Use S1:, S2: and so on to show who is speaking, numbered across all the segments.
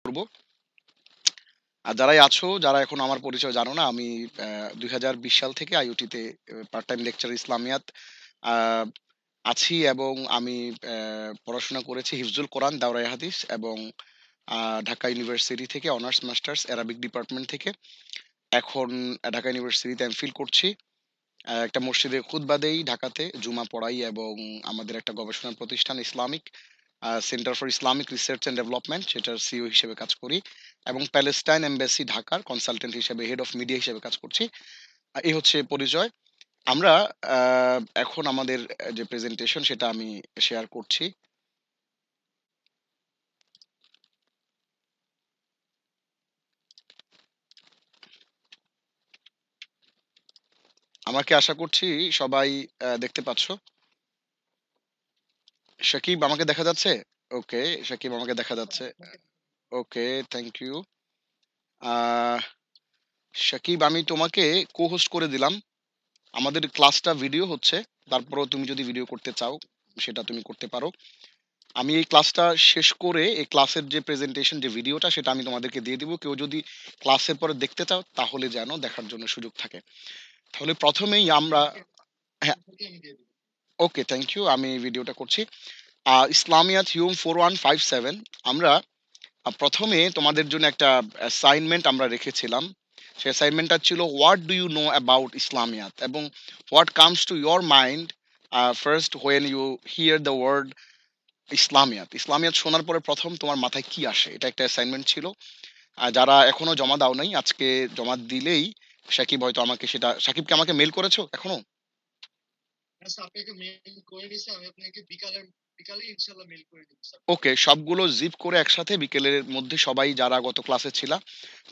S1: করব। আর যারাই আছো, যারা এখন আমার পরিচয় জানো না, আমি ২০২০ সাল থেকে আইওটিতে পার্ট টাইম লেকচার ইসলামিয়াত আ আছি এবং আমি পড়াশোনা করেছি হিফজুল কোরআন, দাওরায়ে হাদিস এবং আ ঢাকা ইউনিভার্সিটি থেকে অনার্স মাস্টার্স অ্যারাবিক ডিপার্টমেন্ট থেকে। এখন ঢাকা ইউনিভার্সিটিতে এমফিল করছি। একটা মসজিদে খুতবা দেই ঢাকাতে, জুমা পড়াই এবং আমাদের একটা গবেষণা প্রতিষ্ঠান Islamic centre for Islamic research and development, সেটার সিইও হিসেবে কাজ করি এবং প্যালেস্টাইন এমবাসি ঢাকার কনসালটেন্ট হিসেবে, হেড অফ মিডিয়া হিসেবে কাজ করছি। এই হচ্ছে পরিচয়। আমরা এখন আমাদের যে প্রেজেন্টেশন সেটা আমি শেয়ার করছি। আমাকে আশা করছি সবাই দেখতে পাচ্ছ। সাকিব আমাকে দেখা যাচ্ছে? ওকে, সাকিব আমাকে দেখা যাচ্ছে। ওকে, থ্যাংক ইউ। আহ সাকিব, আমি তোমাকে কো হোস্ট করে দিলাম। আমাদের ক্লাসটা ভিডিও হচ্ছে, তারপরেও তুমি যদি ভিডিও করতে চাও সেটা তুমি করতে পারো। আমি এই ক্লাসটা শেষ করে এই ক্লাসের যে প্রেজেন্টেশন, যে ভিডিওটা, সেটা আমি তোমাদেরকে দিয়ে দিব। কেউ যদি ক্লাসের পরে দেখতে চাও তাহলে যেন দেখার জন্য সুযোগ থাকে। তাহলে প্রথমেই আমরা, হ্যাঁ, ওকে, থ্যাংক ইউ। আমি ভিডিওটা করছি। ইসলামিয়াত হিউম 4157। আমরা প্রথমে তোমাদের জন্য একটা অ্যাসাইনমেন্ট আমরা রেখেছিলাম। সেই অ্যাসাইনমেন্টটা ছিল what do you know about Islamiyat, এবং what comes to your mind first when you hear the word Islamiyat. Islamiyat শোনার পরে প্রথম তোমার মাথায় কি আসে, এটা একটা অ্যাসাইনমেন্ট ছিল। যারা এখনো জমা দাও নাই, আজকে জমা দিলেই সাকিব হয়তো আমাকে সেটা, সাকিবকে আমাকে মেল করেছো এখনো? ওকে, সবগুলো জিপ করে একসাথে বিকেলের মধ্যে সবাই যারা গত ক্লাসে ছিল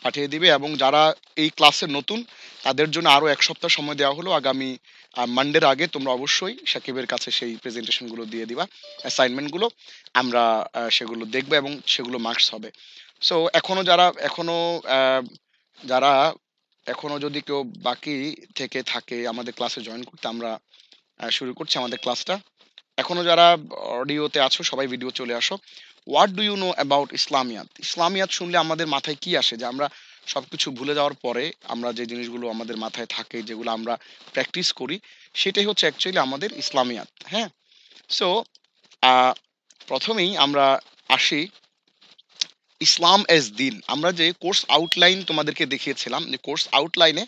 S1: পাঠিয়ে দিবে, এবং যারা এই ক্লাসে নতুন তাদের জন্য আরো এক সপ্তাহ সময় দেওয়া হলো। আগামী মানডের আগে তোমরা অবশ্যই সাকিবের কাছে সেই প্রেজেন্টেশনগুলো দিয়ে দিবা, অ্যাসাইনমেন্টগুলো। আমরা সেগুলো দেখবো এবং সেগুলো মার্কস হবে। সো যারা এখনো যদি কেউ বাকি থেকে থাকে আমাদের ক্লাসে জয়েন করতে, আমরা শুরু করছি আমাদের ক্লাসটা। এখনো যারা অডিওতে আছো সবাই ভিডিও চলে আসো। What do you know about Islamiyat? Islamiyat শুনলে আমাদের মাথায় কি আসে? যে আমরা সবকিছু ভুলে যাওয়ার পরে আমরা যে জিনিসগুলো আমাদের মাথায় থাকে, যেগুলো আমরা প্র্যাকটিস করি, সেটাই হচ্ছে অ্যাকচুয়ালি আমাদের ইসলামিয়াত। হ্যাঁ, সো প্রথমেই আমরা আসি ইসলাম এজ দিন। আমরা যে কোর্স আউটলাইন তোমাদেরকে দেখিয়েছিলাম, যে কোর্স আউটলাইনে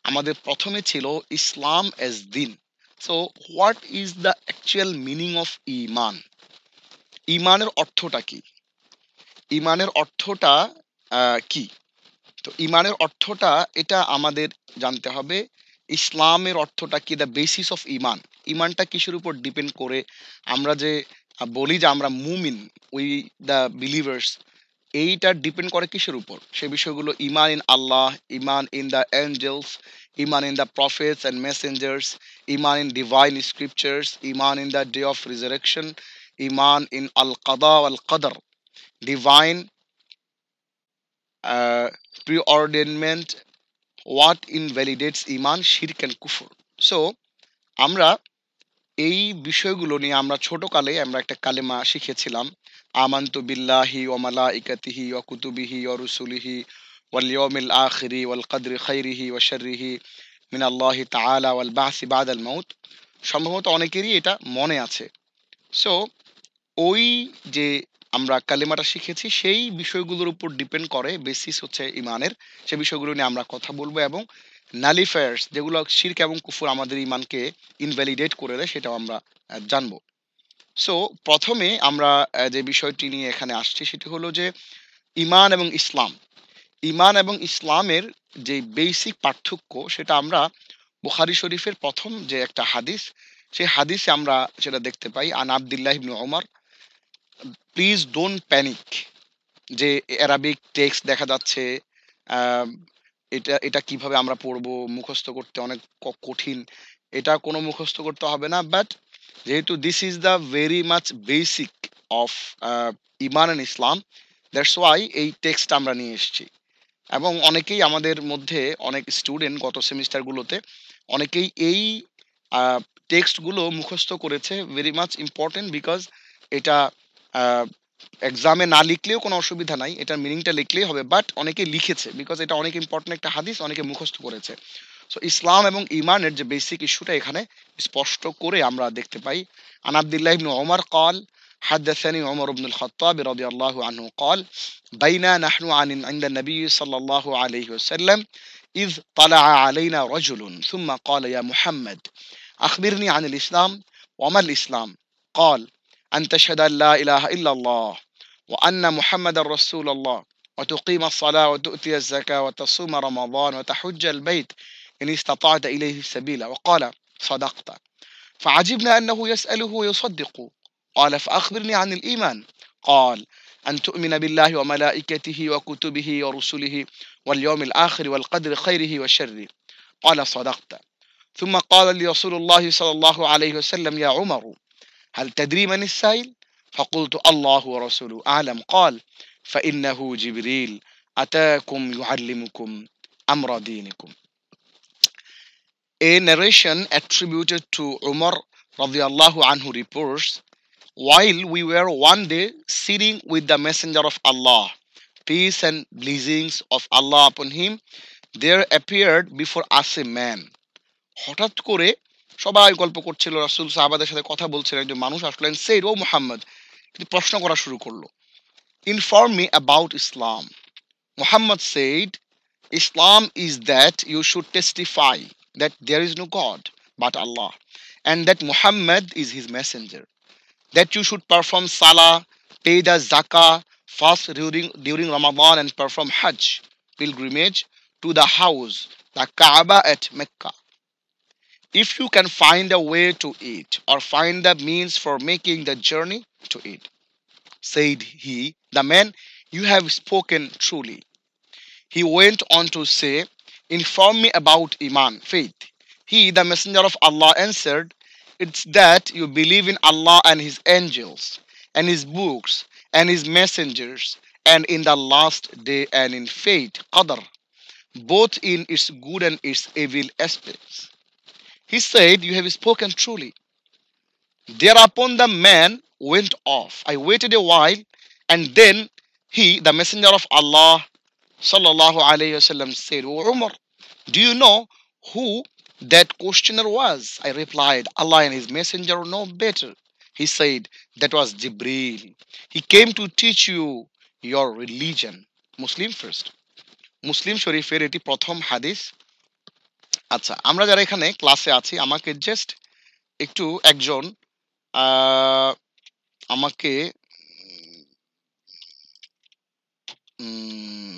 S1: আমাদের প্রথমে ছিল Islam as deen. So what is the actual meaning of iman? ইমানের অর্থটা কি? ইমানের অর্থটা কি? তো ইমানের অর্থটা এটা আমাদের জানতে হবে। ইসলামের অর্থটা কি, দ্য বেসিস অফ ইমান। ইমানটা কিসের উপর ডিপেন্ড করে? আমরা যে বলি যে আমরা মুমিন, উই দ্য বিলিভার্স, এইটা ডিপেন্ড করে কিসের উপর? সে বিষয়গুলো: iman in Allah, Iman in the angels, Iman in the prophets and messengers, Iman in divine scriptures, Iman in the day of resurrection, Iman in al qada wal qadr, divine preordainment, what invalidates iman, shirk and কুফর। So আমরা এই বিষয়গুলো নিয়ে আমরা ছোটকালে আমরা একটা কালেমা শিখেছিলাম, আমান্তু বিল্লাহি ওয়া মালাইকাতিহি ওয়া কুতুবিহি ওয়া রুসুলিহি ওয়াল ইয়াউমিল আখিরি ওয়াল কদরি খাইরিহি ওয়া শাররিহি মিনাল্লাহি তাআলা ওয়াল বাসি বাদাল মাউত। সম্ভবত অনেকেরই এটা মনে আছে। সো ওই যে আমরা কালেমাটা শিখেছি, সেই বিষয়গুলোর উপর ডিপেন্ড করে, বেসিস হচ্ছে ইমানের। সে বিষয়গুলো নিয়ে আমরা কথা বলবো, এবং নালিফায়ার্স, যেগুলো শিরক এবং কুফর আমাদের ইমানকে ইনভ্যালিডেট করে দেয়, সেটাও আমরা জানবো। সো প্রথমে আমরা যে বিষয়টি নিয়ে এখানে আসছি সেটি হলো যে ইমান এবং ইসলাম। ইমান এবং ইসলামের যে বেসিক পার্থক্য সেটা আমরা বুখারী শরীফের প্রথম যে একটা হাদিস, সেই হাদিসে আমরা সেটা দেখতে পাই। আন আব্দুল্লাহ ইবনে ওমর, প্লিজ ডোন্ট প্যানিক। যে অ্যারাবিক টেক্সট দেখা যাচ্ছে, আহ, এটা এটা কিভাবে আমরা পড়বো, মুখস্থ করতে অনেক কঠিন। এটা কোনো মুখস্থ করতে হবে না, বাট যেহেতু this is the very much basic of Iman and Islam, that's why এই টেক্সট আমরা নিয়ে এসেছি। এবং অনেকেই আমাদের মধ্যে, অনেক স্টুডেন্ট গত সেমিস্টারগুলোতে অনেকেই এই টেক্সটগুলো মুখস্থ করেছে। ভেরি মাচ ইম্পর্টেন্ট, বিকজ এটা এক্সামে না লিখলেও কোনো অসুবিধা নাই, এটার মিনিংটা লিখলেই হবে, বাট অনেকে লিখেছে বিকজ এটা অনেক ইম্পর্টেন্ট একটা হাদিস, অনেকে মুখস্থ করেছে। সো ইসলাম এবং ইমানের যে বেসিক ইস্যুটা এখানে স্পষ্ট করে আমরা দেখতে পাই। আন আব্দুল্লাহ ইবনে Omar قال حدثني عمر بن الخطاب رضي الله عنه قال بينا نحن عند النبي صلى الله عليه وسلم إذ طلع علينا رجل ثم قال يا محمد أخبرني عن الإسلام. وما الإسلام؟ قال أن تشهد أن لا إله إلا الله وأن محمد رسول الله وتقيم الصلاة وتؤتي الزكاة وتصوم رمضان وتحج البيت إن استطعت إليه سبيلا. وقال صدقت. فعجبنا أنه يسأله ويصدق. قال فأخبرني عن الإيمان. قال أن تؤمن بالله وملائكته وكتبه ورسله واليوم الآخر والقدر خيره وشره. قال صدقت. ثم قال لي رسول الله صلى الله عليه وسلم يا عمر هل تدري من السائل؟ فقلت الله ورسوله أعلم. قال فإنه جبريل أتاكم يعلمكم أمر دينكم. A narration attributed to Umar radiallahu anhu reports, while we were one day sitting with the Messenger of Allah, peace and blessings of Allah upon him, there appeared before us a man. হঠাৎ করে সবাই গল্প করছিল, রাসূল সাহাবাদের সাথে কথা বলছিলেন, একজন মানুষ আসলেন, said, ও মুহাম্মদ, কিন্তু প্রশ্ন করা শুরু করলো, inform me about Islam. Muhammad said, Islam is that you should testify that there is no God but Allah and that Muhammad is his messenger, that you should perform salah, pay the zakah, fast during Ramadan and perform Hajj, pilgrimage to the house, the Kaaba at Mecca, if you can find a way to it or find the means for making the journey to it. Said he, the man, you have spoken truly. He went on to say, inform me about Iman, faith. He, the messenger of Allah, answered, it's that you believe in Allah and his angels and his books and his messengers and in the last day and in fate, qadr, both in its good and its evil aspects. He said, you have spoken truly. Thereupon the man went off. I waited a while, and then he, the messenger of Allah, sallallahu alayhi wasallam, said, O Umar, do you know who that questioner was? I replied, Allah and his messenger know better. He said, that was Jibreel. He came to teach you your religion. Muslim first. মুসলিম শরীফের এটি প্রথম হাদিস। আচ্ছা, আমরা যারা এখানে ক্লাসে আছি, আমাকে জাস্ট একটু একজন আমাকে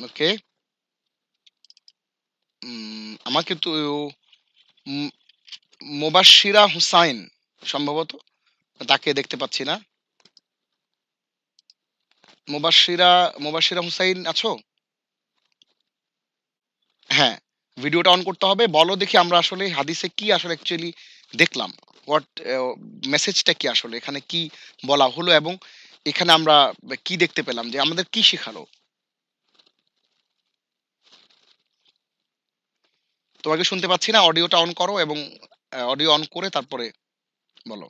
S1: ওকে আমাকে তো মুবাশশিরা হুসাইন সম্ভবত, তাকে দেখতে পাচ্ছি না। মুবাশশিরা হুসাইন আছো? হ্যাঁ, ভিডিওটা অন করতে হবে। বলো দেখি আমরা আসলে হাদিসে কি আসলে অ্যাকচুয়ালি দেখলাম, হোয়াট মেসেজটা কি আসলে এখানে কি বলা হলো এবং এখানে আমরা কি দেখতে পেলাম, যে আমাদের কি শেখালো। তোমাকে শুনতে পাচ্ছি না, অডিওটা অন করো এবং অডিও অন করে তারপরে বলো।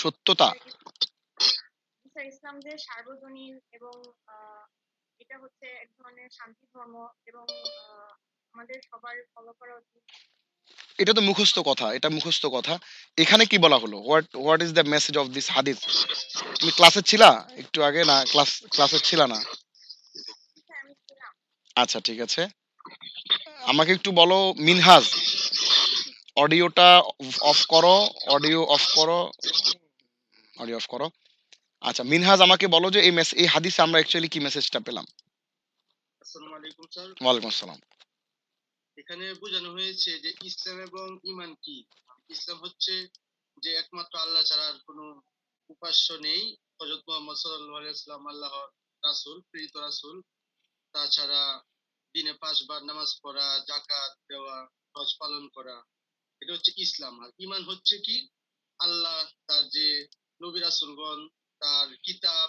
S1: সত্যতা। এটা তো মুখস্থ কথা, এটা মুখস্থ কথা। এখানে কি বলা হলো, what is the message of this হাদিস? তুমি ক্লাসে ছিলা একটু আগে? না, ক্লাসে ছিলা না? আচ্ছা, ঠিক আছে। আমাকে একটু বলো মিনহাজ, অডিওটা অফ করো, অডিও অফ করো, অডিও অফ করো। আচ্ছা মিনহাজ, আমাকে বলো যে এই হাদিসে আমরা অ্যাকচুয়ালি কি মেসেজটা পেলাম।
S2: আসসালামু আলাইকুম স্যার।
S1: ওয়ালাইকুম আসসালাম।
S2: এখানে বোঝানো হয়েছে যে ইসলাম এবং ঈমান কি। ইসলাম হচ্ছে যে একমাত্র আল্লাহ ছাড়া আর কোনো উপাস্য নেই। হযরত মুহাম্মদ সাল্লাল্লাহু আলাইহি ওয়াসাল্লাম আল্লাহর রাসূল, প্রেরিত রাসূল। তাছাড়া দিনে 5 বার নামাজ পড়া, যাকাত দেওয়া, হজ পালন করা, এটা হচ্ছে ইসলাম। আর ঈমান হচ্ছে কি, আল্লাহ তার যে নবী রাসূলগণ, তার কিতাব,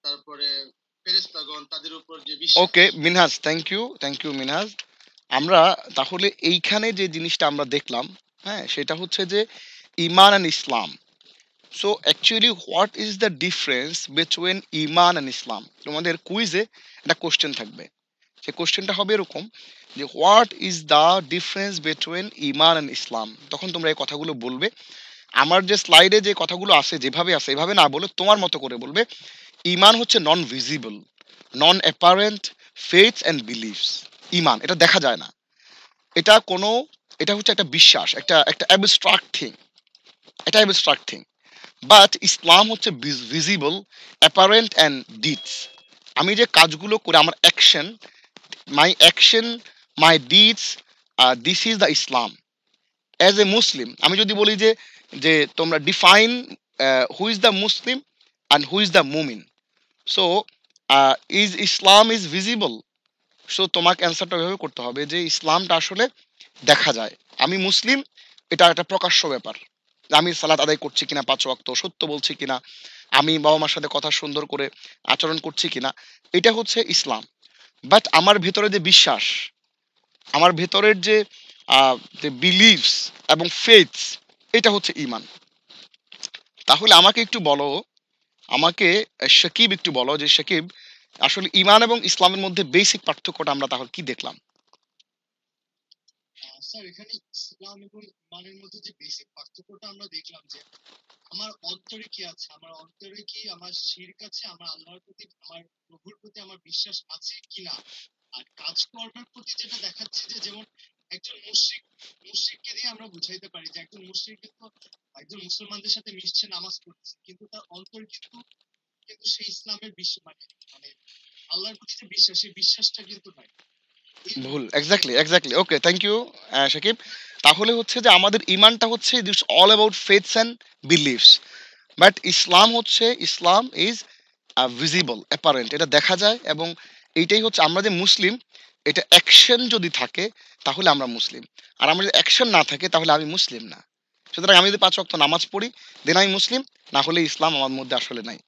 S2: তারপরে ফেরেশতাগণ, তাদের উপর যে বিশ্বাস।
S1: ওকে মিনহাজ, থ্যাংক ইউ মিনহাজ। আমরা তাহলে এইখানে যে জিনিসটা আমরা দেখলাম, হ্যাঁ, সেটা হচ্ছে যে iman and Islam. So actually what is the difference between iman and Islam? তোমাদের কুইজে একটা কোশ্চেন থাকবে, সেই কোশ্চেনটা হবে এরকম যে what is the difference between iman and ইসলাম। তখন তোমরা এই কথাগুলো বলবে, আমার যে স্লাইডে যে কথাগুলো আছে যেভাবে আছে এভাবে না বলে তোমার মতো করে বলবে। ইমান হচ্ছে non visible, non apparent faith and beliefs. ইমান এটা দেখা যায় না, এটা কোনো, এটা হচ্ছে একটা বিশ্বাস, একটা একটা অ্যাবস্ট্রাক্ট থিং, এটা অ্যাবস্ট্রাক্ট থিং। বাট ইসলাম হচ্ছে ভিজিবল, অ্যাপারেন্ট অ্যান্ড ডিডস। আমি যে কাজগুলো করে আমার action, my action, my deeds, this is the Islam. As a Muslim আমি যদি বলি যে যে তোমরা define who is the Muslim and who is the momin, so is Islam is visible. So তোমাকে অ্যান্সারটা ওইভাবে করতে হবে যে ইসলামটা আসলে দেখা যায়। আমি মুসলিম, এটা একটা প্রকাশ্য ব্যাপার। আমি সালাত আদায় করছি কিনা, ৫ ওয়াক্ত সত্য বলছি কিনা, আমি বাবা মার সাথে কথা সুন্দর করে আচরণ করছি কিনা, এটা হচ্ছে ইসলাম। বাট আমার ভেতরে যে বিশ্বাস, আমার ভেতরের যে বিলিভস এবং ফেথস, এটা হচ্ছে ইমান। তাহলে আমাকে একটু বলো, আমাকে শাকিব একটু বলো যে শাকিব, আসলে ইমান এবং ইসলামের মধ্যে বেসিক পার্থক্যটা আমরা তাহলে কি দেখলাম?
S2: স্যার, এখানে ইসলাম এবং ইমানের মধ্যে যে বেসিক পার্থক্যটা আমরা দেখলাম যে আমার অন্তরে কি আছে, আমার অন্তরে কি আমার শিরক আছে, আমার আল্লাহর প্রতি, আমার প্রভুর প্রতি আমার বিশ্বাস আছে কিনা। আর কাজকর্মের প্রতি যেটা দেখাচ্ছে যে যেমন একজন মুশরিককে দিয়ে আমরা বুঝাইতে পারি যে একজন মুশরিক কিন্তু একজন মুসলমানদের সাথে মিশছে, নামাজ পড়ছে, কিন্তু তার অন্তর কিন্তু কিন্তু সেই ইসলামের বিশ্বাস মানে মানে আল্লাহর প্রতি যে বিশ্বাস, সেই বিশ্বাসটা কিন্তু নাই।
S1: ভুল, exactly exactly, okay, thank you Shakib. তাহলে হচ্ছে যে আমাদের ইমানটা হচ্ছে this all about faiths and beliefs, but Islam হচ্ছে, ইসলাম ইজ ভিজিবল, অ্যাপারেন্ট, এটা দেখা যায়। এবং এইটাই হচ্ছে আমরা যে মুসলিম, এটা অ্যাকশন যদি থাকে তাহলে আমরা মুসলিম, আর আমার যদি অ্যাকশন না থাকে তাহলে আমি মুসলিম না। সুতরাং আমি যদি ৫ ওয়াক্ত নামাজ পড়ি দেন আমি মুসলিম, না হলে ইসলাম আমার মধ্যে আসলে নাই।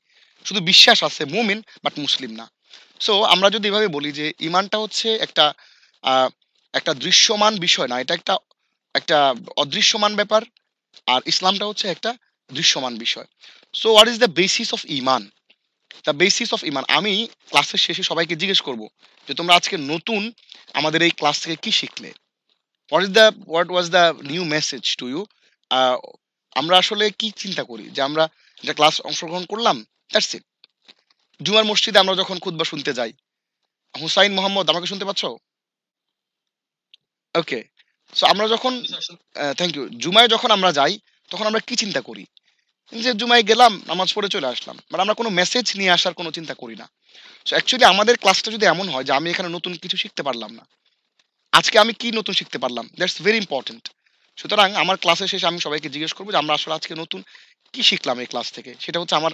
S1: শুধু বিশ্বাস আছে, মুমিন, বাট মুসলিম না। সো আমরা যদি এভাবে বলি যে ইমানটা হচ্ছে একটা আহ, একটা দৃশ্যমান বিষয় না, এটা একটা একটা অদৃশ্যমান ব্যাপার, আর ইসলামটা হচ্ছে একটা দৃশ্যমান বিষয়। So what is the basis of iman? The basis of iman, আমি ক্লাসের শেষে সবাইকে জিজ্ঞেস করব যে তোমরা আজকে নতুন আমাদের এই ক্লাস থেকে কি শিখলে, what was the new message to you. আমরা আসলে কি চিন্তা করি যে আমরা যে ক্লাস অংশগ্রহণ করলাম, দ্যাটস ইট। জুমার মসজিদে আমরা যখন খুতবা শুনতে যাই, হুসাইন মোহাম্মদ আমাকে শুনতে পাচ্ছ? ওকে। সো আমরা যখন, থ্যাংক ইউ, জুমায় যখন আমরা যাই তখন আমরা কি চিন্তা করি? যে জুমায় গেলাম, নামাজ পড়ে চলে আসলাম, মানে আমরা কোনো মেসেজ নিয়ে আসার কোনো চিন্তা করি না। সো অ্যাকচুয়ালি আমাদের ক্লাসটা যদি এমন হয় যে আমি এখানে নতুন কিছু শিখতে পারলাম না, আজকে আমি কি নতুন শিখতে পারলাম, দ্যাটস ভেরি ইম্পর্টেন্ট। সুতরাং আমার ক্লাসের শেষে আমি সবাইকে জিজ্ঞেস করবো যে আমরা আসলে আজকে নতুন কি শিখলাম এই ক্লাস থেকে, সেটা হচ্ছে আমার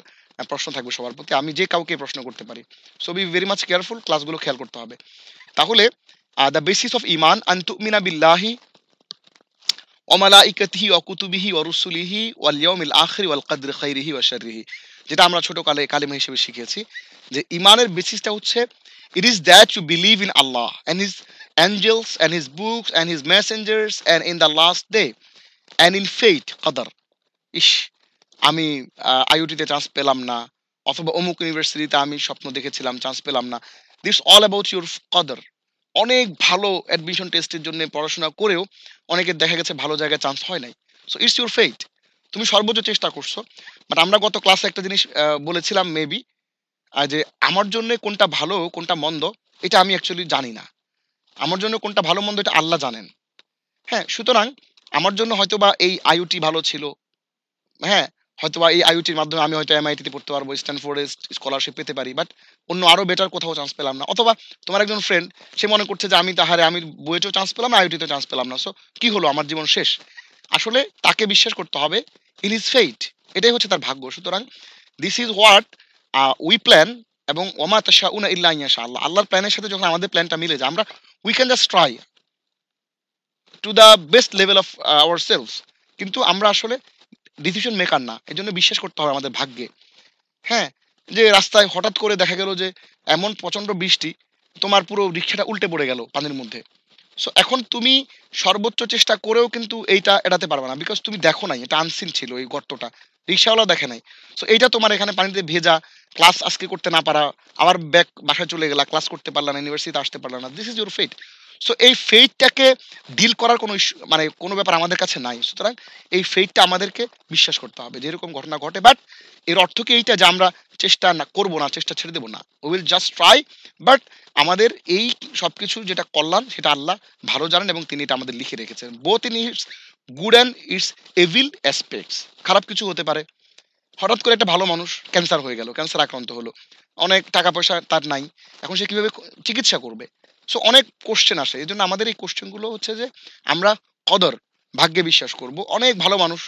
S1: প্রশ্ন থাকবে সবার প্রতি, আমি যে কাউকে প্রশ্ন করতে পারি। So be very much careful, ক্লাসগুলো খেয়াল করতে হবে। তাহলে দ্য বেসিস অফ ইমান আন তুমিনা বিল্লাহি ওয়া মালাইকাতিহি ওয়া কুতুবিহি ওয়া রুসুলিহি ওয়াল ইয়াউমিল আখির ওয়াল কদরি খাইরিহি ওয়া শাররিহি, যেটা আমরা ছোটকালে কালেমা হিসেবে শিখেছি। যে ইমানের বেসিসটা হচ্ছে it is that you believe in Allah and his angels and his books and his messengers and in the last day and in fate qadar. ইস, আমি আইওটিতে চান্স পেলাম না, অথবা অমুক ইউনিভার্সিটিতে আমি স্বপ্ন দেখেছিলাম চান্স পেলাম না, দিস অল অ্যাবাউট ইউর কদর। অনেক ভালো অ্যাডমিশন টেস্টের জন্য পড়াশোনা করেও অনেকের দেখা গেছে ভালো জায়গায় চান্স হয় নাই। সো ইটস ইউর ফেইট, তুমি সর্বোচ্চ চেষ্টা করছো। বাট আমরা গত ক্লাসে একটা জিনিস বলেছিলাম মেবি, যে আমার জন্য কোনটা ভালো কোনটা মন্দ এটা আমি অ্যাকচুয়ালি জানি না, আমার জন্য কোনটা ভালো মন্দ এটা আল্লাহ জানেন। হ্যাঁ, সুতরাং আমার জন্য হয়তো বা এই আইওটি ভালো ছিল, হ্যাঁ, হয়তোবা এই আইওটির মাধ্যমে আমি হয়তো এমআইটিতে পড়তে পারবো, স্ট্যানফোর্ডে স্কলারশিপ পেতে পারি, বাট অন্য আরো বেটার কোথাও চান্স পেলাম না। অথবা তোমার একজন ফ্রেন্ড, সে মনে করছে যে আমি তাহারে আমি বুয়েটেও চান্স পেলাম না, আইওটিতে চান্স পেলাম না, সো কি হলো, আমার জীবন শেষ। আসলে তাকে বিশ্বাস করতে হবে ইন হিজ ফেইট, এটাই হচ্ছে তার ভাগ্য। সুতরাং this is what we plan, এবং ওমা তাশাউনা ইল্লা আন ইয়াশা আল্লাহ, আল্লাহর প্ল্যানের সাথে যখন আমাদের প্ল্যানটা মিলে যায়, আমরা we can just try to the best level of our sales, কিন্তু আমরা আসলে ডিসিশন মেকার না, এজন্য বিশ্বাস করতে হবে আমাদের ভাগ্যে। হ্যাঁ, যে রাস্তায় হঠাৎ করে দেখা গেল যে এমন প্রচন্ড বৃষ্টি, তোমার পুরো রিক্সাটা উল্টে পড়ে গেল পানির মধ্যে। সো এখন তুমি সর্বোচ্চ চেষ্টা করেও কিন্তু এইটা এড়াতে পারবে না, বিকজ তুমি দেখো নাই, এটা আনসিন ছিল এই গর্তটা, রিক্সাওয়ালা দেখে নাই। সো এইটা তোমার এখানে পানিতে ভেজা, ক্লাস আজকে করতে না পারা, আবার ব্যাক বাসায় চলে গেলা, ক্লাস করতে পারলা না, ইউনিভার্সিটিতে আসতে পারলা না, this is your fate. So এই ফেটটাকে ডিল করার কোনো মানে কোনো ব্যাপার আমাদের কাছে নাই। সুতরাং এই ফেটটা আমাদেরকে বিশ্বাস করতে হবে যে এরকম ঘটনা ঘটে, বাট এর অর্থ কি এইটা যে আমরা চেষ্টা না করবো না, চেষ্টা ছেড়ে দেবো না, we will just try. But আমাদের এই সবকিছু যেটা কল্যাণ সেটা আল্লাহ ভালো জানেন এবং তিনি এটা আমাদের লিখে রেখেছেন, both in it's good and it's evil aspects. খারাপ কিছু হতে পারে, হঠাৎ করে একটা ভালো মানুষ ক্যান্সার হয়ে গেল, ক্যান্সার আক্রান্ত হলো, অনেক টাকা পয়সা তার নাই, এখন সে কিভাবে চিকিৎসা করবে? সো অনেক কোশ্চেন আসে, এই জন্য আমাদের এই কোশ্চেনগুলো হচ্ছে যে আমরা কদর, ভাগ্যে বিশ্বাস করব। অনেক ভালো মানুষ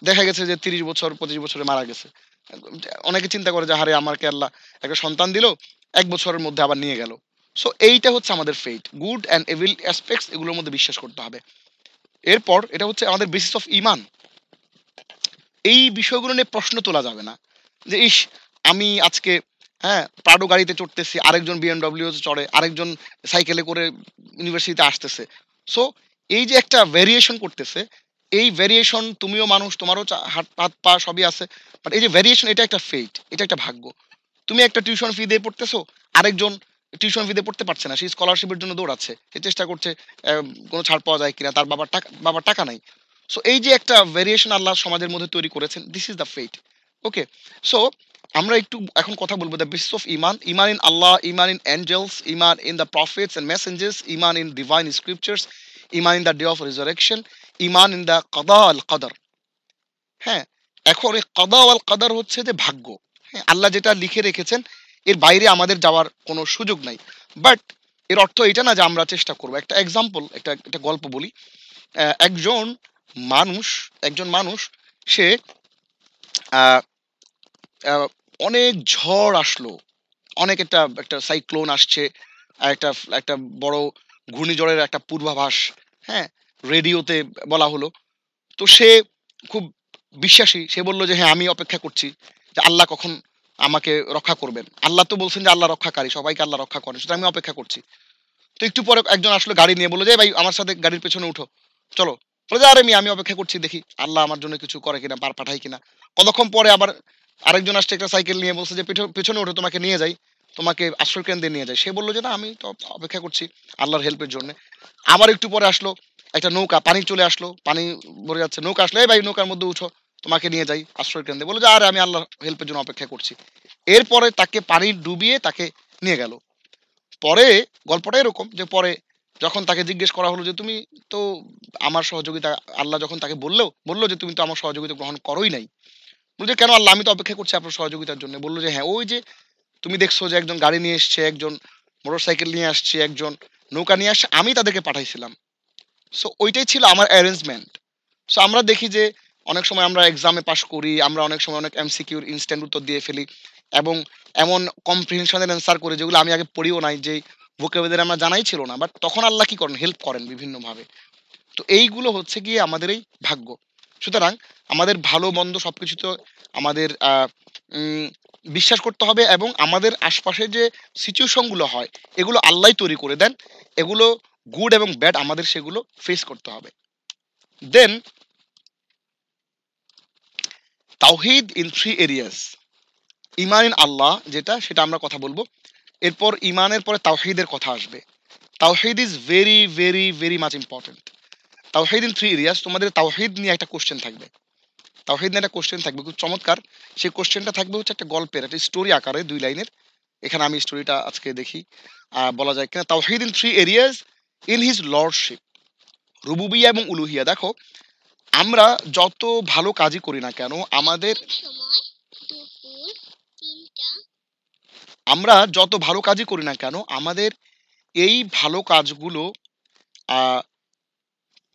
S1: দেখা গেছে যে 30 বছর 25 বছরে মারা গেছে, অনেকে চিন্তা করে যে হারে আমাকে আল্লাহ একটা সন্তান দিল, 1 বছরের মধ্যে আবার নিয়ে গেল। সো এইটা হচ্ছে আমাদের ফেট, গুড অ্যান্ড এভিল অ্যাসপেক্টস এগুলোর মধ্যে বিশ্বাস করতে হবে। এরপর এটা হচ্ছে আমাদের বেসিস অফ ইমান। এই বিষয়গুলো নিয়ে প্রশ্ন তোলা যাবে না যে ইস আমি আজকে, হ্যাঁ, প্রাডো গাড়িতে চড়তেছি, আরেকজন বিএমডব্লিউ চড়ে, আরেকজন সাইকেলে করে ইউনিভার্সিটিতে আসতেছে। সো এই যে একটা ভ্যারিয়েশন করতেছে, এই ভ্যারিয়েশন, তুমিও মানুষ, তোমারও হাত হাত পা সবই আছে, বাট এই যে ভ্যারিয়েশন এটা একটা ফেট, এটা একটা ভাগ্য। তুমি একটা টিউশন ফি দিয়ে পড়তেছো, আরেকজন টিউশন ফি দিয়ে পড়তে পারছে না, সেই স্কলারশিপের জন্য দৌড়াচ্ছে, সে চেষ্টা করছে কোনো ছাড় পাওয়া যায় কিনা, তার বাবার টাকা নাই। সো এই যে একটা ভেরিয়েশন আল্লাহ সমাজের মধ্যে তৈরি করেছেন, this is the fate. Okay, so আমরা একটু এখন কথা বলবো দ্য বেসিস অফ ইমান। ইমান in Allah, Iman in angels, Iman in the prophets and messengers, Iman in divine scriptures, Iman in the day of resurrection, Iman in the কাদা আল কাদার। হ্যাঁ, এখন এই কাদা ওয়াল কাদার হচ্ছে যে ভাগ্য। হ্যাঁ, আল্লাহ যেটা লিখে রেখেছেন এর বাইরে আমাদের যাওয়ার কোনো সুযোগ নাই। বাট এর অর্থ এটা না যে আমরা চেষ্টা করবো। একটা এক্সাম্পল, একটা গল্প বলি। একজন মানুষ, একজন মানুষ, সে আহ, আহ, অনেক ঝড় আসলো, অনেক একটা একটা সাইক্লোন আসছে, একটা একটা বড় ঘূর্ণিঝড়ের একটা পূর্বাভাস, হ্যাঁ, রেডিওতে বলা হলো। তো সে খুব বিশ্বাসী, সে বলল যে হ্যাঁ আমি অপেক্ষা করছি যে আল্লাহ কখন আমাকে রক্ষা করবেন, আল্লাহ তো বলছেন যে আল্লাহ রক্ষাকারী, সবাইকে আল্লাহ রক্ষা করেন, সুতরাং আমি অপেক্ষা করছি। তো একটু পরে একজন আসলো গাড়ি নিয়ে, বললো যে ভাই আমার সাথে গাড়ির পেছনে উঠো, চলো। বলে যে আরে আমি অপেক্ষা করছি, দেখি আল্লাহ আমার জন্য কিছু করে কিনা, পাঠাই কিনা। কতক্ষণ পরে আবার আরেকজন আসছে একটা সাইকেল নিয়ে, বলছে যে পেছনে উঠো, তোমাকে নিয়ে যাই, তোমাকে আশ্রয় কেন্দ্রে নিয়ে যায়। সে বললো যে না আমি তো অপেক্ষা করছি আল্লাহর হেল্পের জন্য। আবার একটু পরে আসলো একটা নৌকা, পানি চলে আসলো, পানি ভরে যাচ্ছে, নৌকা আসলো, এই ভাই নৌকার মধ্যে উঠো, তোমাকে নিয়ে যাই আশ্রয় কেন্দ্রে। বললো যে আরে আমি আল্লাহর হেল্পের জন্য অপেক্ষা করছি। এরপরে তাকে পানি ডুবিয়ে তাকে নিয়ে গেল। পরে গল্পটা এরকম যে পরে যখন তাকে জিজ্ঞেস করা হলো যে তুমি তো আমার সহযোগিতা, আল্লাহ যখন তাকে বললো যে তুমি তো আমার সহযোগিতা গ্রহণ করোই নাই। বলছে কেন আল্লাহ, আমি তো অপেক্ষা করছি আপনার সহযোগিতার জন্য। বললো যে হ্যাঁ ওই যে তুমি দেখছো যে একজন গাড়ি নিয়ে এসছে, একজন মোটর সাইকেল নিয়ে আসছে, একজন নৌকা নিয়ে আসছে, আমি তাদেরকে পাঠাইছিলাম। সো ওইটাই ছিল আমার অ্যারেঞ্জমেন্ট। সো আমরা দেখি যে অনেক সময় আমরা এক্সামে পাশ করি, আমরা অনেক সময় অনেক এমসিকিউর ইনস্ট্যান্ট উত্তর দিয়ে ফেলি, এবং এমন কম্প্রিহেনশনের অ্যান্সার করি যেগুলো আমি আগে পড়িও নাই, যে ভোকাবুলারি আমার জানাই ছিল না, বাট তখন আল্লাহ কি করেন, হেল্প করেন বিভিন্নভাবে। তো এইগুলো হচ্ছে গিয়ে আমাদের এই ভাগ্য। সুতরাং আমাদের ভালো মন্দ সবকিছু তো আমাদের বিশ্বাস করতে হবে, এবং আমাদের আশপাশে যে সিচুয়েশনগুলো হয় এগুলো আল্লাহ তৈরি করে দেন, এগুলো গুড এবং ব্যাড আমাদের সেগুলো ফেস করতে হবে। দেন তাওহীদ ইন 3 এরিয়াস। ইমান ইন আল্লাহ যেটা, সেটা আমরা কথা বলবো। এরপর ইমানের পরে তাওহীদের কথা আসবে। Tawhid is very very very much important. Tawhid in 3 areas, তোমাদের তাওহীদ নিয়ে একটা কোশ্চেন থাকবে, তাওহীদ নিয়ে একটা কোশ্চেন থাকবে খুব চমৎকার। সেই কোশ্চেনটা থাকবে হচ্ছে একটা গল্পের, একটা স্টোরি আকারে 2 লাইনের। এখানে আমি স্টোরিটা আজকে দেখি বলা যায় কিনা। Tawhid in 3 areas in his lordship, rububiyya এবং উলুহিয়া। দেখো, আমরা যত ভালো কাজই করি না কেন, আমরা যত ভালো কাজই করি না কেন, আমাদের এই ভালো কাজগুলো আহ,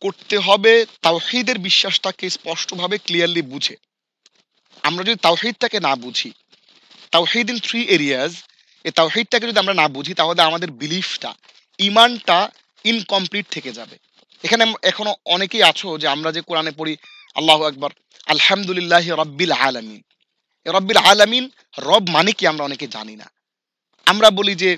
S1: করতে হবে তাওহীদের বিশ্বাসটাকে স্পষ্টভাবে ক্লিয়ারলি বুঝে। আমরা যদি তাওহীদটাকে না বুঝি, তাওহীদ ইন 3 এরিয়াস, এই তাওহীদটাকে যদি আমরা না বুঝি, তাহলে আমাদের বিলিফটা, ইমানটা ইনকমপ্লিট থেকে যাবে। এখানে এখনো অনেকেই আছো যে আমরা যে কোরআনে পড়ি আল্লাহু আকবার, আলহামদুলিল্লাহ রাব্বিল আলামিন, রব্বিল আলামিন, রব মানে কি আমরা অনেকে জানি না। আমরা বলি যে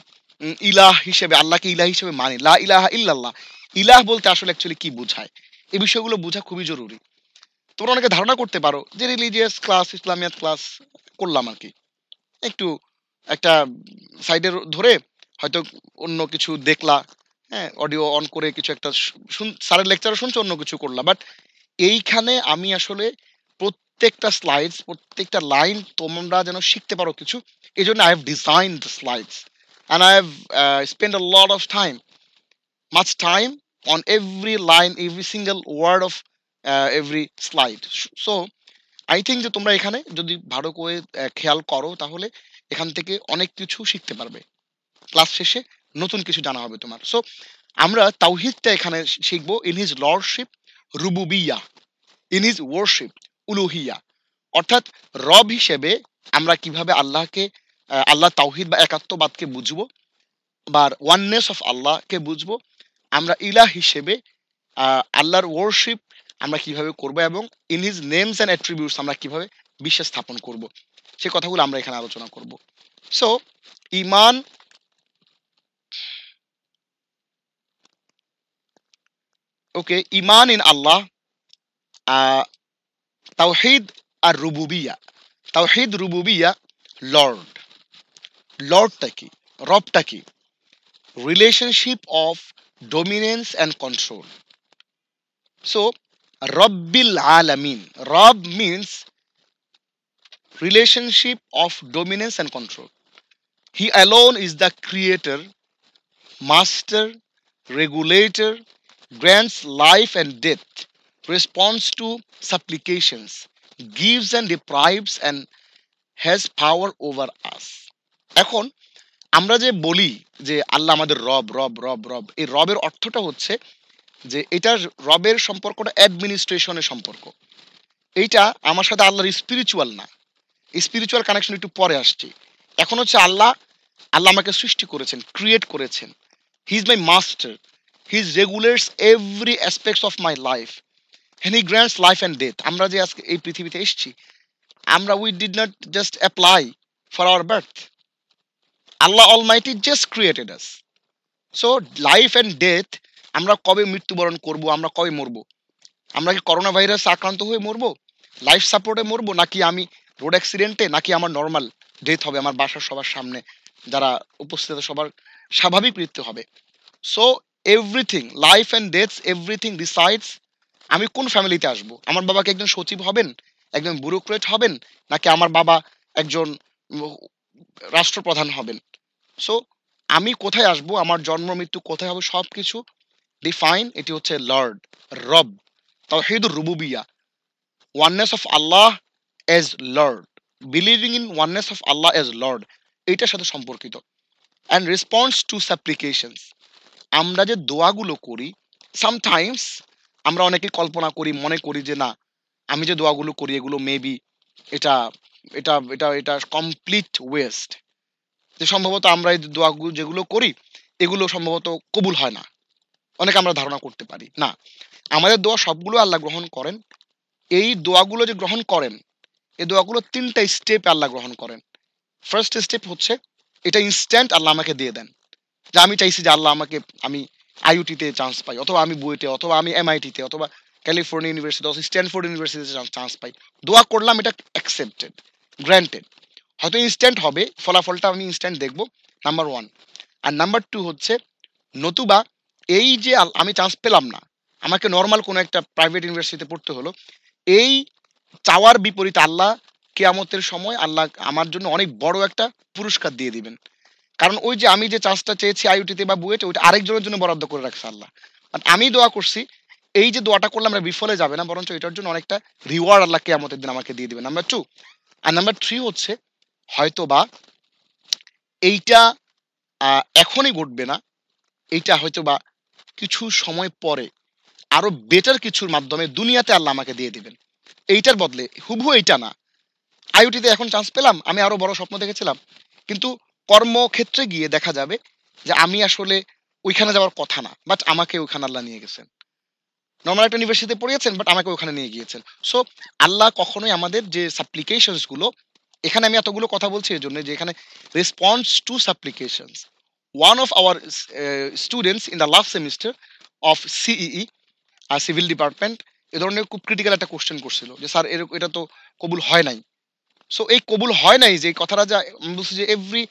S1: ইলাহ হিসেবে, আল্লাহকে ইলাহ হিসেবে মানি, লা ইলাহা ইল্লাল্লাহ, ইলাহ বলতে আসলে অ্যাকচুয়ালি কি বোঝায়, এই বিষয়গুলো বোঝা খুবই জরুরি। তোমরা অনেকে ধারণা করতে পারো যে রিলিজিয়াস ক্লাস, ইসলামিয়াত ক্লাস করলাম আর কি, একটু একটা সাইডে ধরে হয়তো অন্য কিছু দেখলা, হ্যাঁ, অডিও অন করে কিছু একটা স্যারের লেকচারও শুনছো, অন্য কিছু করলা। বাট এইখানে আমি আসলে প্রত্যেকটা স্লাইডস, প্রত্যেকটা লাইন তোমরা যেন শিখতে পারো কিছু, এই জন্য I have design the slides and I have spend a lot of time, much time on every line, every single word of every slide. So I think যে তোমরা এখানে যদি ভালো করে খেয়াল করো তাহলে এখান থেকে অনেক কিছু শিখতে পারবে। ক্লাস শেষে নতুন কিছু জানা হবে তোমার। সো আমরা তাওহিদটা এখানে শিখবো in his lordship rububiyya, in his worship uluhiyya, অর্থাৎ রব হিসেবে আমরা কিভাবে আল্লাহকে আল্লাহ তাওহিদ বা একাত্মবাদকে বুঝবো, বা ওয়াননেস অফ আল্লাহকে বুঝবো। আমরা ইলাহ হিসেবে আল্লাহর ওয়ারশিপ আমরা কিভাবে করব, এবং in his names and attributes আমরা কিভাবে বিশ্বাস স্থাপন করব, সে কথাগুলো আমরা এখানে আলোচনা করব। So Iman, okay, Iman in আল্লাহ, তাওহিদ আর রুবুবিয়া। তাওহিদ রুবুবিয়া, লর্ড, লর্ডটা কি, রবটা কি? Relationship of dominance and control. So রব্বিল আলামিন, রব means relationship of dominance and control. He alone is the creator, master, regulator, grants life and death, responds to supplications, gives and deprives, and has power over us. এখন আমরা যে বলি যে আল্লাহ আমাদের রব রব রব রব, এই রবের অর্থটা হচ্ছে যে এটার রবের সম্পর্কটা অ্যাডমিনিস্ট্রেশনের সম্পর্ক। এইটা আমার সাথে আল্লাহর স্পিরিচুয়াল না, স্পিরিচুয়াল কানেকশন একটু পরে আসছে। এখন হচ্ছে আল্লাহ, আল্লাহ আমাকে সৃষ্টি করেছেন, ক্রিয়েট করেছেন। He is my master, he is regulates every aspects of my life, and he grants life and death. আমরা যে আজকে এই পৃথিবীতে এসেছি, আমরা we did not just apply for our birth, Allah almighty just created us. So life and death, আমরা কবে মৃত্যুবরণ করব, আমরা কবে মরবো? আমরা কি করোনা ভাইরাস আক্রান্ত হয়ে মরবো, লাইফ সাপোর্টে মরবো, নাকি আমি রোড অ্যাক্সিডেন্টে, নাকি আমার নর্মাল ডেথ হবে, আমার বাসার সবার সামনে যারা উপস্থিত সবার স্বাভাবিক মৃত্যু হবে? So everything, life and death, everything decides আমি কোন ফ্যামিলিতে আসবো। আমার বাবাকে একজন সচিব হবেন, একজন ব্যুরোক্রেট হবেন, নাকি আমার বাবা একজন রাষ্ট্রপ্রধান হবেন? সো আমি কোথায় আসবো, আমার জন্ম মৃত্যু কোথায় হবে, সব কিছু ডিফাইন, এটি হচ্ছে লর্ড, রব, তাওহীদুর রুবুবিয়া, oneness of Allah as Lord, believing in oneness of Allah as Lord, এইটার সাথে সম্পর্কিত। and response to supplications, আমরা যে দোয়াগুলো করি, সামটাইমস আমরা অনেকে কল্পনা করি, মনে করি যে না, আমি যে দোয়াগুলো করি এগুলো মেবি এটা এটা এটা এটা কমপ্লিট ওয়েস্ট, যে সম্ভবত আমরা এই দোয়াগুলো যেগুলো করি এগুলো সম্ভবত কবুল হয় না। অনেকে আমরা ধারণা করতে পারি না, আমাদের দোয়া সবগুলো আল্লাহ গ্রহণ করেন। এই দোয়াগুলো যে গ্রহণ করেন, এই দোয়াগুলো 3টা স্টেপ আল্লাহ গ্রহণ করেন। ফার্স্ট স্টেপ হচ্ছে এটা ইনস্ট্যান্ট আল্লাহ আমাকে দিয়ে দেন, যে আমি চাইছি যে আল্লাহ আমাকে, আমি আইইউটিতে চান্স পাই, অথবা আমি বুয়েটে, অথবা আমি এমআইটিতে, অথবা ক্যালিফোর্নিয়া ইউনিভার্সিটি, অথবা স্ট্যানফোর্ড ইউনিভার্সিটিতে চান্স পাই। দোয়া করলাম, এটা অ্যাকসেপ্টেড, গ্র্যান্টেড। হয়তো ইনস্ট্যান্ট হবে, ফলাফলটা আমি ইনস্ট্যান্ট দেখবো, নাম্বার ওয়ান। আর নাম্বার টু হচ্ছে, নতুবা এই যে আমি চান্স পেলাম না, আমাকে নর্মাল কোনো একটা প্রাইভেট ইউনিভার্সিটিতে পড়তে হলো, এই চাওয়ার বিপরীতে আল্লাহ কিয়ামতের সময় আল্লাহ আমার জন্য অনেক বড় একটা পুরস্কার দিয়ে দিবেন। কারণ ওই যে আমি যে চান্সটা চেয়েছি আইইউটিতে বা বুয়েটে, ওইটা আরেকজনের জন্য বরাদ্দ করে রাখছে আল্লাহ। বাট আমি দোয়া করছি, এই যে দোয়াটা করলাম আমরা বিফলে যাবে না, বরঞ্চ এটার জন্য অনেকটা রিওয়ার্ড আল্লাহ কিয়ামতের দিন আমাকে দিয়ে দিবেন, নাম্বার টু। আর নাম্বার থ্রি হচ্ছে, হয়তো বা এইটা এখনই ঘটবে না, এইটা হয়তো বা কিছু সময় পরে আরো বেটার কিছুর মাধ্যমে দুনিয়াতে আল্লাহ আমাকে দিয়ে দিবেন। এইটার বদলে হুবহু এইটা না, আইওটিতে এখন চান্স পেলাম, আমি আরো বড় স্বপ্ন দেখেছিলাম, কিন্তু কর্মক্ষেত্রে গিয়ে দেখা যাবে যে আমি আসলে ওইখানে যাওয়ার কথা না, বাট আমাকে ওইখানে আল্লাহ নিয়ে গেছেন। নর্মাল একটা ইউনিভার্সিটিতে পড়িয়েছেন, বাট আমাকে ওখানে নিয়ে গিয়েছেন। সো আল্লাহ কখনোই আমাদের যে সাপ্লিকেশনস গুলো, এখানে আমি এতগুলো কথা বলছি এই জন্য যে এখানে response to supplications, one of our students in the last semester of CEE, civil department, এ ধরনের খুব ক্রিটিক্যাল একটা কোশ্চেন করছিল যে স্যার এরকম এটা তো কবুল হয় নাই। সো এই কবুল হয় নাই যে কথাটা, যা আমি বলছি যে এভরি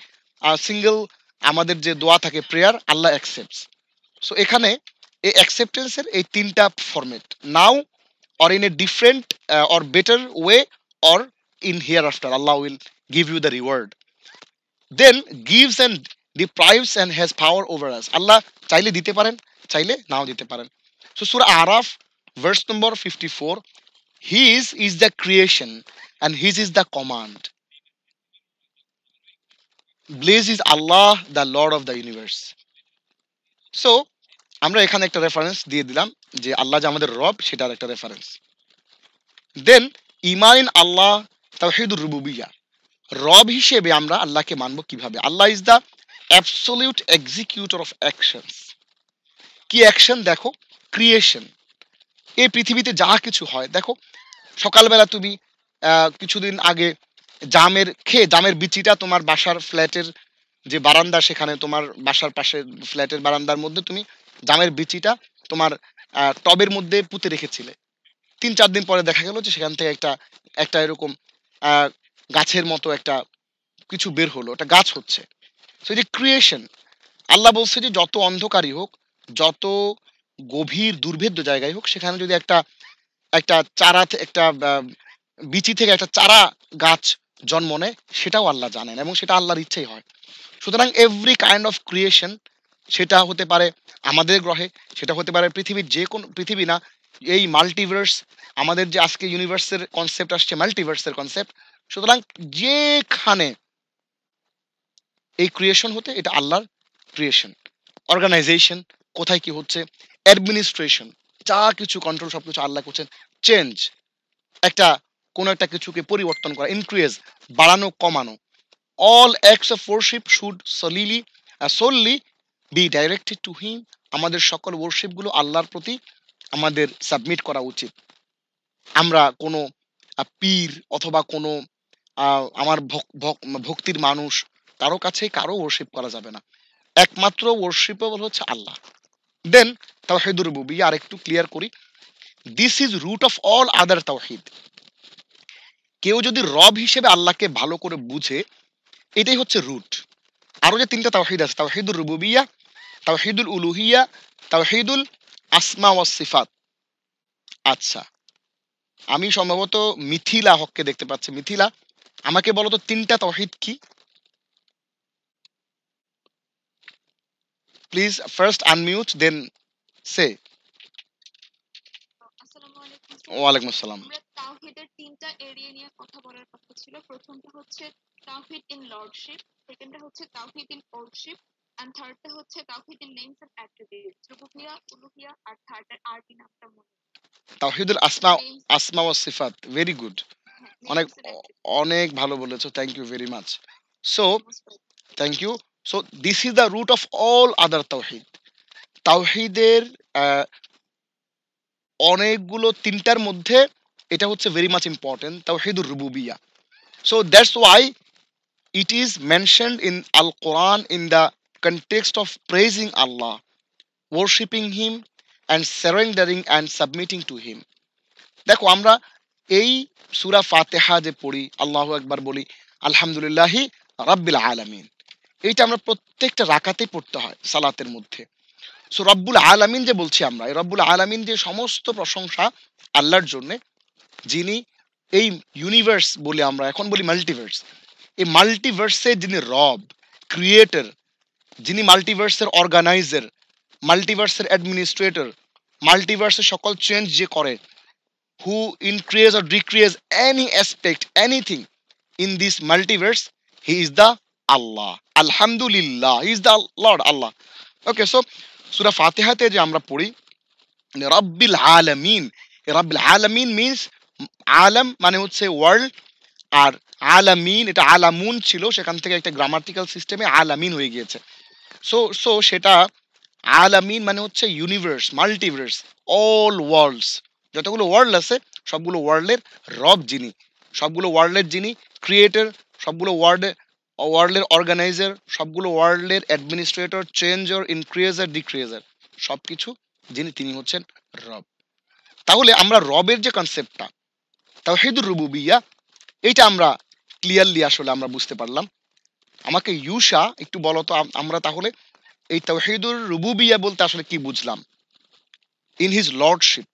S1: সিঙ্গেল আমাদের যে দোয়া থাকে প্রেয়ার, আল্লাহ অ্যাকসেপ্টস। সো এখানে এই অ্যাকসেপ্টেন্সের এই তিনটা format, now or in a different or better way, or in hereafter Allah will give you the reward, then gives and deprives and has power over us. আল্লাহ চাইলে দিতে পারেন, চাইলে নাও দিতে পারেন। So Surah Araf verse number 54, his is the creation and his is the command, blessed is Allah the Lord of the universe. So আমরা এখানে একটা reference দিয়ে দিলাম যে আল্লাহ যে আমাদের রব, সেটার একটা রেফারেন্স। দেন ইমান ইন আল্লাহ, তাওহীদুর রুবুবিয়্যাহ, রব হিসেবে আমরা আল্লাহকে মানবো কিভাবে? Allah is the absolute executor of actions. কি অ্যাকশন? দেখো, ক্রিয়েশন। এই পৃথিবীতে যা কিছু হয়, দেখো সকালবেলা তুমি কিছুদিন আগে জামের বিচিটা তোমার বাসার ফ্ল্যাটের যে বারান্দা, সেখানে তোমার বাসার পাশে ফ্ল্যাটের বারান্দার মধ্যে তুমি জামের বিচিটা তোমার টবের মধ্যে পুঁতে রেখেছিলে। ৩-৪ দিন পরে দেখা গেল যে সেখান থেকে একটা একটা এরকম আহ, গাছের মতো একটা কিছু বের হলো, একটা গাছ হচ্ছে। সো এই যে ক্রিয়েশন, আল্লাহ বলছে যে যত অন্ধকারই হোক, যত গভীর দুর্ভেদ্য জায়গায় হোক, সেখানে যদি একটা একটা চারা একটা বিচি থেকে একটা চারা গাছ জন্ম নেয়, সেটাও আল্লাহ জানেন এবং সেটা আল্লাহর ইচ্ছেই হয়। সুতরাং এভরি কাইন্ড অফ ক্রিয়েশন, সেটা হতে পারে আমাদের গ্রহে, সেটা হতে পারে পৃথিবীর যে কোনো, পৃথিবী না, এই মাল্টিভার্স, আমাদের যে আজকে ইউনিভার্সের কনসেপ্ট আসছে, মাল্টিভার্সের কনসেপ্ট, সুতরাং যেখানে এই ক্রিয়েশন হতে, এটা আল্লাহর ক্রিয়েশন। অর্গানাইজেশন, কোথায় কি হচ্ছে, অ্যাডমিনিস্ট্রেশন, যা কিছু কন্ট্রোল, সব কিছু আল্লাহ করছেন। চেঞ্জ, একটা কোনো একটা কিছুকে পরিবর্তন করা, ইনক্রিজ, বাড়ানো কমানো, all acts of worship should solely be directed to him. আমাদের সকল worship গুলো আল্লাহর প্রতি আমাদের সাবমিট করা উচিত। আমরা কোনো পীর অথবা কোনো আমার ভক্তির মানুষ, কারো কাছে কারো worship করা যাবে না। একমাত্র worshipable হচ্ছে আল্লাহ। দেন তাওহীদুর রুবুবিয়্যাহ আর একটু ক্লিয়ার করি। This is root of all other tawhid. কেউ যদি রব হিসেবে আল্লাহকে ভালো করে বুঝে, এটাই হচ্ছে রুট। আরো যে তিনটা তাওহীদ আছে, তাওহীদুর রুবুবিয়্যাহ, তাওহীদুল উলুহিয়্যাহ, তাওহীদুল আসমা ওয়াস সিফাত। আচ্ছা, আমি সম্ভবত মিথিলা হককে দেখতে পাচ্ছি। মিথিলা, আমাকে বলো তো তিনটা তাওহীদ কি? প্লিজ ফার্স্ট আনমিউট, দেন সে।
S3: আসসালামু আলাইকুম স্যার।
S1: ওয়ালাইকুম আসসালাম।
S3: আমরা তাওহীদের তিনটা এরিয়া নিয়ে কথা বলার কথা ছিল। প্রথমটা হচ্ছে তাওহীদ ইন লর্ডশিপ, সেকেন্ডটা হচ্ছে তাওহীদ ইন ওরশিপ, এন্ড থার্ডটা হচ্ছে tawhid in names and attributes, rububiyyah, uluhiyyah, আর থার্ডের আরবি নামটা মনে
S1: তাওহীদুল আসমা ওয়াস সিফাত, ভেরি গুড। অনেক
S3: নেমস এন্ড অ্যাট্রিবিউটস।
S1: অনেক ভালো বলেছো, thank you very much. So thank you. So this is the root of all other tawhid. তাওহীদের অনেকগুলো, তিনটার মধ্যে এটা হচ্ছে ভেরি মাচ ইম্পর্টেন্ট, তাওহীদুর রুবুবিয়্যাহ। So that's why it is mentioned in Al Quran in the context of praising Allah, worshipping Him, and surrendering and submitting to Him. দেখো আমরা এই সূরা ফাতিহা যে পড়ি, আল্লাহু আকবার বলি, আলহামদুলিল্লাহি রাব্বিল আলামিন, এইটা আমরা প্রত্যেকটা রাকাতে পড়তে হয় সালাতের মধ্যে। সো রব্বুল আলামিন যে বলছি আমরা, এই রব্বুল আলামিন যে সমস্ত প্রশংসা আল্লাহর জন্য, যিনি এই ইউনিভার্স বলে আমরা এখন বলি মাল্টিভার্স, এই মাল্টিভার্সের যিনি রব, ক্রিয়েটর, যিনি মাল্টিভার্সের অর্গানাইজার, মাল্টিভার্সের অ্যাডমিনিস্ট্রেটর, মাল্টিভার্সের সকল চেঞ্জ যে করে, who increase or decrease any aspect, anything in this multiverse, he is the Allah. আলহামদুলিল্লাহ, he is the lord Allah. Okay, so সূরা ফাতিহাতে যে আমরা পড়ি রাব্বিল আলামিন, রাব্বিল আলামিন মিন্স, আলাম মানে হচ্ছে ওয়ার্ল্ড, আর আলামিন এটা আলামুন ছিল, সেখান থেকে একটা গ্রামাটিক্যাল সিস্টেমে আলামিন হয়ে গিয়েছে। সো সেটা আলামিন মানে হচ্ছে ইউনিভার্স, মাল্টিভার্স, অল ওয়ার্ল্ডস, যতগুলো ওয়ার্ল্ড আছে সবগুলো ওয়ার্ল্ডের রব যিনি, সবগুলো ওয়ার্ল্ডের যিনি ক্রিয়েটর, সবগুলো ওয়ার্ল্ডের অর্গানাইজার, সবগুলো ওয়ার্ল্ডের অ্যাডমিনিস্ট্রেটর, চেঞ্জার, ইনক্রিয়েজার, ডিক্রিয়েজার, সবকিছু তিনি হচ্ছেন রব। তাহলে আমরা রবের যে কনসেপ্টটা তাওহীদুর রুবুবিয়্যা, এইটা আমরা ক্লিয়ারলি আসলে আমরা বুঝতে পারলাম। আমাকে ইউসা একটু বলো তো, আমরা তাহলে এই তাওহীদুর রুবুবিয়্যা বলতে আসলে কি বুঝলাম in his lordship.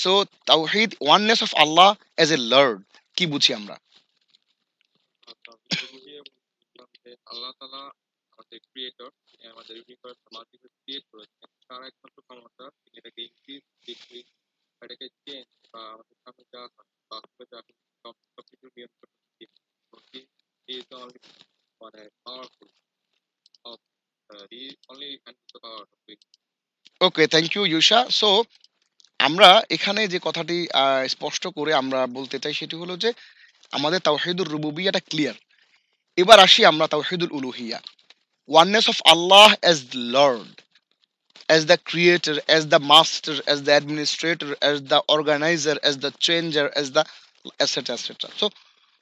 S1: So tawhid oneness of Allah as a lord, কি বুঝি আমরা?
S4: আল্লাহ তাআলা আমাদের ক্রিয়েটর, আমাদের ইউনিভার্স মাল্টিভার্স ক্রিয়েট করেছেন, তার একমাত্র ক্ষমতা তিনি এটাকে ইনক্রিজ ডিক্রিজ, এটাকে চেঞ্জ বা আমাদের সামনে যা বাস্তবে যা সবকিছু নিয়ন্ত্রণ করতে ইজ অনলি মানে powerful of he only handles the power of it.
S1: Okay, thank you Yusa. So আমরা এখানে যে কথাটি স্পষ্ট করে আমরা বলতে চাই সেটি হলো যে আমাদের তাওহীদুর রুবুবিয়্যাটা ক্লিয়ার। এবার আসি আমরা তাওহীদুল উলুহিয়্যা, oneness of Allah as lord, as the creator, as the master, as the administrator, as the organizer, as the changer, as the etc etc.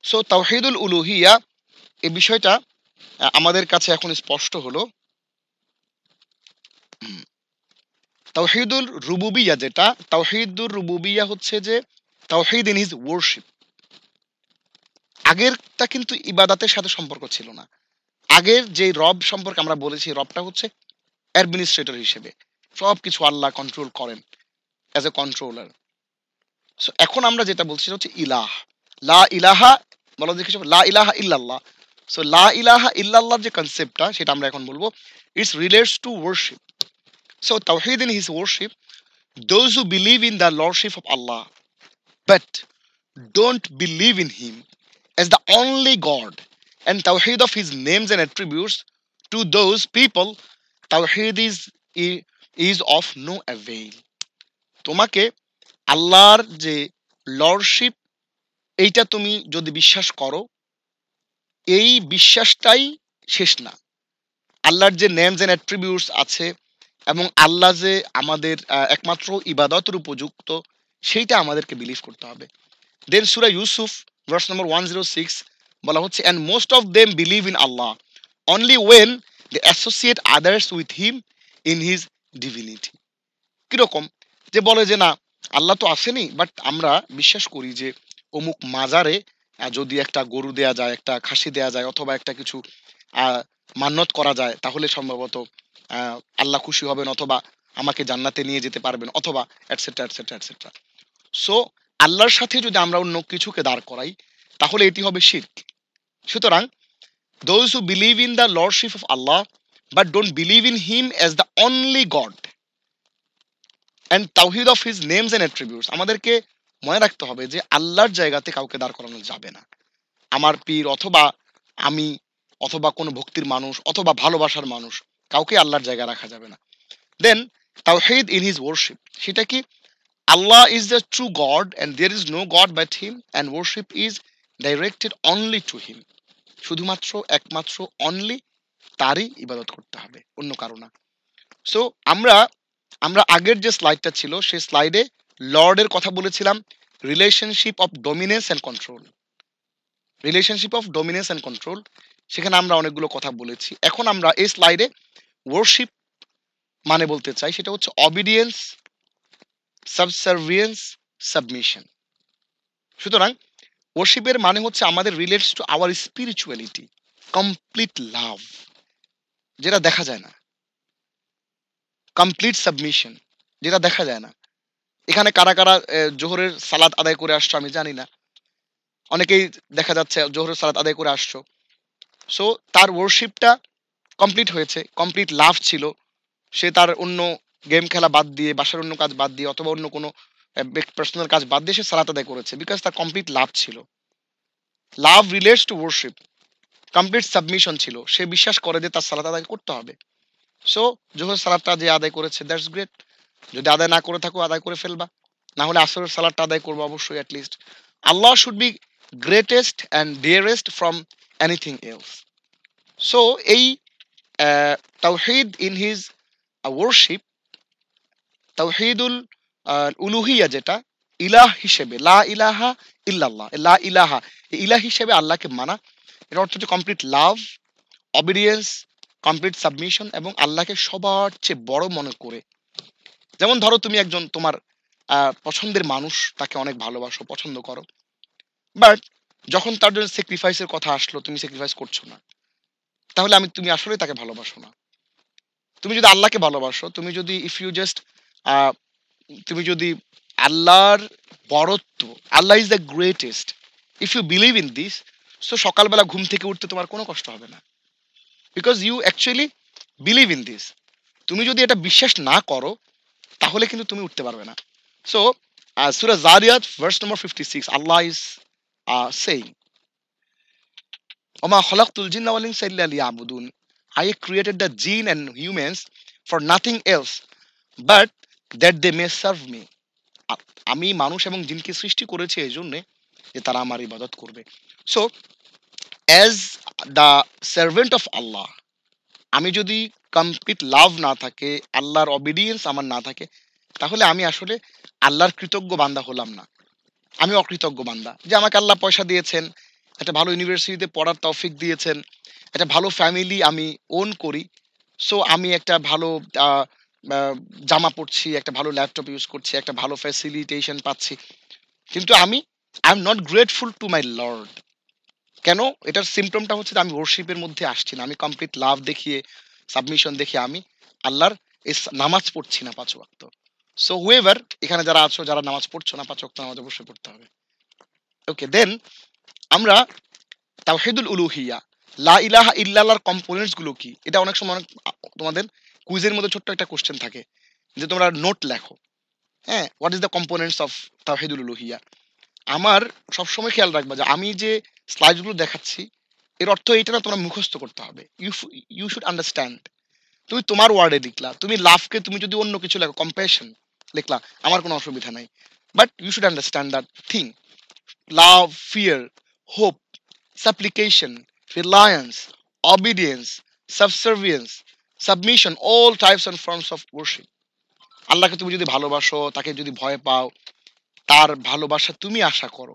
S1: So তাওহীদুল উলুহিয়্যা এই বিষয়টা আমাদের কাছে এখন স্পষ্ট হলো। তাওহীদুল রুবুবিয়্যা যেটা, তাওহীদুর রুবুবিয়্যা হচ্ছে যে তাওহীদ ইন হিজ ওয়ারশিপ। আগেরটা কিন্তু ইবাদাতের সাথে সম্পর্ক ছিল না। আগের যে রব সম্পর্কে আমরা বলেছি, রবটা হচ্ছে অ্যাডমিনিস্ট্রেটর হিসেবে, সবকিছু আল্লাহ কন্ট্রোল করেন অ্যাজ এ কন্ট্রোলার। সো এখন আমরা যেটা বলছি সেটা হচ্ছে ইলাহ, লা ইলাহা, বলা যে কিছু লা ইলাহা ইল্লাল্লাহ। সো লা ইলাহা ইল্লাল্লাহর যে কনসেপ্টটা সেটা আমরা এখন বলবো, it's relates to worship. So tawhid in his worship, those who believe in the lordship of Allah but don't believe in him as the only God and tawheed of his names and attributes, to those people tawheed is of no avail. তোমাকে আল্লাহর যে lordship এইটা তুমি যদি বিশ্বাস করো, এই বিশ্বাসটাই শেষ না। আল্লাহর যে নেমস এন্ড অ্যাট্রিবিউটস আছে এবং আল্লাহ যে আমাদের একমাত্র ইবাদতের উপযুক্ত, সেইটা আমাদেরকে বিলিভ করতে হবে। দেন সূরা ইউসুফ ভার্স নম্বর 106 বলা হচ্ছে, and most of them believe in Allah only when they associate others with him in his divinity. কিরকম, যে বলে যে না আল্লাহ তো আসেনি, বাট আমরা বিশ্বাস করি যে অমুক মাজারে যদি একটা গরু দেয়া যায়, একটা খাসি দেয়া যায়, অথবা একটা কিছু মান্যত করা যায়, তাহলে সম্ভবত আল্লাহ খুশি হবেন, অথবা আমাকে জান্নাতে নিয়ে যেতে পারবেন, অথবা এটসেট্রা এটসেট্রা এটসেট্রা। সো আল্লাহর সাথে যদি আমরা অন্য কিছুকে দাঁড় করাই তাহলে এটি হবে শিরক। সুতরাং those who believe in the lordship of Allah but don't believe in him as the only God and tawhid of his names and attributes, আমাদেরকে মনে রাখতে হবে যে আল্লাহর জায়গাতে কাউকে দাঁড় করানো যাবে না। আমার পীর অথবা আমি অথবা কোনো ভক্তির মানুষ অথবা ভালোবাসার মানুষ, কাউকে আল্লাহর জায়গায় রাখা যাবে না। দেন তাওহীদ ইন হিজ ওয়ারশিপ, সেটা কি? Allah is the true God and there is no God but him and worship is directed only to him. শুধুমাত্র একমাত্র অনলি তারই ইবাদত করতে হবে, অন্য কারো না। সো আমরা আগের যে স্লাইডটা ছিল সেই স্লাইডে লর্ডের কথা বলেছিলাম, relationship of dominance and control, relationship of dominance and control, সেখানে আমরা অনেকগুলো কথা বলেছি। এখন আমরা এই স্লাইডে ওয়ারশিপ মানে বলতে চাই, সেটা হচ্ছে অবিডিয়েন্স, সাবসার্ভিয়েন্স, সাবমিশন। সুতরাং ওয়ারশিপের মানে হচ্ছে আমাদের relates to our spirituality, complete love, যেটা দেখা যায় না, কমপ্লিট সাবমিশন, যেটা দেখা যায় না। এখানে কারা কারা জোহরের সালাত আদায় করে আসছো আমি জানি না, অনেকেই দেখা যাচ্ছে জোহরের সালাত আদায় করে আসছো। সো তার ওয়ারশিপটা কমপ্লিট হয়েছে, কমপ্লিট লাভ ছিল। সে তার অন্য গেম খেলা বাদ দিয়ে, বাসার অন্য কাজ বাদ দিয়ে, অথবা অন্য কোনো পার্সোনাল কাজ বাদ দিয়ে সে সালাত আদায় করেছে, বিকজ তার কমপ্লিট লাভ ছিল। Love relates to worship. Complete submission ছিল, সে বিশ্বাস করে যে তার সালাত আদায় করতে হবে। সো জোহর সালাতটা যে আদায় করেছে দ্যাটস গ্রেট। যদি আদায় না করে থাকো আদায় করে ফেলবা, না হলে আসরের সালাতটা আদায় করবো অবশ্যই at least. Allah should be greatest and dearest from anything else. So এই তাওহীদ ইন হিজ ওয়ারশিপ, তাওহীদুল উলুহিয়া, যেটা ইলাহ হিসেবে, লা ইলাহা ইল্লাল্লাহ, লা ইলাহা, ইলাহ হিসেবে আল্লাহকে মানা, এর অর্থ হচ্ছে কমপ্লিট লাভ, অবিডিয়েন্স, কমপ্লিট সাবমিশন এবং আল্লাহকে সবার চেয়ে বড় মনে করে যেমন ধরো তুমি একজন তোমার পছন্দের মানুষ, তাকে অনেক ভালোবাসো, পছন্দ করো, বাট যখন তার জন্য স্যাক্রিফাইসের কথা আসলো তুমি স্যাক্রিফাইস করছো না, তাহলে তুমি আসলে তাকে ভালোবাসো না। তুমি যদি আল্লাহকে ভালোবাসো, তুমি যদি ইফ ইউ জাস্ট তুমি যদি আল্লাহর বড়ত্ব, Allah is the greatest, if you believe in this, so সকালবেলা ঘুম থেকে উঠতে তোমার কোনো কষ্ট হবে না, because you actually believe in this. তুমি যদি এটা বিশ্বাস না করো তাহলে কিন্তু তুমি উঠতে পারবে না। So Surah Zariyat verse number 56, Allah is saying, ওমা খলাকতুল জিন্না ওয়াল ইনসা ইল্লা লিয়াবুদুন, I created the jinn and humans for nothing else but that they may serve me. আমি মানুষ এবং জিনকে সৃষ্টি করেছি এই জন্যে যে তারা আমার ইবাদত করবে। So as the servant of Allah, আমি যদি কমপ্লিট লাভ না থাকে, আল্লাহর অবিডিয়েন্স আমার না থাকে, তাহলে আমি আসলে আল্লাহর কৃতজ্ঞ বান্দা হলাম না, আমি অকৃতজ্ঞ বান্দা। যে আমাকে আল্লাহ পয়সা দিয়েছেন, একটা ভালো ইউনিভার্সিটিতে পড়ার তৌফিক দিয়েছেন, একটা ভালো ফ্যামিলি আমি ওন করি, সো আমি একটা ভালো আহ, আহ, জামা পরছি, একটা ভালো ল্যাপটপ ইউজ করছি, একটা ভালো ফ্যাসিলিটেশন পাচ্ছি, কিন্তু I am not grateful to my lord. কেন? এটার সিমটমটা হচ্ছে যে আমি ওয়ার্শিপের মধ্যে আসছি না, আমি কমপ্লিট লাভ দেখিয়ে, সাবমিশন দেখিয়ে আমি আল্লাহর এই নামাজ পড়ছি না 5 ওয়াক্ত। সো হুয়েভার, এখানে যারা আছো যারা নামাজ পড়ছো না, 5 ওয়াক্ত নামাজ অবশ্যই পড়তে হবে। ওকে, দেন আমরা তাওহীদুল উলুহিয়া, লা ইলাহা ইল্লাল্লাহর কম্পোনেন্টস গুলো কি, এটা অনেক সময় তোমাদের কুইজের মধ্যে ছোট্ট একটা কোশ্চেন থাকে যে তোমরা নোট লেখো, হ্যাঁ, what is the components of তাওহীদুল উলুহিয়া। আমার সবসময় খেয়াল রাখবা যে আমি যে স্লাইডগুলো দেখাচ্ছি এর অর্থ এইটা না, তোমরা মুখস্থ করতে হবে। You should understand. তুমি তোমার ওয়ার্ডে লিখলা, তুমি লাভকে তুমি যদি অন্য কিছু লেখো, কম্প্যাশন লিখলা, আমার কোনো অসুবিধা নাই, but you should understand that thing. Love, fear, hope, supplication, reliance, obedience, subservience, submission, all types and forms of worship. আল্লাহকে তুমি যদি ভালোবাসো, তাকে যদি ভয় পাও, তার ভালোবাসা তুমি আশা করো।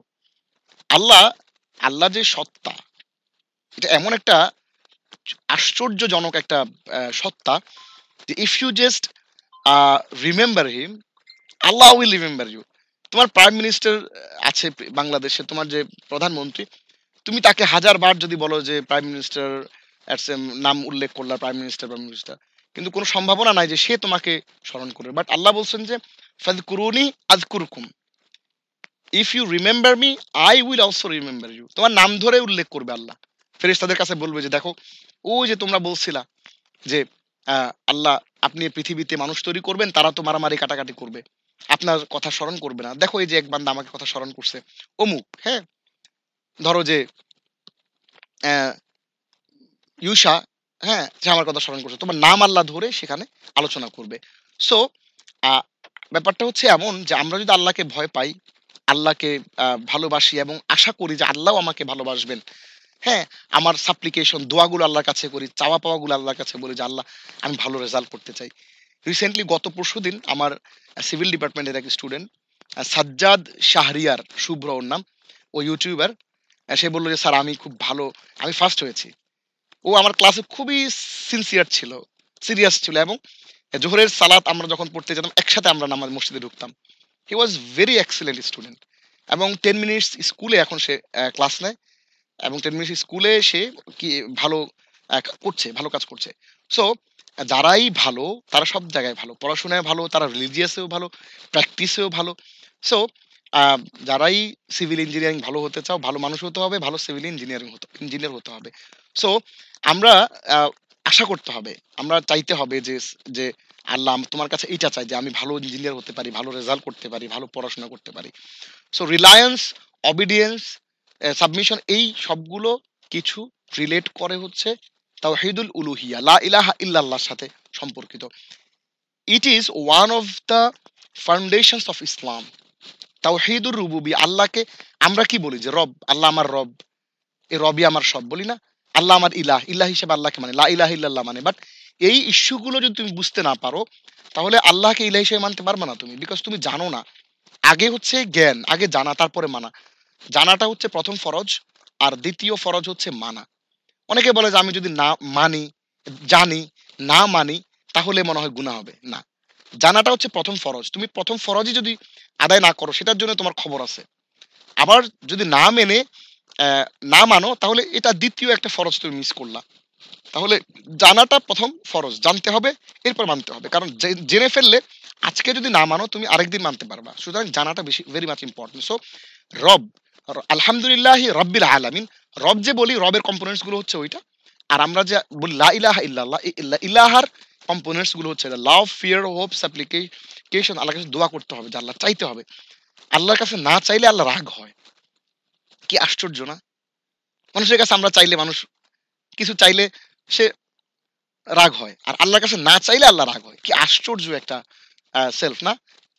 S1: আল্লাহ আল্লাহ যে সত্তা, এটা এমন একটা আশ্চর্যজনক একটা সত্তা যে if you just remember him, Allah will remember you. তোমার প্রাইম মিনিস্টার আছে বাংলাদেশে, তোমার যে প্রধানমন্ত্রী, তুমি তাকে 1000 বার যদি বলো যে প্রাইম মিনিস্টার নাম উল্লেখ করলা, প্রাইম মিনিস্টার, কিন্তু কোনো সম্ভাবনা নাই যে সে তোমাকে স্মরণ করবে। বাট আল্লাহ বলছেন যে ফাযকুরুনি আযকুরকুম, if you remember me I will also remember you. তোমার নাম ধরে উল্লেখ করবে আল্লাহ। ফেরেশতাদের কাছে বলবে যে দেখো, ও যে তোমরা বলছিলা যে আল্লাহ আপনি পৃথিবীতে মানুষ তৈরি করবেন, তারা তো মারামারি কাটাকাটি করবে, আপনার কথা স্মরণ করবে না, দেখো এই যে এক বান্দা আমাকে কথা স্মরণ করছে, অমুক, হ্যাঁ, ধরো যে ইউসা, হ্যাঁ, সে আমার কথা স্মরণ করছে, তোমার নাম আল্লাহ ধরে সেখানে আলোচনা করবে। সো ব্যাপারটা হচ্ছে এমন যে আমরা যদি আল্লাহকে ভয় পাই, আল্লাহকে ভালোবাসি এবং আশা করি যে আল্লাহ আমাকে ভালোবাসবেন, হ্যাঁ, আমার সাপ্লিকেশন দোয়াগুলো আল্লাহর কাছে করি, চাওয়া পাওয়াগুলো আল্লাহর কাছে বলি যে আল্লাহ আমি ভালো রেজাল্ট করতে চাই। রিসেন্টলি গত পরশুদিন আমার সিভিল ডিপার্টমেন্টের এক স্টুডেন্ট সাজ্জাদ শাহরিয়ার, শুভ্র ওর নাম, ও ইউটিউবার, সে বললো যে স্যার আমি খুব ভালো, আমি ফার্স্ট হয়েছি। ও আমার ক্লাসে খুবই সিনসিয়ার ছিল, সিরিয়াস ছিল, এবং জোহরের সালাত আমরা যখন পড়তে যেতাম একসাথে আমরা নামাজ মসজিদে ঢুকতাম। হি ওয়াজ ভেরি এক্সেলেন্ট স্টুডেন্ট, এবং 10 মিনিটস স্কুলে এখন সে ক্লাস নেয়, এবং 10 মিনিটস স্কুলে সে কি ভালো করছে, ভালো কাজ করছে। সো যারাই ভালো তারা সব জায়গায় ভালো, পড়াশোনায় ভালো, তারা রিলিজিয়াসেও ভালো, প্র্যাকটিসেও ভালো। সো যারাই সিভিল ইঞ্জিনিয়ারিং ভালো হতে চাও, ভালো মানুষ হতে হবে, ভালো সিভিল ইঞ্জিনিয়ার হতে হবে। সো আমরা আশা করতে হবে, আমরা চাইতে হবে যে যে আল্লাহ তোমার কাছে এইটা চাই যে আমি ভালো ইঞ্জিনিয়ার হতে পারি, ভালো রেজাল্ট করতে পারি, ভালো পড়াশোনা করতে পারি। সো রিলায়েন্স, অবিডিয়েন্স, সাবমিশন, এই সবগুলো কিছু রিলেট করে হচ্ছে তাওহীদুল উলুহিয়া, লা ইলাহা ইল্লাল্লাহর সাথে সম্পর্কিত। It is one of the foundations of Islam. তাওহীদুর রুবুবিয়্যাহ, আল্লাহকে আমরা কি বলি যে রব, আল্লাহ আমার রব, এই রবই আমার সব বলি না, আল্লাহ আমার ইলাহ, ইলাহ হিসেবে আল্লাহকে মানে, লা ইলাহা ইল্লাল্লাহ মানে। বাট এই ইস্যুগুলো যদি তুমি বুঝতে না পারো তাহলে আল্লাহকে ইলাহ হিসেবে মানতে পারবে না তুমি, বিকজ তুমি জানো না। আগে হচ্ছে জ্ঞান, আগে জানা তারপরে মানা। জানাটা হচ্ছে প্রথম ফরজ, আর দ্বিতীয় ফরজ হচ্ছে মানা। অনেকে বলে যে আমি যদি না মানি, জানি, না মানি তাহলে মনে হয় গুনাহ হবে। না, জানাটা হচ্ছে প্রথম ফরজ। তুমি প্রথম ফরজই যদি আদায় না করো সেটার জন্য তোমার খবর আছে। আবার যদি না মেনে না মানো তাহলে এটা দ্বিতীয় একটা ফরজ তুমি মিস করলা। তাহলে জানাটা প্রথম ফরজ, জানতে হবে এরপর মানতে হবে। কারণ জেনে ফেললে আজকে যদি না মানো তুমি আরেকদিন মানতে পারবা। সুতরাং জানাটা বেশি ভেরি মাচ ইম্পর্টেন্ট। সো রব, আলহামদুলিল্লাহ রব্বিল আলামিন, রব যে বলি রবের কম্পোনেন্টস গুলো হচ্ছে ওইটা। আর আমরা যে বলি লা ইলাহা ইল্লাল্লাহ, এই ইলাহার কম্পোনেন্টস গুলো হচ্ছে লাভ, ফিয়ার, হোপ, সাপ্লিকেশন। আল্লাহর কাছে দোয়া করতে হবে, যে আল্লাহ চাইতে হবে। আল্লাহর কাছে না চাইলে আল্লাহ রাগ হয়। কি আশ্চর্য না? মানুষের কাছে আমরা চাইলে, মানুষ কিছু চাইলে সে রাগ হয়, আর আল্লাহর কাছে না চাইলে আল্লাহ রাগ হয়। কি আশ্চর্য একটা সেলফ না?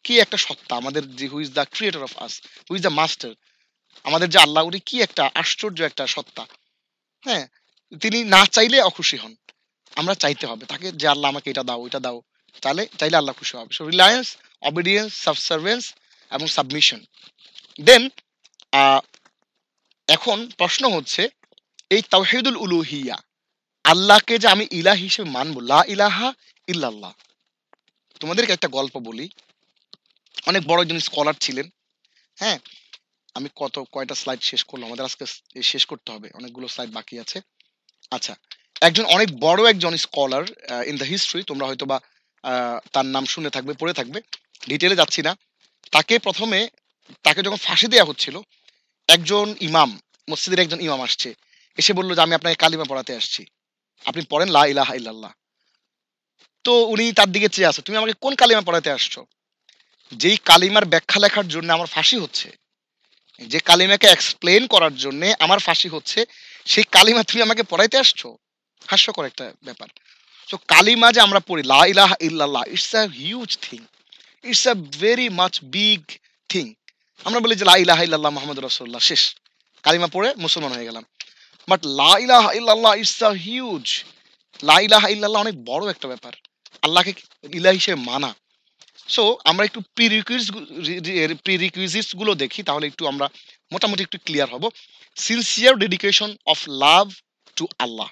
S1: কি একটা সত্তা আমাদের, যে হু is the creator of us, who is the master, আমাদের যে আল্লাহ, উনি কি একটা আশ্চর্য একটা সত্তা। হ্যাঁ, তিনি না চাইলে অখুশি হন। আমরা চাইতে হবে তাকে, যে আল্লাহ আমাকে এটা দাও, ওইটা দাও। চাইলে আল্লাহ খুশি হবে। সো রিলায়েন্স, অবিডিয়েন্স, সাবসার্ভেন্স এবং সাবমিশন। দেন এখন প্রশ্ন হচ্ছে, এই তাওহীদুল উলুহিয়া, আল্লাহকে যে আমি ইলাহ হিসেবে মানবো, লা ইলাহা ইল্লাল্লাহ। তোমাদেরকে একটা গল্প বলি। অনেক বড় একজন স্কলার ছিলেন। হ্যাঁ, আমি কয়টা স্লাইড শেষ করলাম, আমাদের আজকে শেষ করতে হবে, অনেকগুলো স্লাইড বাকি আছে। আচ্ছা, অনেক বড় একজন স্কলার ইন দ্য হিস্ট্রি, তোমরা হয়তো বা তার নাম শুনে থাকবে, পড়ে থাকবে, ডিটেলে যাচ্ছি না। তাকে যখন ফাঁসি দেওয়া হচ্ছিল, একজন ইমাম, মসজিদের একজন ইমাম আসছে, এসে বললো যে আমি আপনাকে কালিমা পড়াতে আসছি, আপনি পড়েন লা ইলাহা ইল্লাল্লাহ। তো উনি তার দিকে চেয়ে আছে, তুমি আমাকে কোন কালিমা পড়াতে আসছো? যেই কালিমার ব্যাখ্যা লেখার জন্য আমার ফাঁসি হচ্ছে, যে কালিমাকে এক্সপ্লেন করার জন্য আমার ফাঁসি হচ্ছে, সেই কালিমা তুমি আমাকে পড়াইতে আসছো? হাস্যকর একটা ব্যাপার। তো কালিমা যে আমরা পড়ি লা ইলাহা ইল্লাল্লাহ, it's a huge thing, it's a very much big thing. আমরা বলি যে লা ইলাহা ইল্লাল্লাহ মুহাম্মাদুর রাসূলুল্লাহ, শেষ, কালিমা পড়ে মুসলমান হয়ে গেলাম। বাট লা ইলাহা ইল্লাল্লাহ ইটস আ হিউজ, লা ইলাহা ইল্লাল্লাহ অনেক বড় একটা ব্যাপার, আল্লাহকে ইলাহ হিসেবে মানা। সো আমরা একটু প্রিরিকুইজিটস গুলো দেখি, তাহলে একটু আমরা মোটামুটি একটু ক্লিয়ার হব। Sincere dedication of love to Allah,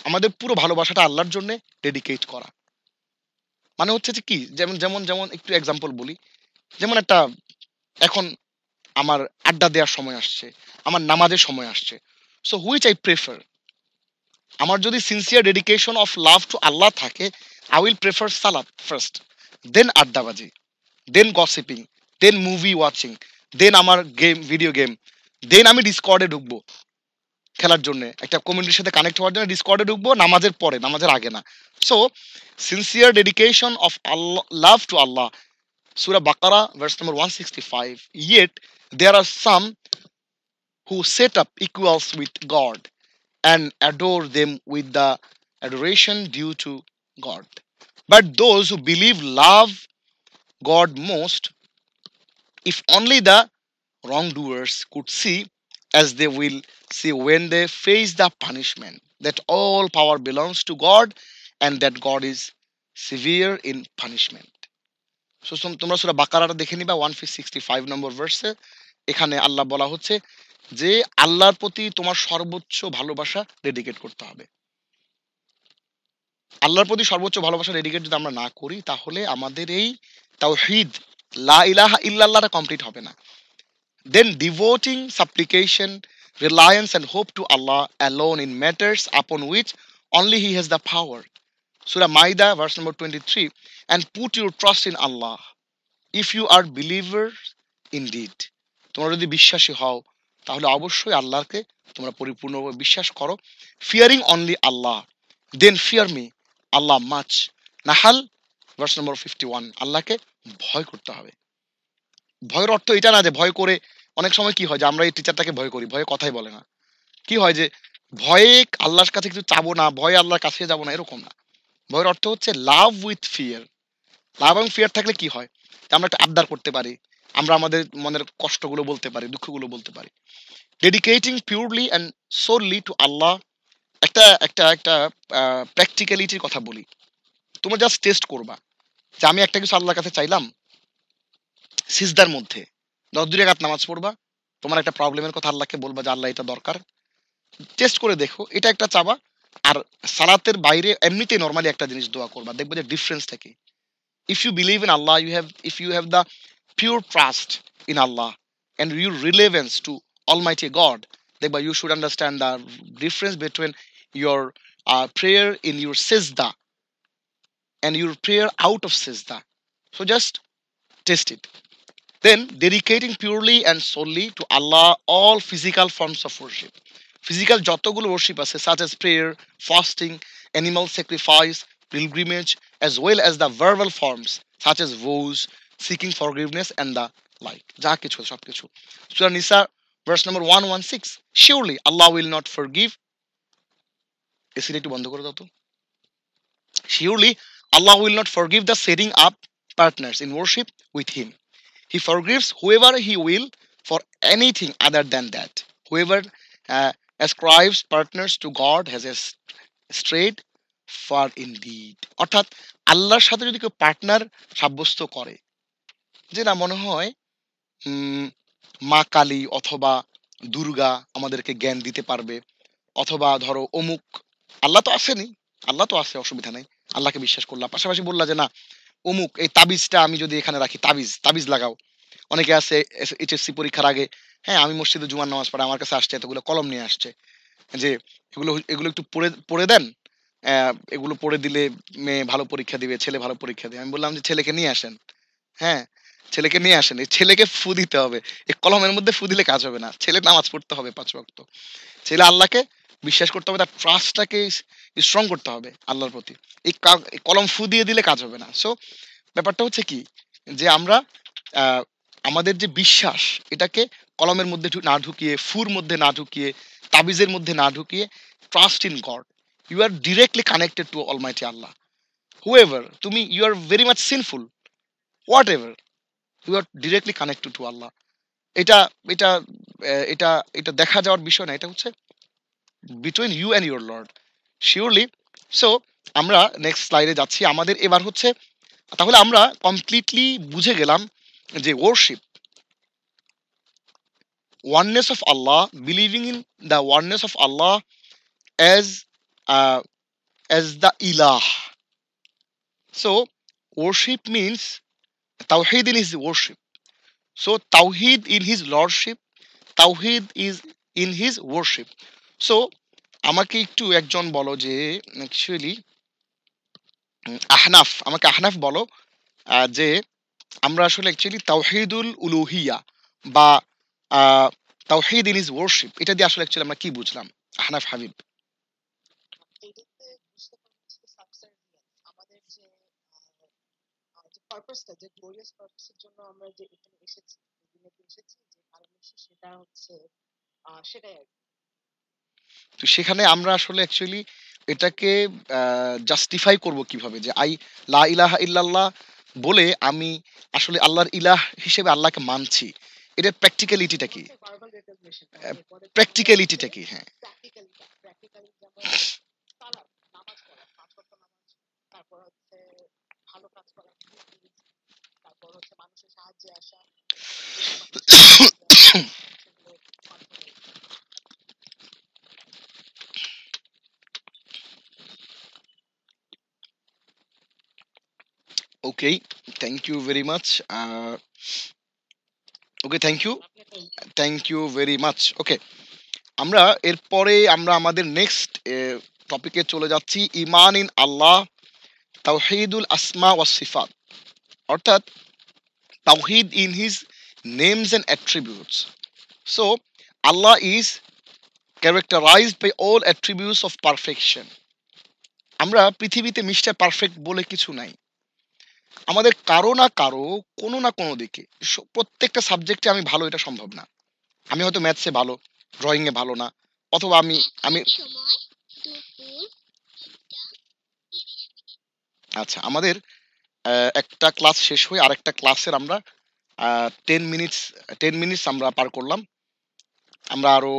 S1: আমাদের পুরো ভালোবাসাটা আল্লাহর জন্য ডেডিকেট করা। মানে হচ্ছে যে কি, যেমন যেমন যেমন একটু এক্সাম্পল বলি। যেমন এখন আমার আড্ডা দেওয়ার সময় আসছে, আমার নামাজের সময় আসছে। সো হুইচ আই প্রেফার, আমার যদি sincere dedication of love to Allah থাকে, আই উইল প্রেফার সালাত ফার্স্ট, দেন আড্ডাবাজি, then gossiping, then movie watching, then আমার ভিডিও গেম, দেন আমি ডিসকর্ডে ঢুকবো খেলার জন্য, একটা কমিউনিটির সাথে কানেক্ট হওয়ার জন্য ডিসকর্ডে ঢুকবো, নামাজের পরে, নামাজের আগে না। So sincere dedication of Allah, love to Allah, Surah Baqarah, verse number 165. Yet there are some who set up equals with God and adore them with the adoration due to God. But those who believe love God most, if only the wrongdoers could see, as they will see when they face the punishment, that all power belongs to God and that God is severe in punishment. So তোমরা সূরা বাকারাটা দেখে নিবা 165 নম্বর ভার্সে। এখানে আল্লাহ বলা হচ্ছে যে আল্লাহর প্রতি তোমার সর্বোচ্চ ভালোবাসা ডেডিকেট করতে হবে। আল্লাহর প্রতি সর্বোচ্চ ভালোবাসা ডেডিকেট যদি আমরা না করি, তাহলে আমাদের এই তাওহীদ লা ইলাহা ইল্লাল্লাহটা কমপ্লিট হবে না। Then devoting supplication, reliance and hope to Allah alone in matters upon which only He has the power. Surah Maida, verse number 23, and put your trust in Allah if you are believers indeed. তোমরা যদি বিশ্বাসী হও তাহলে অবশ্যই আল্লাহকে তোমরা পরিপূর্ণভাবে বিশ্বাস করো। ফিয়ারিং অনলি আল্লাহ, দেন ফিয়ার মি আল্লাহ মাচ। নাহাল ভার্স নম্বর 51, আল্লাহকে ভয় করতে হবে। ভয়ের অর্থ এটা না যে ভয় করে, অনেক সময় কি হয় যে আমরা এই টিচারটাকে ভয় করি, ভয়ে কথাই বলে না। কি হয় যে ভয়ে আল্লাহর কাছে কিছু চাবো না, ভয়ে আল্লাহর কাছে যাবো না, এরকম না। ভয়ের অর্থ হচ্ছে লাভ উইথ ফিয়ার। লাভ এবং ফিয়ার থাকলে কি হয়, আমরা একটা আবদার করতে পারি, আমরা আমাদের মনের কষ্টগুলো বলতে পারি, দুঃখগুলো বলতে পারি। Dedicating purely and solely to Allah. একটা একটা একটা প্র্যাকটিক্যালিটির কথা বলি, তোমরা জাস্ট টেস্ট করবা যে আমি একটা কিছু আল্লাহর কাছে চাইলাম, সিজদার মধ্যে 10 রাকাত নামাজ পড়বা, তোমার একটা প্রবলেমের কথা আল্লাহকে বলবা যে আল্লাহ এটা দরকার, টেস্ট করে দেখো, এটা একটা চাবা। আর সালাতের বাইরে এমনিতেই নর্মালি একটা জিনিস দোয়া করবা, দেখবে যে ডিফারেন্সটা কি। if you believe in Allah, if you have the pure trust in Allah and your relevance to Almighty God, then you should understand the difference between your prayer in your sizda and your prayer out of sizda. So just test it. Then dedicating purely and solely to Allah all physical forms of worship. Physical যতগুলো worship আছে, such as prayer, fasting, animal sacrifice, pilgrimage, as well as the verbal forms such as vows, seeking forgiveness and the like. যা কিছু সব কিছু। Surah Nisa verse number 116. Surely Allah will not forgive. এসিটা একটু বন্ধ করে দাও তো। Surely Allah will not forgive the setting up partners in worship with him. He forgives whoever he will for anything other than that. Whoever ascribes partners to God has strayed far indeed. অর্থাৎ আল্লাহর সাথে যদি কেউ partner সাব্যস্ত করে, যে না মনে হয় মা কালী অথবা দুর্গা আমাদেরকে জ্ঞান দিতে পারবে, অথবা ধরো অমুক, আল্লাহ তো আসেনি, আল্লাহ তো আছে, অসুবিধা নেই, আল্লাহকে বিশ্বাস করলাম, পাশাপাশি বললা যে না অমুক এই তাবিজটা আমি যদি এখানে রাখি, তাবিজ লাগাও। অনেকে আছে এইচএসসি পরীক্ষার আগে, হ্যাঁ আমি মসজিদে জুমার নামাজ পড়ে, আমার কাছে আসছে এতগুলো কলম নিয়ে আসছে যে এগুলো এগুলো একটু পড়ে পড়ে দেন, এগুলো পড়ে দিলে মেয়ে ভালো পরীক্ষা দিবে, ছেলে ভালো পরীক্ষা দিবে। আমি বললাম যে ছেলেকে নিয়ে আসেন, হ্যাঁ ছেলেকে নিয়ে আসেন, এই ছেলেকে ফু দিতে হবে, এই কলমের মধ্যে ফু দিলে কাজ হবে না, ছেলে নামাজ পড়তে হবে 5 ওয়াক্ত, ছেলে আল্লাহকে বিশ্বাস করতে হবে, তার ট্রাস্টটাকে স্ট্রং করতে হবে আল্লাহর প্রতি। এই কলম ফু দিয়ে দিলে কাজ হবে না। সো ব্যাপারটা হচ্ছে কি, যে আমরা আমাদের যে বিশ্বাস, এটাকে কলমের মধ্যে না ঢুকিয়ে, ফুর মধ্যে না ঢুকিয়ে, তাবিজের মধ্যে না ঢুকিয়ে, trust in God. You are directly connected to almighty Allah. Whoever তুমি, you are very much sinful, whatever, you are directly connected to Allah. এটা এটা এটা এটা দেখা যাওয়ার বিষয় না, এটা হচ্ছে between you and your lord, surely. So আমরা নেক্সট স্লাইডে যাচ্ছি। আমাদের এবার হচ্ছে, তাহলে আমরা কমপ্লিটলি বুঝে গেলাম যে worship, oneness of Allah, believing in the oneness of Allah as uh, as the ilah. So worship means tawheed in his worship. So tawheed in his lordship, tawheed is in his worship. So আমাকে একটু একজন বলো যে actually Ahnaf, আমাকে আহনাফ বলো যে আমরা আসলে অ্যাকচুয়ালি তাওহীদুল উলুহিয়া বা তাওহীদ ইন হিজ ওয়ার্শিপ, এটা দিয়ে আসলে অ্যাকচুয়ালি আমরা কি বুঝলাম? আহনাফ হাবিব।
S5: এটাতে বুঝতে পারছি সাবসার্ভিয়েন্স, আমাদের যে পারপাসটা, যে গ্লোরিয়াস পারপাসের জন্য আমরা যে এখানে এসেছি, দুনিয়াতে এসেছি, যে কারণে সেটা হচ্ছে সেটাই আর কি।
S1: তো সেখানে আমরা আসলে অ্যাকচুয়ালি এটাকে জাস্টিফাই করব কিভাবে, যে লা ইলাহা ইল্লাল্লাহ বলে আমি আসলে আল্লাহর ইলাহ হিসেবে আল্লাহকে মানছি, এটার প্র্যাকটিক্যালিটিটা কি?
S5: ভার্বাল রিকগনিশন,
S1: প্র্যাকটিক্যালিটিটা কি? হ্যাঁ,
S5: প্র্যাকটিক্যালি যেমন সালাত, নামাজ পড়া, 5 ওয়াক্ত নামাজ, তারপর হচ্ছে ভালো কাজ করা, তারপর হচ্ছে মানুষের সাহায্যে আসা,
S1: okay, thank you very much. Okay, thank you very much. Okay, আমরা এরপরে আমরা আমাদের নেক্সট টপিকে চলে যাচ্ছি, ইমান ইন আল্লাহ, তাওহীদুল আসমা ওয়াস সিফাত, অর্থাৎ তাওহীদ in his names and attributes. So Allah is characterized by all attributes of perfection. আমরা পৃথিবীতে মিস্টার পারফেক্ট বলে কিছু নাই, আমাদের কারো না কারো কোনো না কোনো দিকে, প্রত্যেকটা সাবজেক্টে আমি ভালো, এটা সম্ভব না। আমি হয়তো ম্যাথসে ভালো, ড্রয়িংয়ে ভালো না, অথবা আমি আচ্ছা, আমাদের একটা ক্লাস শেষ হয়ে আরেকটা ক্লাসের আমরা 10 মিনিটস আমরা পার করলাম, আমরা আরো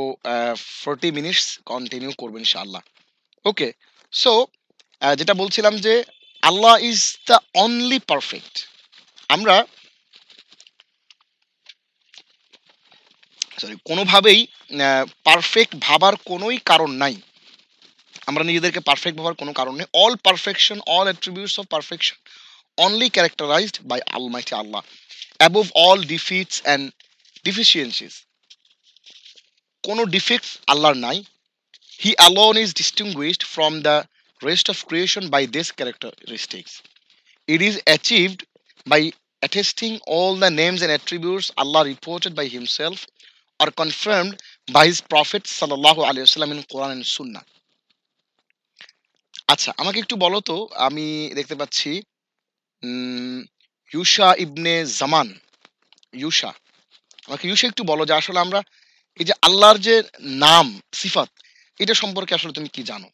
S1: 40 মিনিটস কন্টিনিউ করবো ইনশাআল্লাহ। ওকে, সো যেটা বলছিলাম যে আল্লাহ ইজ দ্য অনলি পারফেক্ট। আমরা কোনোভাবেই পারফেক্ট ভাবার কোনোই কারণ নাই, আমরা নিজেদেরকে পারফেক্ট ভাবার কোনো কারণ নেই। All perfection, all attributes of perfection only characterized by Almighty Allah, above all defeats and deficiencies. কোনো ডিফেক্টস আল্লাহর নাই। He alone is distinguished from the rest of creation by these characteristics. It is achieved by attesting all the names and attributes Allah reported by Himself or confirmed by His Prophet sallallahu alaihi wasallam in Quran and Sunnah. আচ্ছা, আমাকে একটু বলো তো, আমি দেখতে পাচ্ছি Yusha ইবনে জামান, Yusha, আমাকে Yusha একটু বলো যে আসলে আমরা এই যে আল্লাহর যে নাম সিফাত এটা সম্পর্কে আসলে তুমি কি জানো?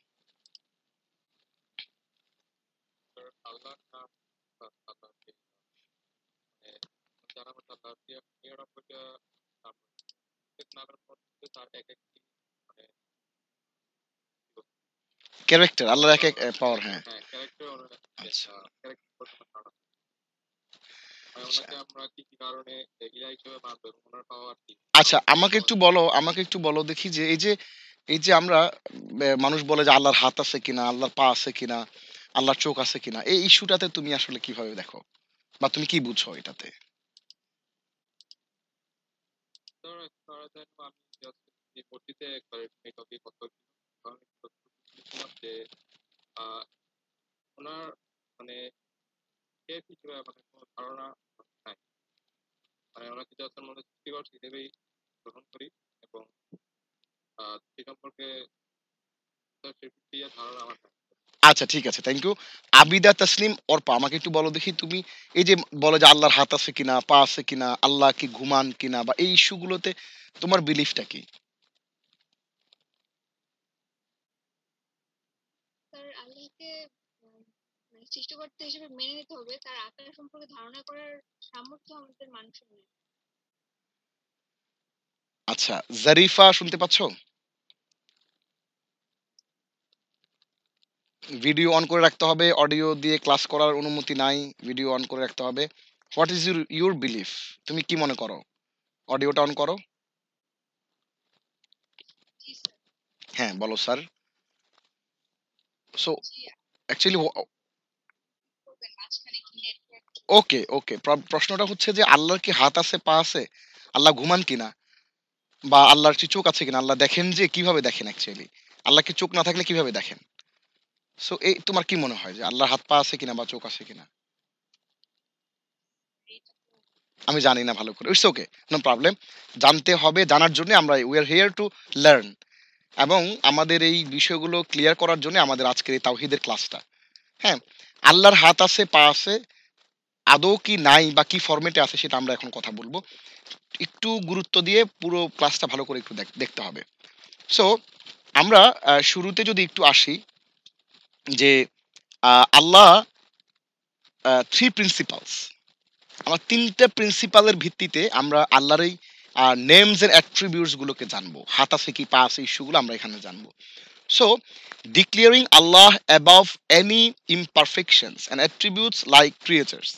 S4: আল্লাহর নাম বা আল্লাহকে যারা হচ্ছে আল্লাহর নিরানব্বইটা নাম রয়েছে, প্রত্যেক নামের মধ্যে তার এক একটি মানে
S1: ক্যারেক্টার, আল্লাহর এক এক পাওয়ার। হ্যাঁ,
S4: ক্যারেক্টার
S1: আচ্ছা
S4: ক্যারেক্টার
S1: আচ্ছা
S4: ওনাকে আমরা কি কি কারণে ইলা হিসেবে মানবো এবং ওনার পাওয়ার কি
S1: আচ্ছা, আমাকে একটু বলো দেখি যে এই যে আমরা মানুষ বলে যে আল্লাহর হাত আছে কিনা, আল্লাহর পা আছে কিনা, আল্লাহর চোখ আছে কিনা, এই ইস্যুটাতে তুমি আসলে কিভাবে দেখো বা তুমি কি বুঝছো এটাতে?
S4: করা যায়। তো আমি just এই পরবর্তীতে একবার এই টপিক কথা বলছিলাম, কারণ বলছিলাম যে আহ, ওনার মানে শেফ হিসেবে মানে কোনো ধারণা নাই, মানে ওনাকে জাস্ট মনে সৃষ্টিকর হিসেবেই গ্রহণ করি এবং সে সম্পর্কে ধারণা আমার নাই।
S1: আচ্ছা ঠিক আছে, থ্যাংক ইউ। আবিদা তাসলিম অর্পা, আমাকে একটু বলো দেখি তুমি এই যে বলে যে আল্লাহর হাত আছে কিনা, পা আছে কিনা, আল্লাহ কি ঘুমান কিনা, বা এই ইস্যুগুলোতে তোমার বিলিফটা কি?
S3: স্যার, আল্লাহকে মানে সৃষ্টিকর্তা হিসেবে মেনে নিতে হবে, তার আকার সম্পর্কে ধারণা করার সামর্থ্য আমাদের মানুষের নেই।
S1: আচ্ছা, জারিফা শুনতে পাচ্ছো? ভিডিও অন করে রাখতে হবে, অডিও দিয়ে ক্লাস করার অনুমতি নাই, ভিডিও অন করে রাখতে হবে। What is your belief? তুমি কি মনে করো? অডিওটা অন করো।
S3: জি স্যার।
S1: হ্যাঁ বলো স্যার। সো
S3: জি,
S1: অ্যাকচুয়ালি
S3: করবেন মাঝখানে কি নেটওয়ার্ক।
S1: ওকে ওকে, প্রশ্নটা হচ্ছে যে আল্লাহর কি হাত আছে, পা আছে, আল্লাহ ঘুমান কিনা, বা আল্লাহর কি চোখ আছে কিনা, আল্লাহ দেখেন যে কিভাবে দেখেন অ্যাকচুয়ালি, আল্লাহ কি চোখ না থাকলে কিভাবে দেখেন? সো এই তোমার কি মনে হয় যে আল্লাহর হাত পা আছে কিনা বা চোখ আছে কিনা? আমি জানি না ভালো করে, ইটস ওকে, নো প্রবলেম। জানতে হবে, জানার জন্য আমরা we are here to learn, এবং আমাদের এই বিষয়গুলো ক্লিয়ার করার জন্য আমাদের আজকের এই তাওহীদের ক্লাসটা। হ্যাঁ, আল্লাহর হাত আছে, পা আছে, আদৌ কি নাই বা কি ফরম্যাটে আছে সেটা আমরা এখন কথা বলবো। একটু গুরুত্ব দিয়ে পুরো ক্লাসটা ভালো করে একটু দেখতে হবে। সো আমরা শুরুতে যদি একটু আসি যে আল্লাহ থ্রি প্রিন্সিপালস, আমরা তিনটা প্রিন্সিপালের ভিত্তিতে আমরা আল্লাহর এই নেমস এন্ড অ্যাট্রিবিউটস গুলোকে জানবো। হাত আছে কি, পা আছে, ইস্যুগুলো আমরা এখানে জানবো। So declaring Allah above any ইমপারফেকশনস and attributes like creatures.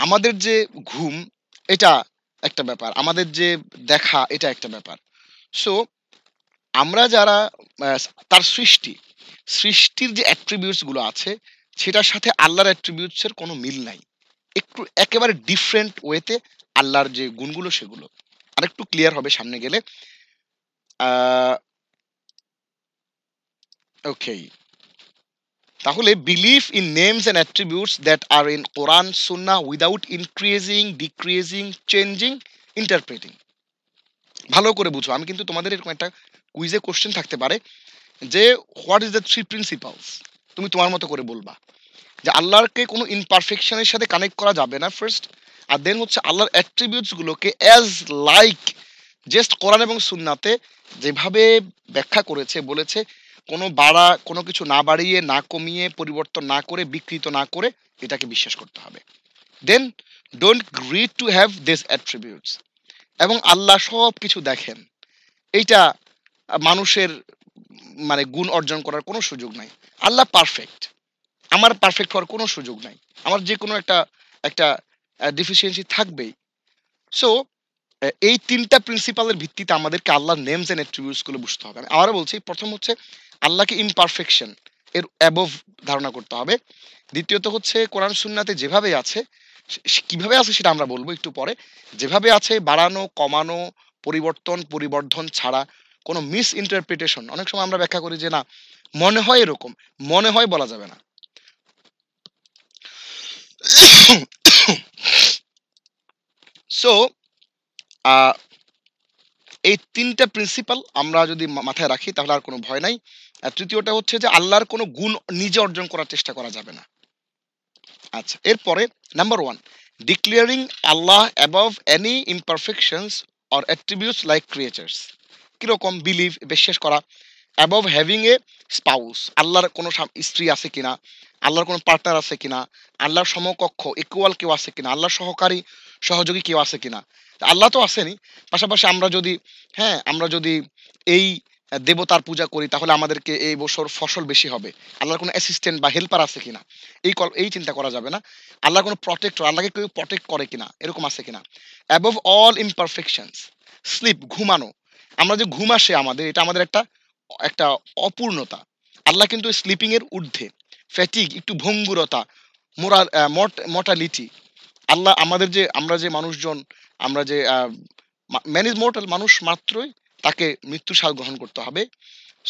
S1: আমাদের যে ঘুম এটা একটা ব্যাপার, আমাদের যে দেখা এটা একটা ব্যাপার। সো আমরা যারা তার সৃষ্টির যে অ্যাট্রিবিউটস গুলো আছে সেটার সাথে আল্লাহর অ্যাট্রিবিউটস এর কোনো মিল নাই, একটু একেবারে ডিফারেন্ট ওয়েতে আল্লাহর যে গুণগুলো সেগুলো আরেকটু ক্লিয়ার হবে সামনে গেলে। ওকে, তাহলে believe in names and attributes that are in Quran সুন্নাহ without increasing, decreasing, changing, interpreting. ভালো করে বুঝো, আমি কিন্তু তোমাদের এরকম একটা কুইজে কোশ্চেন থাকতে পারে যে what is the three principles, তুমি তোমার মতো করে বলবা যে আল্লাহকে কোনো ইমপারফেকশনের সাথে কানেক্ট করা যাবে না ফার্স্ট, আর দেন হচ্ছে আল্লাহর অ্যাট্রিবিউটস গুলোকে অ্যাজ লাইক জাস্ট কোরআন এবং সুন্নাতে যেভাবে ব্যাখ্যা করেছে বলেছে, কোনো কোনো কিছু না বাড়িয়ে, না কমিয়ে, পরিবর্তন না করে, বিকৃত না করে এটাকে বিশ্বাস করতে হবে। Then don't greed to have this attributes. এবং আল্লাহ সব কিছু দেখেন, এইটা মানুষের মানে গুণ অর্জন করার কোনো সুযোগ নাই। আল্লাহ পারফেক্ট, আমার পারফেক্ট হওয়ার কোনো সুযোগ নাই, আমার যে কোনো একটা একটা ডিফিসিয়েন্সি থাকবেই। সো এই তিনটা প্রিন্সিপালের ভিত্তিতে আমাদেরকে আল্লাহর নেমস এন্ড অ্যাট্রিবিউটস গুলো বুঝতে হবে। আমি আবারও বলছি, প্রথম হচ্ছে আল্লাহকে ইমপারফেকশন এর অ্যাবভ ধারণা করতে হবে। দ্বিতীয়ত হচ্ছে কোরআন সুন্নাতে যেভাবে আছে কিভাবে আছে সেটা আমরা বলবো একটু পরে। যেভাবে আছে বাড়ানো, কমানো, পরিবর্ধন ছাড়া কোনো মিস ইন্টারপ্রিটেশন, অনেক সময় আমরা ব্যাখ্যা করি যে না মনে হয় এরকম, মনে হয় বলা যাবে না। সো এই ৩ টা প্রিন্সিপাল আমরা যদি মাথায় রাখি তাহলে আর কোনো ভয় নাই। আর তৃতীয়টা হচ্ছে যে আল্লাহর কোনো গুণ নিজে অর্জন করার চেষ্টা করা যাবে না। আচ্ছা, এরপরে number 1, declaring Allah above any ইমপারফেকশনস or attributes like creatures. কিরকম? বিলিভ, বিশ্বাস করা। অ্যাবভ হ্যাভিং এ স্পাউস, আল্লাহর কোনো স্ত্রী আছে কিনা, আল্লাহর কোনো পার্টনার আছে কিনা, আল্লাহর সমকক্ষ ইকুয়াল কেউ আছে কিনা, আল্লাহর সহকারী সহযোগী কেউ আছে কিনা। আল্লাহ তো আসেনি, পাশাপাশি আমরা যদি এই দেবতার পূজা করি তাহলে আমাদেরকে এই বছর ফসল বেশি হবে, আল্লাহর কোনো অ্যাসিস্ট্যান্ট বা হেল্পার আছে কিনা, এই চিন্তা করা যাবে না। আল্লাহর কোনো প্রটেক্টর, আল্লাহকে কেউ প্রটেক্ট করে কিনা, এরকম আছে কিনা। অ্যাবভ অল ইমপারফেকশনস, স্লিপ, ঘুমানো। আমরা যে ঘুম আসে আমাদের, এটা আমাদের একটা একটা অপূর্ণতা। আল্লাহ কিন্তু স্লিপিং এর ঊর্ধ্বে। ফ্যাটিগ, একটু ভঙ্গুরতা, মোরাল মর্টালিটি। আল্লাহ আমরা যে মানুষজন, আমরা যে ম্যান ইজ মোর্টাল, মানুষ মাত্রই তাকে মৃত্যুর স্বাদ গ্রহণ করতে হবে।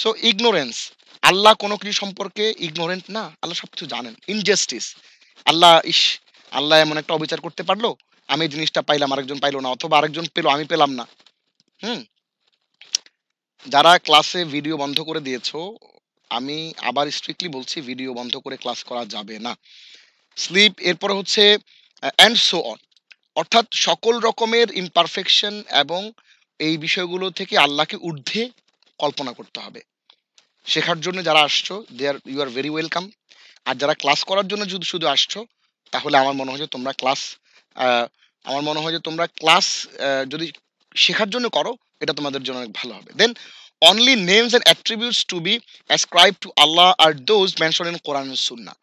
S1: সো ইগনোরেন্স, আল্লাহ কোনো কিছু সম্পর্কে ইগনোরেন্ট না, আল্লাহ সবকিছু জানেন। ইনজাস্টিস, আল্লাহ এমন একটা অবিচার করতে পারলো, আমি এই জিনিসটা পাইলাম আরেকজন পাইলো না, অথবা আরেকজন পেলো আমি পেলাম না। হুম যারা ক্লাসে ভিডিও বন্ধ করে দিয়েছো, আমি আবার স্ট্রিক্টলি বলছি ভিডিও বন্ধ করে ক্লাস করা যাবে না। স্লিপ, এরপরে হচ্ছে অ্যান্ড সো অন, অর্থাৎ সকল রকমের ইমপারফেকশন এবং এই বিষয়গুলো থেকে আল্লাহকে ঊর্ধ্বে কল্পনা করতে হবে। শেখার জন্য যারা আসছো ইউ আর ভেরি ওয়েলকাম। আর যারা ক্লাস করার জন্য যদি শুধু আসছো, তাহলে আমার মনে হয় যে তোমরা ক্লাস যদি শেখার জন্য করো, এটা তোমাদের জন্য অনেক ভালো হবে। Then only names and attributes to be ascribe to Allah are those mention in Quran and সুন্নাহ।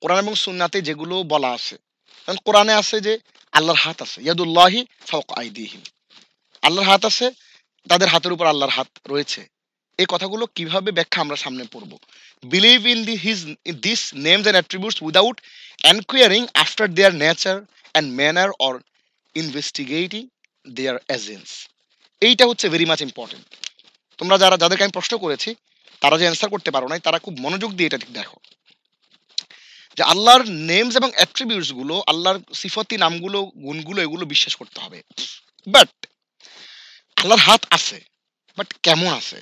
S1: কোরআন এবং সুন্নাতে যেগুলো বলা আছে, কারণ কোরআনে আছে যে আল্লাহর হাত আছে, ইয়াদুল্লাহি ফাওকা আইদিহিম, আল্লাহর হাত আছে, তাদের হাতের উপর আল্লাহর হাত রয়েছে। এই কথাগুলো কিভাবে ব্যাখ্যা আমরা সামনে পড়ব। Believe in this names and attributes without enquiring after their nature and manner or investigating their essence. এইটা হচ্ছে ভেরি মাচ ইম্পর্টেন্ট। তোমরা যাদেরকে আমি প্রশ্ন করেছি, তারা যে অ্যান্সার করতে পারো নাই, তারা খুব মনোযোগ দিয়ে এটা দেখো যে আল্লাহর নেমস এবং অ্যাট্রিবিউটস গুলো, আল্লাহর সিফতি নামগুলো, গুণগুলো, এগুলো বিশ্বাস করতে হবে। বাট আল্লাহর হাত আছে, বাট কেমন আছে?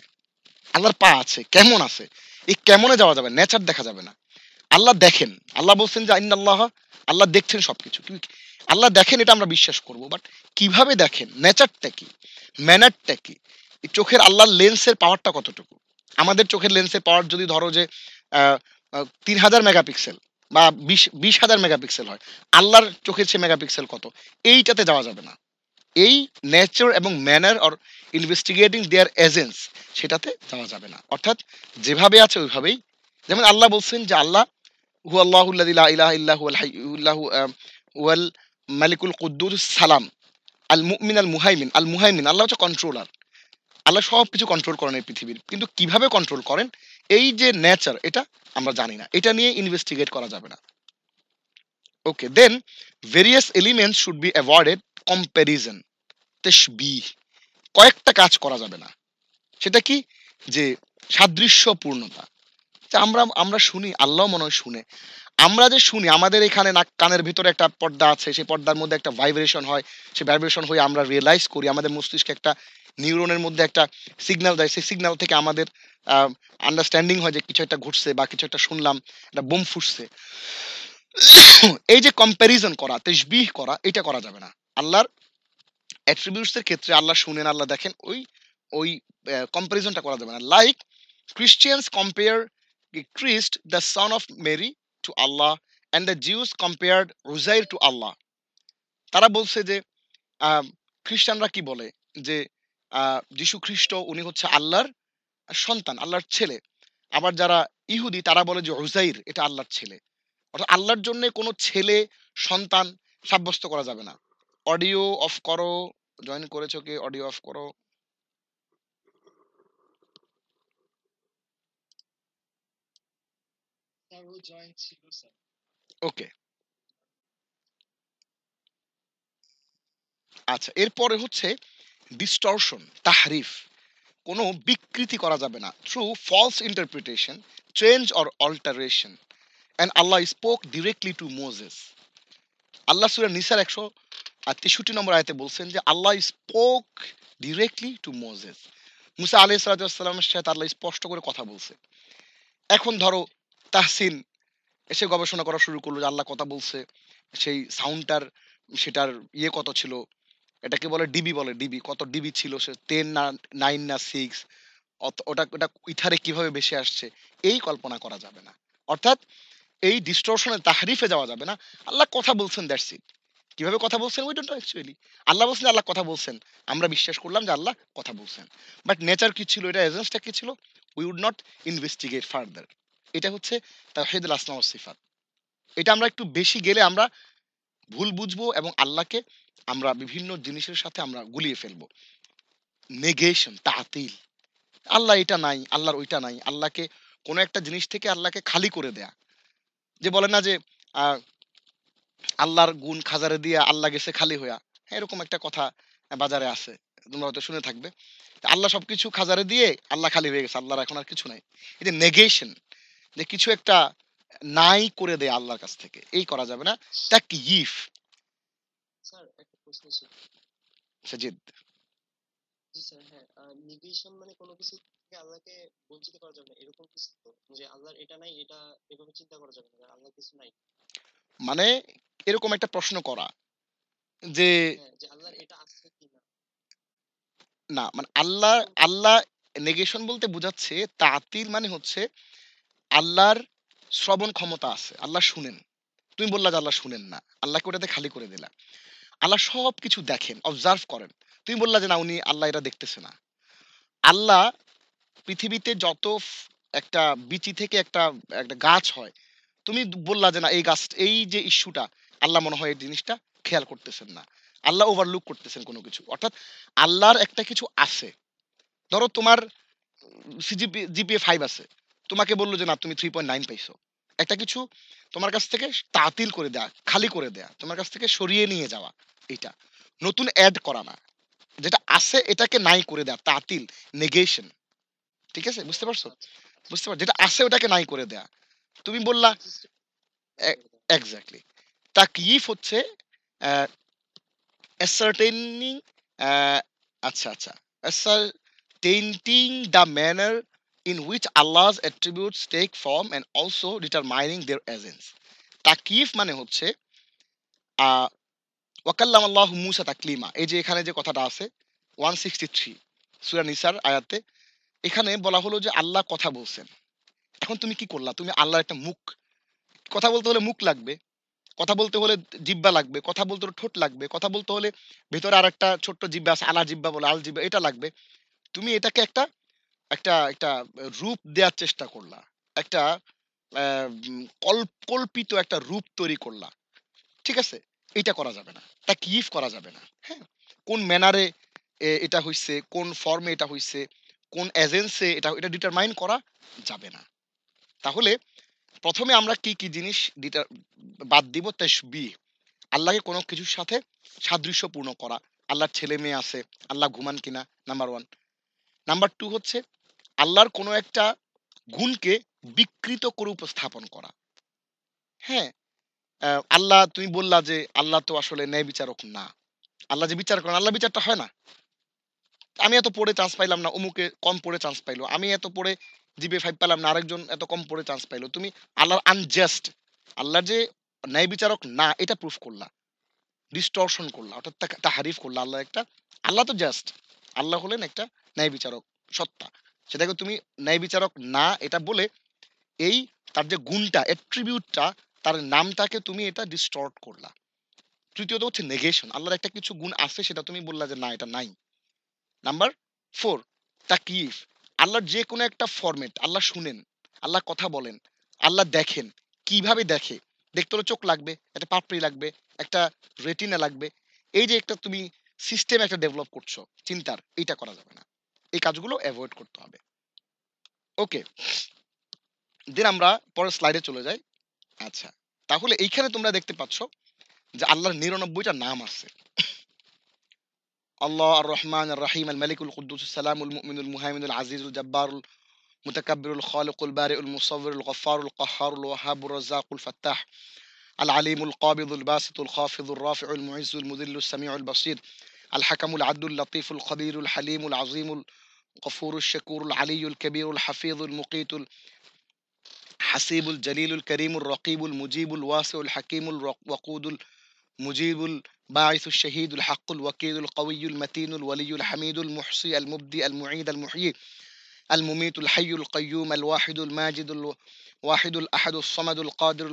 S1: আল্লাহর পা আছে, কেমন আছে? এই কেমনে যাওয়া যাবে, নেচার দেখা যাবে না। আল্লাহ দেখেন, আল্লাহ বলছেন যে আইনাল্লাহ, আল্লাহ দেখছেন সবকিছু। আল্লাহ দেখেন এটা আমরা বিশ্বাস করব, বাট কিভাবে দেখেন, নেচারটা কি, ম্যানারটা কি, এই চোখের আল্লাহর লেন্সের পাওয়ারটা কতটুকু। আমাদের চোখের লেন্সের পাওয়ার যদি ধরো যে ৩,০০০ মেগাপিক্সেল বা ২০,০০০ মেগাপিক্সেল হয়, আল্লাহর চোখের সে মেগাপিক্সেল কত, এইটাতে যাওয়া যাবে না। এই নেচার এবং manner or investigating their essence, সেটাতে যাওয়া যাবে না। অর্থাৎ যেভাবে আছে ওইভাবেই। যেমন আল্লাহ বলছেন যে আল্লাহ হু আল্লাহুল্লাযী লা ইলাহা ইল্লা হুয়াল হাইয়্যুল্লাহু ওয়াল মালিকুল কুদ্দুস সালাম আল মুমিন আল মুহাইমিন, আল্লাহ হচ্ছে কন্ট্রোলার। আল্লাহ সবকিছু কন্ট্রোল করেন এই পৃথিবীর, কিন্তু কিভাবে কন্ট্রোল করেন, এই যে নেচার, এটা আমরা জানি না, এটা নিয়ে ইনভেস্টিগেট করা যাবে না। Okay, then various elements should be avoided. Comparison, তাশবিহ, কয়েকটা কাজ করা যাবে না। সেটা কি? যে সাদৃশ্যপূর্ণতা। যে আমরা শুনি, আল্লাহ মনে হয় শুনে। আমরা যে শুনি, আমাদের এখানে কানের ভিতরে একটা পর্দা আছে, সেই পর্দার মধ্যে একটা ভাইব্রেশন হয়, সেই ভাইব্রেশন হয়ে আমরা রিয়েলাইজ করি, আমাদের মস্তিষ্কে একটা নিউরনের মধ্যে একটা সিগন্যাল দেয়, সেই সিগন্যাল থেকে আমাদের আন্ডারস্ট্যান্ডিং হয় যে কিছু একটা ঘটছে বা কিছু একটা শুনলাম, একটা বোম ফুটছে। এই যে কম্প্যারিজন করা, তাশবিহ করা, এটা করা যাবে না। আল্লাহর অ্যাট্রিবিউটস এর ক্ষেত্রে আল্লাহ শুনেন, আল্লাহ দেখেন, ওই কম্প্যারিজনটা করা যাবে না। Like Christians compare Christ the son of Mary to Allah and the Jews compared রুজাইর টু আল্লাহ। তারা বলছে যে খ্রিস্টানরা কি বলে যে যিশু খ্রিস্ট উনি হচ্ছে আল্লাহর সন্তান, আল্লাহর ছেলে। আবার যারা ইহুদি তারা বলে যে উজাইর এটা আল্লাহর ছেলে। অর্থাৎ আল্লাহর জন্য কোনো ছেলে সন্তান সাব্যস্ত করা যাবে না। অডিও অফ করো, জয়েন করেছো কি? অডিও অফ করো।
S2: স্যার ও জয়েন ছিল স্যার।
S1: ওকে, আচ্ছা, এরপরে হচ্ছে ডিস্টরশন, তাহরিফ। কোনো বিকৃতি করা যাবে না through false interpretation, change or alteration. And Allah spoke directly to Moses. Allah সূরা নিসার 163 নম্বর আয়াতে বলছেন যে Allah spoke directly to Moses. মুসা আলাইহিস সালামের সাথে আল্লাহ স্পষ্ট করে কথা বলছে। এখন ধরো তাহসিন এসে গবেষণা করা শুরু করলো যে আল্লাহ কথা বলছে, সেই সাউন্ডটার সেটার কত ছিল, এটাকে বলে ডিবি, বলে ডিবি, কত ডিবি ছিল, সে 10 না 9 না 6, ওটা ওটা ইথারে কিভাবে বেশি আসছে, এই কল্পনা করা যাবে না। অর্থাৎ এই ডিস্টরশনে, তাহরিফে যাওয়া যাবে না। আল্লাহ কথা বলছেন, দ্যাটস ইট। কিভাবে কথা বলছেন উই ডোন্ট নো অ্যাকচুয়ালি। আল্লাহ বলছেন আল্লাহ কথা বলছেন, আমরা বিশ্বাস করলাম যে আল্লাহ কথা বলছেন। বাট নেচার কি ছিল, এটা এজেন্সটা কি ছিল, we would not investigate further. এটা হচ্ছে তাওহীদুল আসমা ওয়াস সিফাত। এটা আমরা একটু বেশি গেলে আমরা ভুল বুঝবো এবং আল্লাহকে আমরা বিভিন্ন জিনিসের সাথে আমরা গুলিয়ে ফেলবো। নেগেশন, তাতিল, আল্লাহ এটা নাই, আল্লাহর ওইটা নাই, আল্লাহকে কোনো একটা জিনিস থেকে আল্লাহকে খালি করে দেয়া। যে বলে না যে আহ, আল্লাহর গুণ খাজারে দিয়া আল্লাহ গেছে খালি হইয়া, হ্যাঁ, এরকম একটা কথা বাজারে আছে, তোমরা হয়তো শুনে থাকবে। আল্লাহ সবকিছু খাজারে দিয়ে আল্লাহ খালি হয়ে গেছে, আল্লাহর এখন আর কিছু নাই। এই যে নেগেশন, যে কিছু একটা নাই করে দেয় আল্লাহর কাছ থেকে, এই করা যাবে না। তাকয়িফ।
S2: স্যার একটা প্রশ্ন ছিল।
S1: সাজিদ,
S2: জি স্যার, হ্যাঁ, নিগেশন মানে কোনো কিছু থেকে আল্লাহকে বঞ্চিত করা যাবে না, এরকম কিছু তো? যে আল্লাহর এটা নাই, এটা এভাবে চিন্তা করা যাবে না, আল্লাহ কিছু নাই।
S1: মানে এরকম একটা প্রশ্ন করা যে
S2: হ্যাঁ, যে আল্লাহর এটা আছে কি না,
S1: না, মানে আল্লাহ,
S2: এরকম।
S1: আল্লাহ নেগেশন বলতে বোঝাচ্ছে তাতিল মানে হচ্ছে আল্লাহর শ্রবণ ক্ষমতা আছে, আল্লাহ শুনেন। তুমি বললা যে আল্লাহ শুনেন না, আল্লাহকে ওটাতে খালি করে দিলা। আল্লাহ সব কিছু দেখেন, অবজার্ভ করেন। তুমি বললা যে না, উনি আল্লাহ এটা দেখতেছে না। আল্লাহ পৃথিবীতে যত একটা বিচি থেকে একটা একটা গাছ হয়, তুমি বললা যে না, এই গাছ, এই যে ইস্যুটা, আল্লাহ মনে হয় এই জিনিসটা খেয়াল করতেছেন না, আল্লাহ ওভারলুক করতেছেন কোনো কিছু। অর্থাৎ আল্লাহর একটা কিছু আছে। ধরো তোমার জিপিএ 5 আছে, তোমাকে বললো যে না, তুমি 3.9 পাইছো। একটা কিছু তোমার কাছ থেকে তাতিল করে দেয়া, খালি করে দেয়া, তোমার কাছ থেকে সরিয়ে নিয়ে যাওয়া, এটা নতুন অ্যাড করা না। যেটা আছে এটাকে নাই করে দেয়া, তাতিল, নেগেশন। ঠিক আছে, বুঝতে পারছো?
S2: আচ্ছা,
S1: বুঝতে পারছো, যেটা আছে ওটাকে নাই করে দেয়া। তুমি বললা
S2: এক্সিস্টেন্স করে দেওয়া।
S1: এক্স্যাক্টলি। তাকয়িফ হচ্ছে ascertaining, আচ্ছা আচ্ছা, ascertaining the manner in which Allah's attributes take form and also determining their essence. তাকিফ মানে হচ্ছে ওয়াকাল্লাম আল্লাহ মুসা তাকলিমা। এই যে এখানে যে কথাটা আছে 163 সূরা নিসার আয়াতে, এখানে বলা হলো যে আল্লাহ কথা বলছেন। এখন তুমি কি করলা, তুমি আল্লাহর একটা মুখ, কথা বলতে হলে মুখ লাগবে, কথা বলতে হলে জিব্বা লাগবে, কথা বলতে হলে ঠোঁট লাগবে, কথা বলতে হলে ভেতরে আর একটা ছোট্ট জিব্বা আছে, আলা জিব্বা বলে, আল জিব্বা, এটা লাগবে। তুমি এটাকে একটা একটা একটা রূপ দেওয়ার চেষ্টা করলা, একটা কল্পিত একটা রূপ তৈরি করলা। ঠিক আছে, এটা করা যাবে না, তা কিফ করা যাবে না। হ্যাঁ, কোন ম্যানারে এটা হইছে, কোন ফর্মে এটা হইছে, কোন এজেন্সে এটা, এটা ডিটারমাইন করা যাবে না। তাহলে প্রথমে আমরা কি কি জিনিস বাদ দিব, তাশবিহ, আল্লাহকে কোনো কিছুর সাথে সাদৃশ্যপূর্ণ করা। আল্লাহর ছেলে মেয়ে আছে, আল্লাহ ঘুমান কিনা, নাম্বার ওয়ান। নাম্বার টু হচ্ছে আল্লাহর কোনো একটা গুণকে বিকৃত করে উপস্থাপন করা। হ্যাঁ, আল্লাহ, তুমি বললা যে আল্লাহ তো আসলে ন্যায় বিচারক না, আল্লাহ যে বিচার করেন, আল্লাহ বিচারটা হয় না। আমি এত পড়ে চান্স পাইলাম না, অমুকে কম পড়ে চান্স পাইলো, আমি এত পড়ে জিবে 5 পেলাম না, আরেকজন এত কম পড়ে চান্স পাইলো। তুমি আল্লাহর আনজাস্ট, আল্লাহ যে ন্যায় বিচারক না, এটা প্রুফ করলা, ডিস্টরশন করলা, অর্থাৎ তাহারিফ করলা। আল্লাহ একটা, আল্লাহ তো জাস্ট, আল্লাহ হলেন একটা ন্যায় বিচারক সত্তা, সেটাকে তুমি ন্যায় বিচারক না এটা বলে এই তার যে গুণটা, অ্যাট্রিবিউটটা, তার নামটাকে তুমি এটা ডিস্টর্ট করলা। তৃতীয়ত হচ্ছে নেগেশন, আল্লাহর একটা কিছু গুণ আছে সেটা তুমি বললা যে না, এটা নাই। নাম্বার 4, তাকয়িফ, আল্লাহর যে কোনো একটা ফরম্যাট, আল্লাহ শুনেন, আল্লাহ কথা বলেন, আল্লাহ দেখেন। কিভাবে দেখে, দেখতে হলে চোখ লাগবে, একটা পাপড়ি লাগবে, একটা রেটিনা লাগবে। এই যে একটা তুমি সিস্টেম একটা ডেভেলপ করছো চিন্তার, এইটা করা যাবে না। এই কাজগুলো অ্যাভয়েড করতে হবে। ওকে, দেন আমরা পরের স্লাইডে চলে যাই। আচ্ছা, তাহলে এইখানে তোমরা দেখতে পাচ্ছ যে আল্লাহর ৯৯টা নাম আছে। আল্লাহ আর রহমান আর রাহিম আল মালিকুল কুদ্দুস সালামুল মুমিনুল মুহাইমিনুল আজিজুল জব্বারুল মুতাকাব্বিরুল খালিকুল বারিউল মুসাব্বিরুল গফফারুল কাহ্হারুল ওয়াহাবুর রাজ্জাকুল ফাত্তাহ العليم القابض الباسط الخافض الرافع المعز المذل السميع البصير الحكم العدل اللطيف الخبير الحليم العظيم الغفور الشكور العلي الكبير الحفيظ المقيت الحسيب الجليل الكريم الرقيب المجيب الواسع الحكيم الوقود المجيب الباعث الشهيد الحق الوكيل القوي المتين الولي الحميد المحصي المبدي المعيد المحيي المميت الحي القيوم الواحد الماجد الواحد الأحد الصمد القادر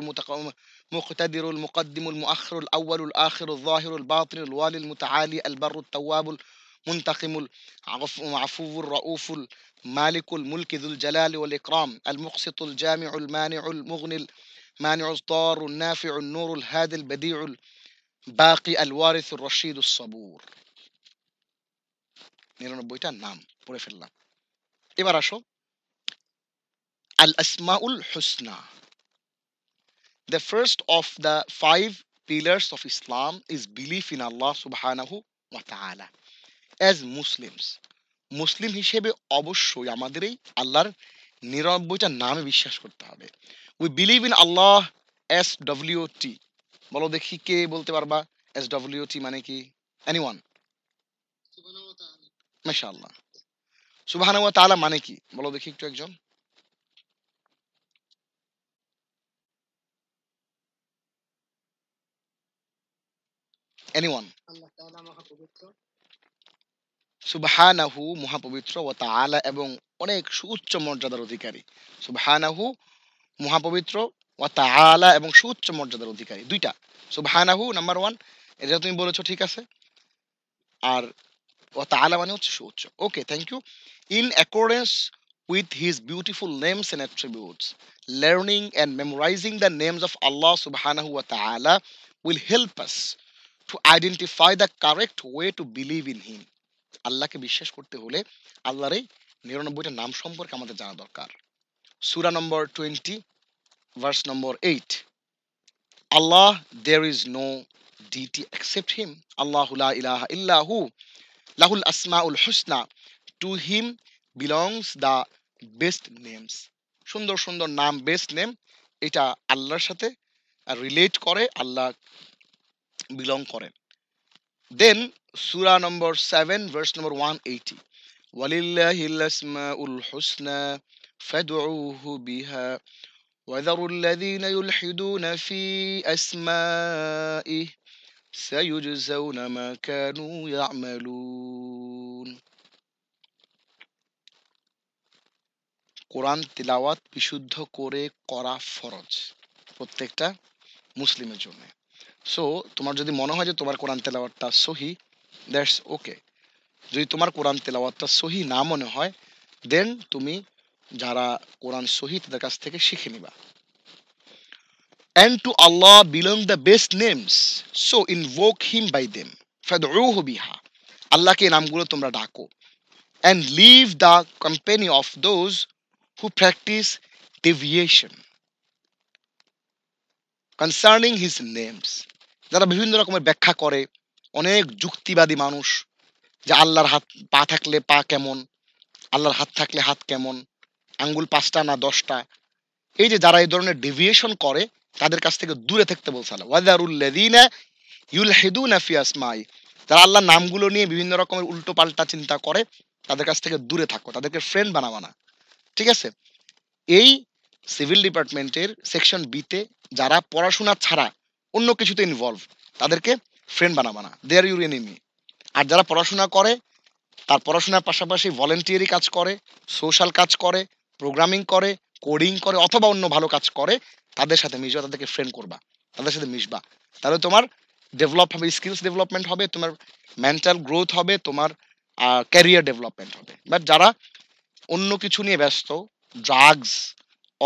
S1: المقتدر المقدم المؤخر الأول الآخر الظاهر الباطن الوالي المتعالي البر التواب المنتقم العفو الرؤوف المالك الملك ذو الجلال والإكرام المقسط الجامع المانع المغني المانع الضار النافع النور الهادي البديع الباقي الوارث الرشيد الصبور ৯৯টা নাম পড়ে ফেললাম। এবার আসো আল আসমাউল Husna. The first of the 5 pillars of Islam is belief in Allah subhanahu wa ta'ala. As Muslims, মুসলিম হিসেবে অবশ্যই আমাদের এই আল্লাহর ৯৯টা নামে বিশ্বাস করতে হবে। We believe in Allah SWT. বলো দেখি কে বলতে পারবা SWT মানে কি? Anyone?
S2: সুবহানাহু ওয়া তাআলা।
S1: মাশাআল্লাহ। সুবহানাহু ওয়া তাআলা মানে কি? বলো দেখি একটু একজন। Anyone?
S5: আল্লাহ তাআলা মহাপবিত্র।
S1: সুবহানাহু মহাপবিত্র, ওয়া তাআলা এবং অনেক সুউচ্চ মর্যাদার অধিকারী। সুবহানাহু মহাপবিত্র, ওয়া তাআলা এবং সুউচ্চ মর্যাদার অধিকারী। দুইটা সুবহানাহু নাম্বার 1, এটা তুমি বলেছো ঠিক আছে। আর ওয়া তাআলা মানে হচ্ছে সুউচ্চ। Okay, thank you. In accordance with his beautiful names and attributes, learning and memorizing the names of Allah subhanahu wa ta'ala will help us to identify the correct way to believe in him. আল্লাহকে বিশ্বাস করতে হলে আল্লাহর এই ৯৯টা নাম সম্পর্কে আমাদের জানা দরকার। সূরা নম্বর 20 verse number 8, Allah, there is no deity except him, Allahu la ilaha illa hu, lahul asmaul husna, to him belongs the best names. সুন্দর সুন্দর নাম, বেস্ট নেম, এটা আল্লাহর সাথে রিলেট করে, আল্লাহ বিলং করেন। দেন সূরা নম্বর 7 ভার্স নম্বর 180, ওয়ালিল্লাহিল আসমাউল হুসনা ফাদউহু বিহা وذروا الذين يلحدون في أسمائه سيجزون ما كانوا يعملون. কোরআন তিলাওয়াত বিশুদ্ধ করে করা ফরজ প্রত্যেকটা মুসলিমের জন্য। সো তোমার যদি মনে হয় যে তোমার কোরআন তেলাওয়াতটা সহি, দ্যাটস ওকে। যদি তোমার কোরআন তেলাওয়াতটা সহি না মনে হয়, দেন তুমি যারা কোরআন সহি তাদের কাছ থেকে শিখে নিবা। And to Allah belong the best names, so invoke him by them. ফাদউহু বিহা, আল্লাহকে এই নামগুলো তোমরা ডাকো। And leave the company of those who practice deviation concerning his names. যারা বিভিন্ন রকমের ব্যাখ্যা করে, অনেক যুক্তিবাদী মানুষ, যে আল্লাহর হাত পা থাকলে পা কেমন, আল্লাহর হাত থাকলে হাত কেমন, আঙ্গুল 5টা না 10টা, এই যে যারা এই ধরনের ডেভিয়েশন করে তাদের কাছ থেকে দূরে থাকতে বলছে আল্লাহ। ওয়াযারুল্লাযীনা ইউলহিদুনা ফি আসমাই, যারা আল্লাহর নামগুলো নিয়ে বিভিন্ন রকমের উল্টো পাল্টা চিন্তা করে তাদের কাছ থেকে দূরে থাকো, তাদেরকে ফ্রেন্ড বানাবা না। ঠিক আছে? এই সিভিল ডিপার্টমেন্টের সেকশন বিতে যারা পড়াশোনা ছাড়া অন্য কিছুতে ইনভলভ, তাদেরকে ফ্রেন্ড বানাবা না, দে আর ইউর এনিমি। আর যারা পড়াশোনা করে, তার পড়াশোনার পাশাপাশি ভলেন্টিয়ারি কাজ করে, সোশ্যাল কাজ করে, প্রোগ্রামিং করে, কোডিং করে, অথবা অন্য ভালো কাজ করে, তাদের সাথে মিশবা, তাদেরকে ফ্রেন্ড করবা, তাদের সাথে মিশবা। তাহলে তোমার ডেভেলপ হবে, স্কিলস ডেভেলপমেন্ট হবে, তোমার মেন্টাল গ্রোথ হবে, তোমার ক্যারিয়ার ডেভেলপমেন্ট হবে। বাট যারা অন্য কিছু নিয়ে ব্যস্ত, drugs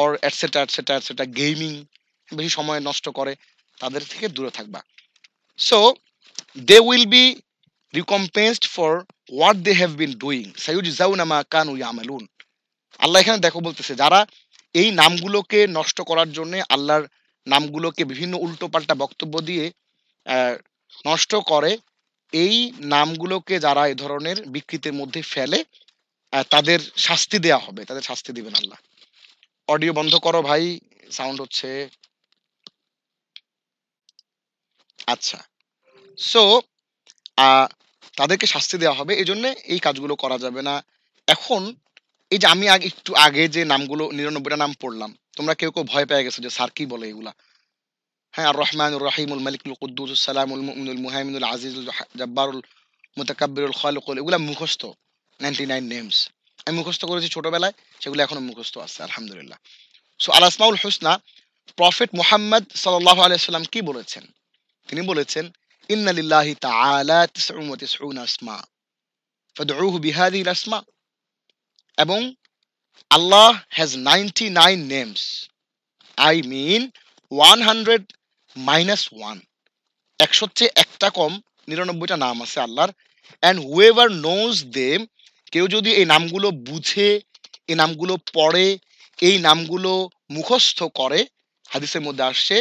S1: or etcetera etcetera etcetera, gaming, বেশি সময় নষ্ট করে, তাদের থেকে দূরে থাকবা। So they will be recompensed for what they have been doing, সাইয়ুজজাউনা মা কানু ইয়ামালুন। আল্লাহ এখানে দেখো বলতেছে, যারা এই নামগুলোকে নষ্ট করার জন্য আল্লাহর নামগুলোকে বিভিন্ন উল্টোপাল্টা বক্তব্য দিয়ে আহ, নষ্ট করে। এই নামগুলোকে যারা এই ধরনের বিকৃতির মধ্যে ফেলে তাদের শাস্তি দেয়া হবে, তাদের শাস্তি দিবেন আল্লাহ। অডিও বন্ধ করো ভাই, সাউন্ড হচ্ছে। আচ্ছা, সো তাদেরকে শাস্তি দেওয়া হবে, এই জন্য এই কাজগুলো করা যাবে না। এখন এই যে আমি একটু আগে যে নামগুলো 99টা নাম পড়লাম, তোমরা কেউ কেউ ভয় পেয়ে গেছো যে স্যার কি বলে এগুলা। হ্যাঁ, আর রহমানুর রহিমুল মালিকুল কুদ্দুস সালামুল মুমিনুল মুহাইমিনুল আজিজুল জব্বারুল মুতাকাব্বিরুল খালিকুল, এগুলা মুখস্থ 99 নেমস আমি মুখস্থ করেছি ছোটবেলায়, সেগুলো এখনো মুখস্থ আছে আলহামদুলিল্লাহ। সো আল আসমাউল হুসনা, প্রফেট মুহাম্মদ সাল্লাল্লাহু আলাইহি সাল্লাম কি বলেছেন? তিনি বলেছেন, ইন্না লিল্লাহি তাআলা 99 আসমা ফাদউহু বিহাদিহিল আসমা, এবং Allah has 99 names, I mean 100 minus 1, 100 চেয়ে একটা কম 99টা নাম আছে আল্লাহর। অ্যান্ড হুএভার নোজ দেম, কেউ যদি এই নামগুলো বুঝে, এই নামগুলো পড়ে, এই নামগুলো মুখস্থ করে, হাদিসের মধ্যে আসছে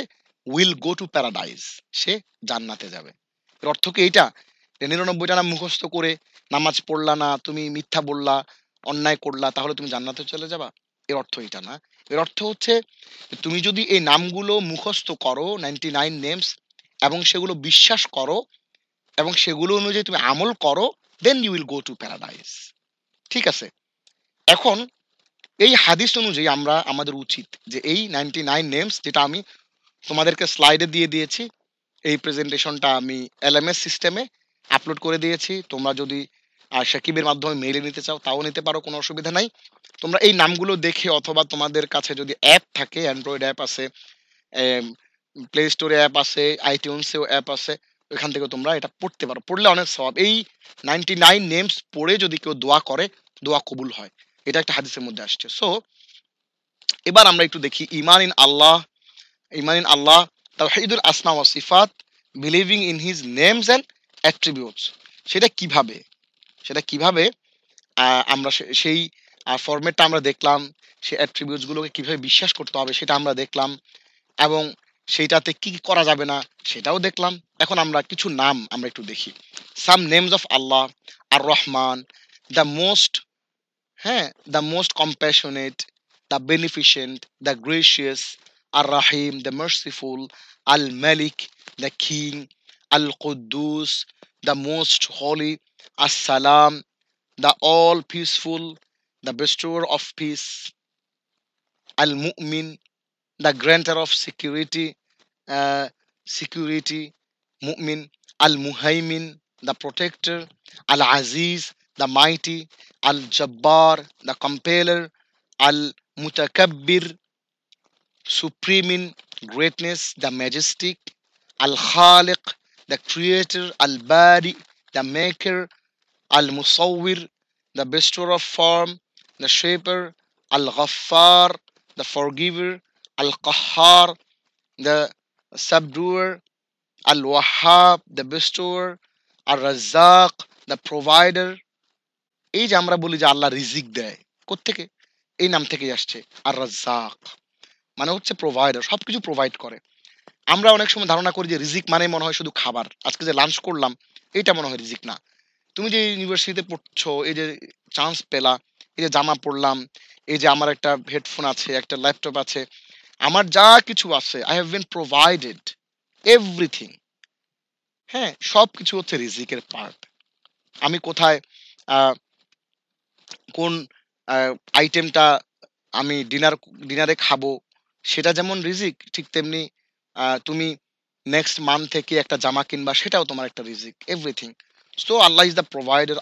S1: উইল গো টু প্যারাডাইজ, সে জান্নাতে যাবে। এর অর্থ কি এইটা যে 99টা নাম মুখস্থ করে নামাজ পড়লা না, তুমি মিথ্যা বললা, অন্যায় করলা, তাহলে তুমি জান্নাতে চলে যাবা? এর অর্থ এটা না। এর অর্থ হচ্ছে তুমি যদি এই নামগুলো মুখস্থ করো 99 নেমস, এবং সেগুলো বিশ্বাস করো, এবং সেগুলো অনুযায়ী তুমি আমল করো, then you will go to paradise. ঠিক আছে, এখন এই হাদিস অনুযায়ী আমরা আমাদের উচিত যে এই 99 নেমস, যেটা আমি তোমাদেরকে স্লাইডে দিয়ে দিয়েছি, এই প্রেজেন্টেশনটা আমি এলএমএস সিস্টেমে আপলোড করে দিয়েছি। তোমরা যদি সাকিবের মাধ্যমে মেইলে নিতে চাও তাও নিতে পারো, কোনো অসুবিধা নাই। তোমরা এই নামগুলো দেখে, অথবা তোমাদের কাছে যদি অ্যাপ থাকে, অ্যান্ড্রয়েড অ্যাপ আছে, প্লে স্টোরে অ্যাপ আছে, আইটিউনসেও অ্যাপ আছে, ওইখান থেকে তোমরা এটা পড়তে পারো। পড়লে অনেক সওয়াব। এই 99 নেমস পড়ে যদি কেউ দোয়া করে, দোয়া কবুল হয়, এটা একটা হাদিসের মধ্যে আসছে। সো এবার আমরা একটু দেখি ইমান in Allah, Iman in Allah, তাওহীদুল আসমা ওয়া সিফাত, believing in his names and attributes, সেটা কিভাবে, সেটা কিভাবে আমরা সেই ফরম্যাটটা আমরা দেখলাম, সেই অ্যাট্রিবিউটস গুলোকে কিভাবে বিশ্বাস করতে হবে সেটা আমরা দেখলাম, এবং সেইটাতে কি কি করা যাবে না সেটাও দেখলাম। এখন আমরা কিছু নাম আমরা একটু দেখি। সাম নেমস অফ আল্লাহ: আর রহমান, দ্য মোস্ট, হ্যাঁ, the most compassionate, the beneficent, the gracious; আর রাহিম, দ্য মার্সিফুল; আল মালিক, দ্য কিং; আল কুদ্দুস, দ্য মোস্ট হোলি; আসসালাম, the all peaceful, the bestower of peace; Al Mu'min, the grantor of security, security, Mu'min; Al Muhaimin, the protector; Al Aziz, the mighty; Al Jabbar, the compeller; Al Mutakabbir, supreme in greatness, the majestic; Al Khaliq, the creator; Al Bari, the maker; Al Musawwir, the bestower of form, the shaper; Al Ghaffar, the forgiver; Al Qahhar, the subduer; Al Wahhab, the bestower; Al Razzaq, the provider। এই যে আমরা বলি যে আল্লাহ রিজিক দেয়, কোত্থেকে? এই নাম থেকেই আসছে। আর রাজ্জাক মানে হচ্ছে প্রোভাইডার, সবকিছু প্রোভাইড করে। আমরা অনেক সময় ধারণা করি যে রিজিক মানে মনে হয় শুধু খাবার, আজকে যে লাঞ্চ করলাম এইটা মনে হয় রিজিক। না, তুমি যে ইউনিভার্সিটিতে পড়ছো, এই যে চান্স পেলা, এই যে জামা পড়লাম, এই যে আমার একটা হেডফোন আছে, একটা ল্যাপটপ আছে, আমার যা কিছু আছে, I have been provided everything. হ্যাঁ, সব কিছু হচ্ছে রিজিকের পার্ট। আমি কোথায় কোন আইটেমটা আমি ডিনারে খাবো, সেটা যেমন রিজিক, ঠিক তেমনি তুমি নেক্সট মান্থ থেকে একটা জামা কিনবা, সেটাও তোমার একটা রিজিক, everything. So Allah is the provider.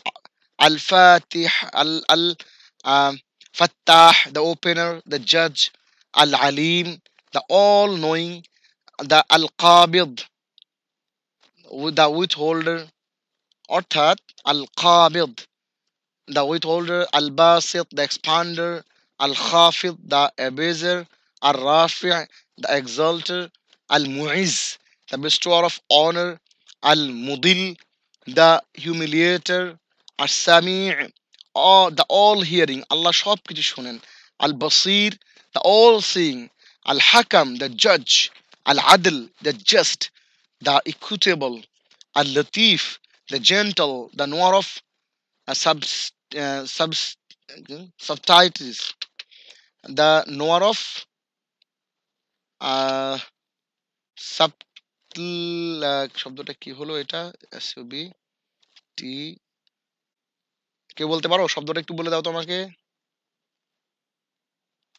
S1: আল ফাতিহ, আল আল ফাত্তাহ, দ্য ওপেনার, দ্য জাজ; আল আলিম, দ্য অল নোয়িং; দ্য আল কাবিদ, দ্য উইথ হোল্ডার, অর্থাৎ আল কাবিদ the withholder; Al Basit, the expander; Al Khafid, the abaser; Al Rafi', the exalter; Al Mu'iz, the bestower of honor; Al Mudil, the humiliator; Al Sami', the all hearing, Allah সব কিছু শোনেন; Al Basir, the all-seeing, Al-Hakam, the judge, Al-Adl, the just, the equitable, Al-Latif, the gentle, the knower of subs subtitles, the knower of subtle শব্দটা কি হলো এটা? SUV টি, কে বলতে পারো শব্দটা? একটু বলে দাও তো আমাকে।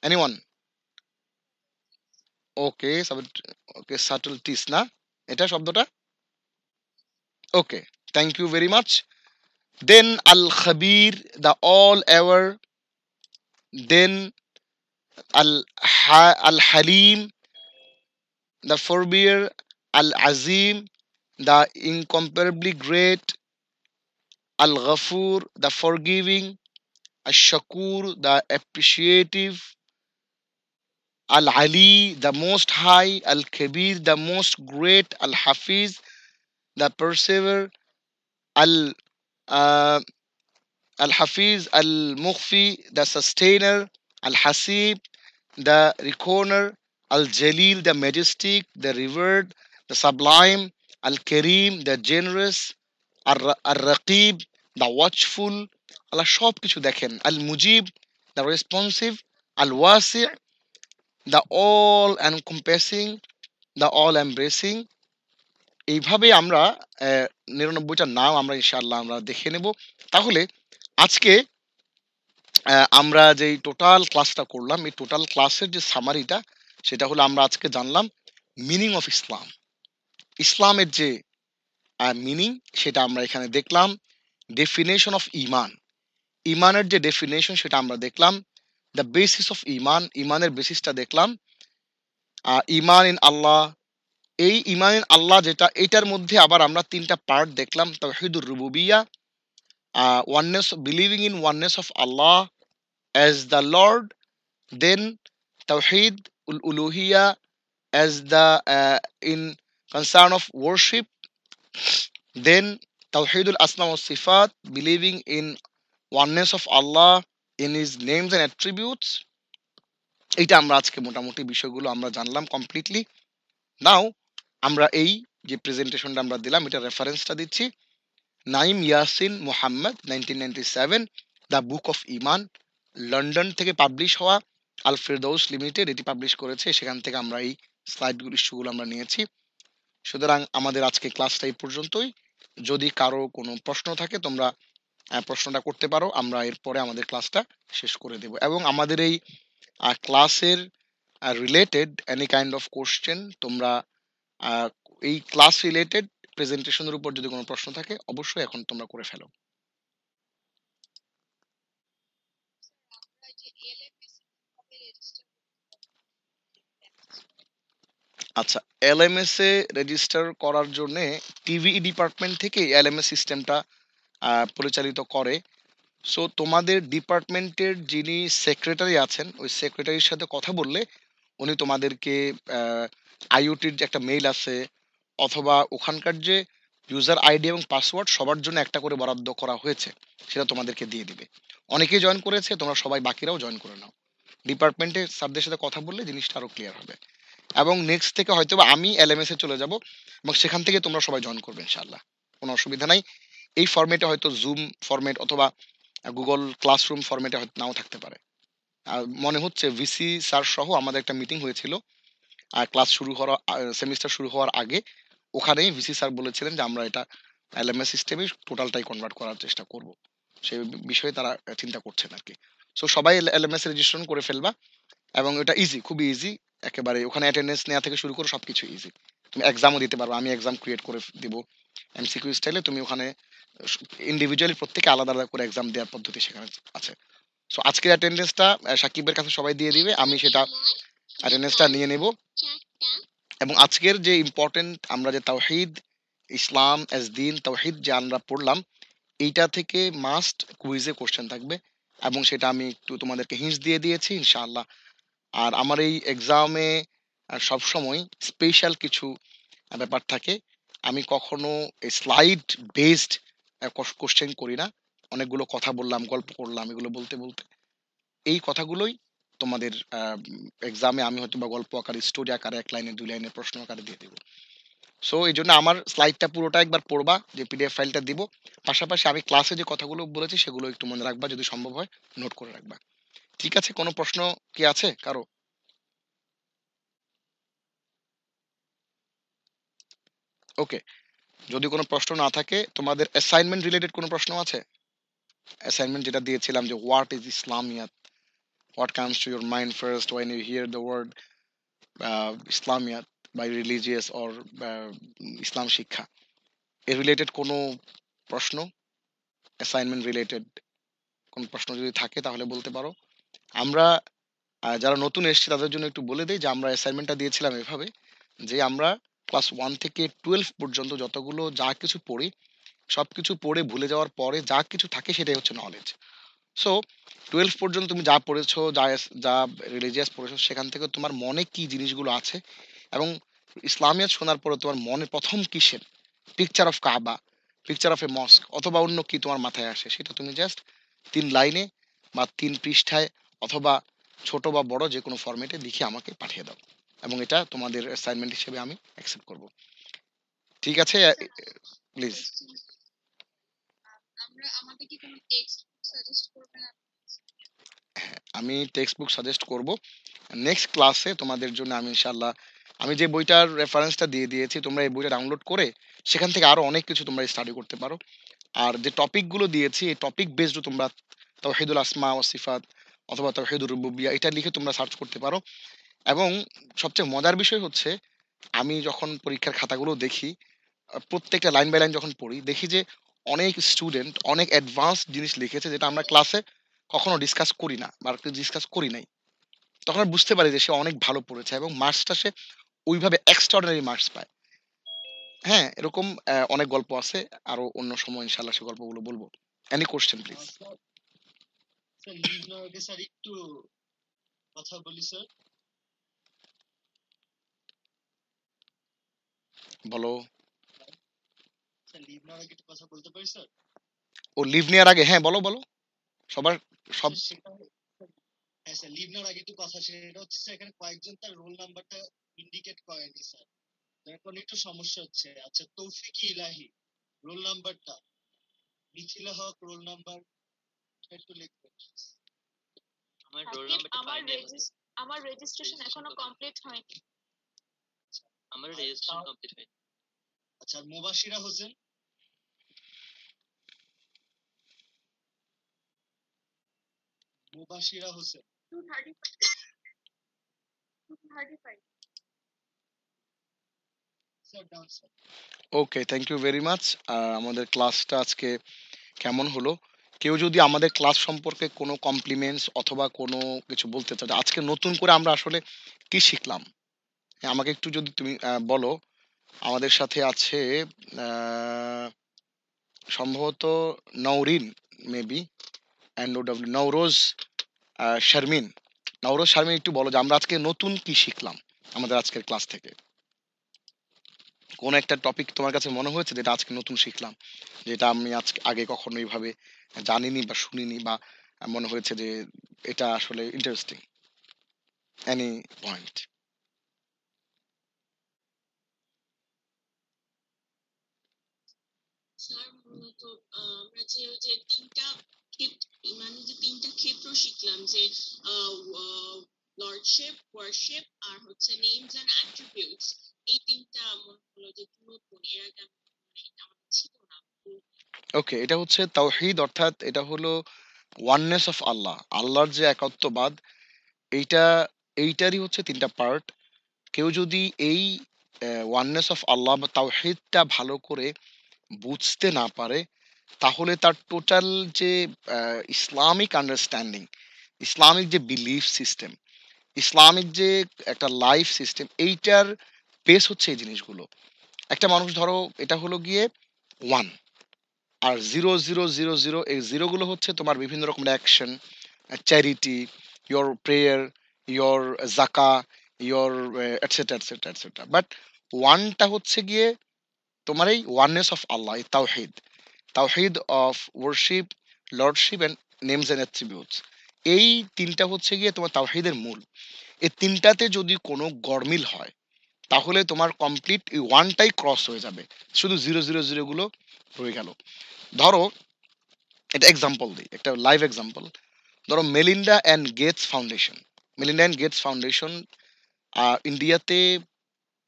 S1: এনিওয়ান? ওকে, ওকে, সাটলটিস না এটা শব্দটা? Okay, thank you very much. Then আল খাবির, দ্য অল এভার। দেন আল হালিম, the forbear, Al Azim, the incomparably great, Al Ghafur, the forgiving, Al Shakur, the appreciative, Al Ali, the most high, Al Kabir, the most great, Al Hafiz, the perseverer, Al uh, Al Hafiz, Al Mukhfi, the sustainer, Al Hasib, the recorder, Al Jalil, the majestic, the revered, the sublime, Al Kareem, the generous, আর রাকিব, the watchful. আল্লাহ সব কিছু দেখেন। আল মুজিব, the responsive, আল ওয়াসি, the all encompassing, the all embracing. এইভাবে আমরা ৯৯টা নাম আমরা ইনশাআল্লাহ আমরা দেখে নেব। তাহলে আজকে আমরা যেই টোটাল ক্লাসটা করলাম, এই টোটাল ক্লাসের যে সামারিটা, সেটা হলো আমরা আজকে জানলাম মিনিং অফ ইসলাম। ইসলামের যে মিনিং সেটা আমরা এখানে দেখলাম। ডেফিনেশন অফ ইমান, ইমানের যে ডেফিনেশন সেটা আমরা দেখলাম। দ্য বেসিস অফ ইমান, ইমানের বেসিসটা দেখলাম। ইমান ইন আল্লাহ, এই ইমান ইন আল্লাহ যেটা, এটার মধ্যে আবার আমরা তিনটা পার্ট দেখলাম। তাওহীদুর রুবুবিয়্যাহ, oneness, believing in oneness of Allah as the lord. Then তাওহীদ উল উলুহিয়া as the in concern of worship. Then তাওহীদুল আসমা ওয়াস সিফাত, believing in oneness of Allah in his names and attributes। এইটা আমরা আজকে মোটামুটি বিষয়গুলো আমরা জানলাম কমপ্লিটলি। নাও আমরা এই যে প্রেজেন্টেশনটা আমরা দিলাম, এটা রেফারেন্সটা দিচ্ছি। Naim Yasin Muhammad, 1997, the book of Iman, London থেকে পাবলিশ হওয়া, আল ফেরদৌস লিমিটেড এটি পাবলিশ করেছে। সেখান থেকে আমরা এই স্লাইডগুলো, ইস্যুগুলো আমরা নিয়েছি। সুতরাং আমাদের আজকে ক্লাসটা এই পর্যন্তই। যদি কারো কোনো প্রশ্ন থাকে তোমরা প্রশ্নটা করতে পারো, আমরা এরপরে আমাদের ক্লাসটা শেষ করে দেব। এবং আমাদের এই ক্লাসের related any kind of question, তোমরা এই ক্লাস রিলেটেড প্রেজেন্টেশনের উপর যদি কোনো প্রশ্ন থাকে অবশ্যই এখন তোমরা করে ফেলো। আচ্ছা, এলএমএস এ রেজিস্টার করার জন্য টিভিই ডিপার্টমেন্ট থেকে এলএমএস সিস্টেমটা পরিচালিত করে। সো তোমাদের ডিপার্টমেন্টের যিনি সেক্রেটারি আছেন, ওই সেক্রেটারির সাথে কথা বললে উনি তোমাদেরকে আইওটির যে একটা মেইল আছে, অথবা ওখানকার যে ইউজার আইডি এবং পাসওয়ার্ড সবার জন্য একটা করে বরাদ্দ করা হয়েছে, সেটা তোমাদেরকে দিয়ে দিবে। অনেকেই জয়েন করেছে, তোমরা সবাই বাকিরাও জয়েন করে নাও। ডিপার্টমেন্টের স্যারদের সাথে কথা বললে জিনিসটা আরো ক্লিয়ার হবে। এবং নেক্সট থেকে হয়তো আমি এলএমএস এ চলে যাব, এবং সেখান থেকে তোমরা সবাই জয়েন করবে ইনশাআল্লাহ, কোনো অসুবিধা নাই। এই ফরম্যাটে হয়তো জুম ফরম্যাট অথবা গুগল ক্লাসরুম ফরম্যাটে হয়তো নাও থাকতে পারে। আর মনে হচ্ছে ভিসি স্যার সহ আমাদের একটা মিটিং হয়েছিল ক্লাস শুরু হওয়ার, সেমিস্টার শুরু হওয়ার আগে। ওখানেই ভিসি স্যার বলেছিলেন যে আমরা এটা এলএমএস সিস্টেমে টোটালটাই কনভার্ট করার চেষ্টা করব। সেই বিষয়ে তারা চিন্তা করছেন আর কি। সো সবাই এলএমএস রেজিস্ট্রেশন করে ফেলবা, এবং এটা ইজি, খুবই ইজি একেবারে। ওখানে অ্যাটেন্ডেন্স নেওয়া থেকে শুরু করে সবকিছু ইজি। তুমি এক্সামও দিতে পারবে, আমি এক্সাম ক্রিয়েট করে দিব এমসিকিউ স্টাইলে। তুমি ওখানে ইন্ডিভিজুয়ালি প্রত্যেকে আলাদা আলাদা করে এক্সাম দেওয়ার পদ্ধতি সেখানে আছে। সো আজকের অ্যাটেন্ডেন্সটা সাকিবের কাছে সবাই দিয়ে দিবে, আমি সেটা অ্যাটেন্ডেন্সটা নিয়ে নেব। এবং আজকের যে ইম্পর্টেন্ট আমরা যে তাওহীদ, ইসলাম এজ দিন, তাওহীদ যে আমরা পড়লাম, এইটা থেকে মাস্ট কুইজে কোশ্চেন থাকবে, এবং সেটা আমি একটু তোমাদেরকে হিন্টস দিয়ে দিয়েছি ইনশাআল্লাহ। আর আমার এই এক্সামে সবসময় স্পেশাল কিছু ব্যাপার থাকে। আমি কখনো স্লাইড বেসড কোশ্চেন করি না। অনেকগুলো কথা বললাম, গল্প করলাম, এগুলো বলতে বলতে এই কথাগুলোই তোমাদের এক্সামে আমি হয়তো বা গল্প আকারে, স্টোরি আকারে, 1 লাইনে 2 লাইনে প্রশ্ন আকারে দিয়ে দেবো। সো এই জন্য আমার স্লাইডটা পুরোটা একবার পড়বা, যে পিডিএফ ফাইলটা দিব। পাশাপাশি আমি ক্লাসে যে কথাগুলো বলেছি সেগুলো একটু মনে রাখবা, যদি সম্ভব হয় নোট করে রাখবা। ঠিক আছে, কোনো প্রশ্ন কি আছে কারো? ওকে, যদি কোনো প্রশ্ন না থাকে, তোমাদের অ্যাসাইনমেন্ট রিলেটেড কোনো প্রশ্ন আছে? অ্যাসাইনমেন্ট যেটা দিয়েছিলাম যে হোয়াট ইজ ইসলামিয়াত, what comes to your mind first when you hear the word ইসলামিয়াত বা রিলিজিয়াস অর ইসলাম শিক্ষা, এর রিলেটেড কোনো প্রশ্ন, অ্যাসাইনমেন্ট রিলেটেড কোন প্রশ্ন যদি থাকে তাহলে বলতে পারো। আমরা যারা নতুন এসেছি তাদের জন্য একটু বলে দিই যে আমরা অ্যাসাইনমেন্টটা দিয়েছিলাম এভাবে, যে আমরা ক্লাস 1 থেকে 12 পর্যন্ত যতগুলো যা কিছু পড়ি, সবকিছু পড়ে ভুলে যাওয়ার পরে যা কিছু থাকে সেটাই হচ্ছে নলেজ। সো 12 পর্যন্ত তুমি যা পড়েছো, যা রিলিজিয়াস পড়েছো, সেখান থেকে তোমার মনে কি জিনিসগুলো আছে, এবং ইসলামিয়াত শোনার পরে তোমার মনে প্রথম কিসের picture of Kaaba, picture of a mosque অথবা অন্য কি তোমার মাথায় আসে, সেটা তুমি জাস্ট 3 লাইনে বা 3 পৃষ্ঠায় অথবা ছোট বা বড় যে কোনো ফরম্যাটে লিখে আমাকে পাঠিয়ে দাও, এবং এটা তোমাদের অ্যাসাইনমেন্ট হিসেবে আমি অ্যাকসেপ্ট করব। ঠিক আছে,
S3: স্যার
S1: প্লিজ।
S3: কোয়েশ্চেন, আমরা আমাদের কি কোনো টেক্সট সাজেস্ট করবেন আপনি?
S1: আমি টেক্সট বুক সাজেস্ট করব নেক্সট ক্লাসে তোমাদের জন্য। আমি ইনশাল্লাহ, আমি যে বইটার রেফারেন্সটা দিয়ে দিয়েছি, তোমরা এই বইটা ডাউনলোড করে সেখান থেকে আরো অনেক কিছু তোমরা স্টাডি করতে পারো। আর যে টপিকগুলো দিয়েছি, এই টপিক বেসড তোমরা তাওহীদুল আসমা ওয়া সিফাত অথবা তাওহীদুর রুবুবিয়্যাহ এটা লিখে তোমরা সার্চ করতে পারো। এবং সবচেয়ে মজার বিষয় হচ্ছে, আমি যখন পরীক্ষার খাতাগুলো দেখি, প্রত্যেকটা লাইন বাই লাইন যখন পড়ি, দেখি যে অনেক স্টুডেন্ট অনেক অ্যাডভান্স জিনিস লিখেছে যেটা আমরা ক্লাসে কখনো ডিসকাস করি না বা ডিসকাস করি নাই। তখন আমি বুঝতে পারি যে সে অনেক ভালো পড়েছে এবং মার্কসটা সে ওইভাবে এক্সট্রাঅর্ডিনারি মার্কস পায়। হ্যাঁ, এরকম অনেক গল্প আছে। আরো অন্য সময় ইনশাআল্লাহ সে গল্পগুলো বলবো। Any question please.
S2: Sir, sir leave নেওয়ার আগে স্যার একটু কথা বলি স্যার।
S1: বলো।
S2: স্যার লিভ নেওয়ার আগে একটু কথা বলতে পারি স্যার?
S1: ও লিভ নেওয়ার আগে, হ্যাঁ বলো বলো। সবার সব
S2: স্যার সেটা, হ্যাঁ স্যার লিভ নেওয়ার আগে একটু কথা, সেটা হচ্ছে স্যার এখানে কয়েকজন তার রোল নাম্বারটা ইন্ডিকেট করেনি স্যার, এখন একটু সমস্যা হচ্ছে। আচ্ছা, তৌফিক ইলাহি রোল নাম্বারটা, মিথিলা হক রোল নাম্বার একটু লিখবেন।
S6: আমার রোল
S3: সাকিব,
S6: নাম্বারটা পাই নাই বোধহয়।
S3: আমার রেজিস্ট্রেশন এখনো কমপ্লিট হয়নি।
S6: আমার রেজিস্ট্রেশন কমপ্লিট হয়নি।
S2: আচ্ছা, আর Mubashira Hossain? Mubashira Hossain
S3: 235
S2: sir, done sir.
S1: Okay, thank you very much. আমাদের ক্লাসটা আজকে কেমন হলো? কেউ যদি আমাদের ক্লাস সম্পর্কে কোনো কমপ্লিমেন্টস অথবা কোনো কিছু বলতে চাও, যে আজকে নতুন করে আমরা আসলে কি শিখলাম, হ্যাঁ, আমাকে একটু যদি তুমি বলো। আমাদের সাথে আছে সম্ভবত নওরিন, মেবি NOW, নওরোজ, শারমিন। নওরোজ, শারমিন, একটু বলো যে আমরা আজকে নতুন কি শিখলাম আমাদের আজকের ক্লাস থেকে। কোন একটা টপিক তোমার কাছে মনে হয়েছে যেটা আজকে নতুন শিখলাম, যেটা আমি আজকে আগে কখনো এইভাবে জানিনি বা শুনিনি, বা মনে হয়েছে যে এটা আসলে ইন্টারেস্টিং? Any point?
S7: স্যার মূলত আমরা যে ওই যে তিনটা মানে যে তিনটা ক্ষেত্র শিখলাম, যে লর্ডশিপ, ওয়ারশিপ আর হচ্ছে নেমস এন্ড অ্যাট্রিবিউটস, এই তিনটা মনে হলো যে একটু নতুন, এর আগে মানে আমাদের ছিল না।
S1: ওকে, এটা হচ্ছে তাওহীদ, অর্থাৎ এটা হলো ওয়াননেস অফ আল্লাহ, আল্লাহর যে একত্ববাদ। এইটা, এইটারই হচ্ছে তিনটা পার্ট। কেউ যদি এই ওয়াননেস অফ আল্লাহ বা তাওহীদটা ভালো করে বুঝতে না পারে, তাহলে তার টোটাল যে ইসলামিক আন্ডারস্ট্যান্ডিং, ইসলামিক যে বিলিফ সিস্টেম, ইসলামিক যে একটা লাইফ সিস্টেম, এইটার বেস হচ্ছে এই জিনিসগুলো। একটা মানুষ ধরো, এটা হলো গিয়ে ওয়ান, আর 0 0 0 0, এই জিরোগুলো হচ্ছে তোমার বিভিন্ন রকমের action, charity, your prayer, your জাকা, your etcetera etcetera etcetera. But ওয়ানটা হচ্ছে গিয়ে তোমার এই ওয়াননেস অফ আল্লাহ, এই তাওহীদ, তাওহীদ of worship, lordship and names and attributes. এই ৩টা হচ্ছে গিয়ে তোমার তাওহীদের মূল। এই ৩টাতে যদি কোনো গরমিল হয় তাহলে তোমার কমপ্লিট এই 1 টাই ক্রস হয়ে যাবে। শুধু 0, 0, 0 গুলো রয়ে গেল। ধরো এটা এক্সাম্পল দেই, একটা লাইভ এক্সাম্পল। ধরো Melinda and Gates Foundation. Melinda and Gates Foundation ইন্ডিয়াতে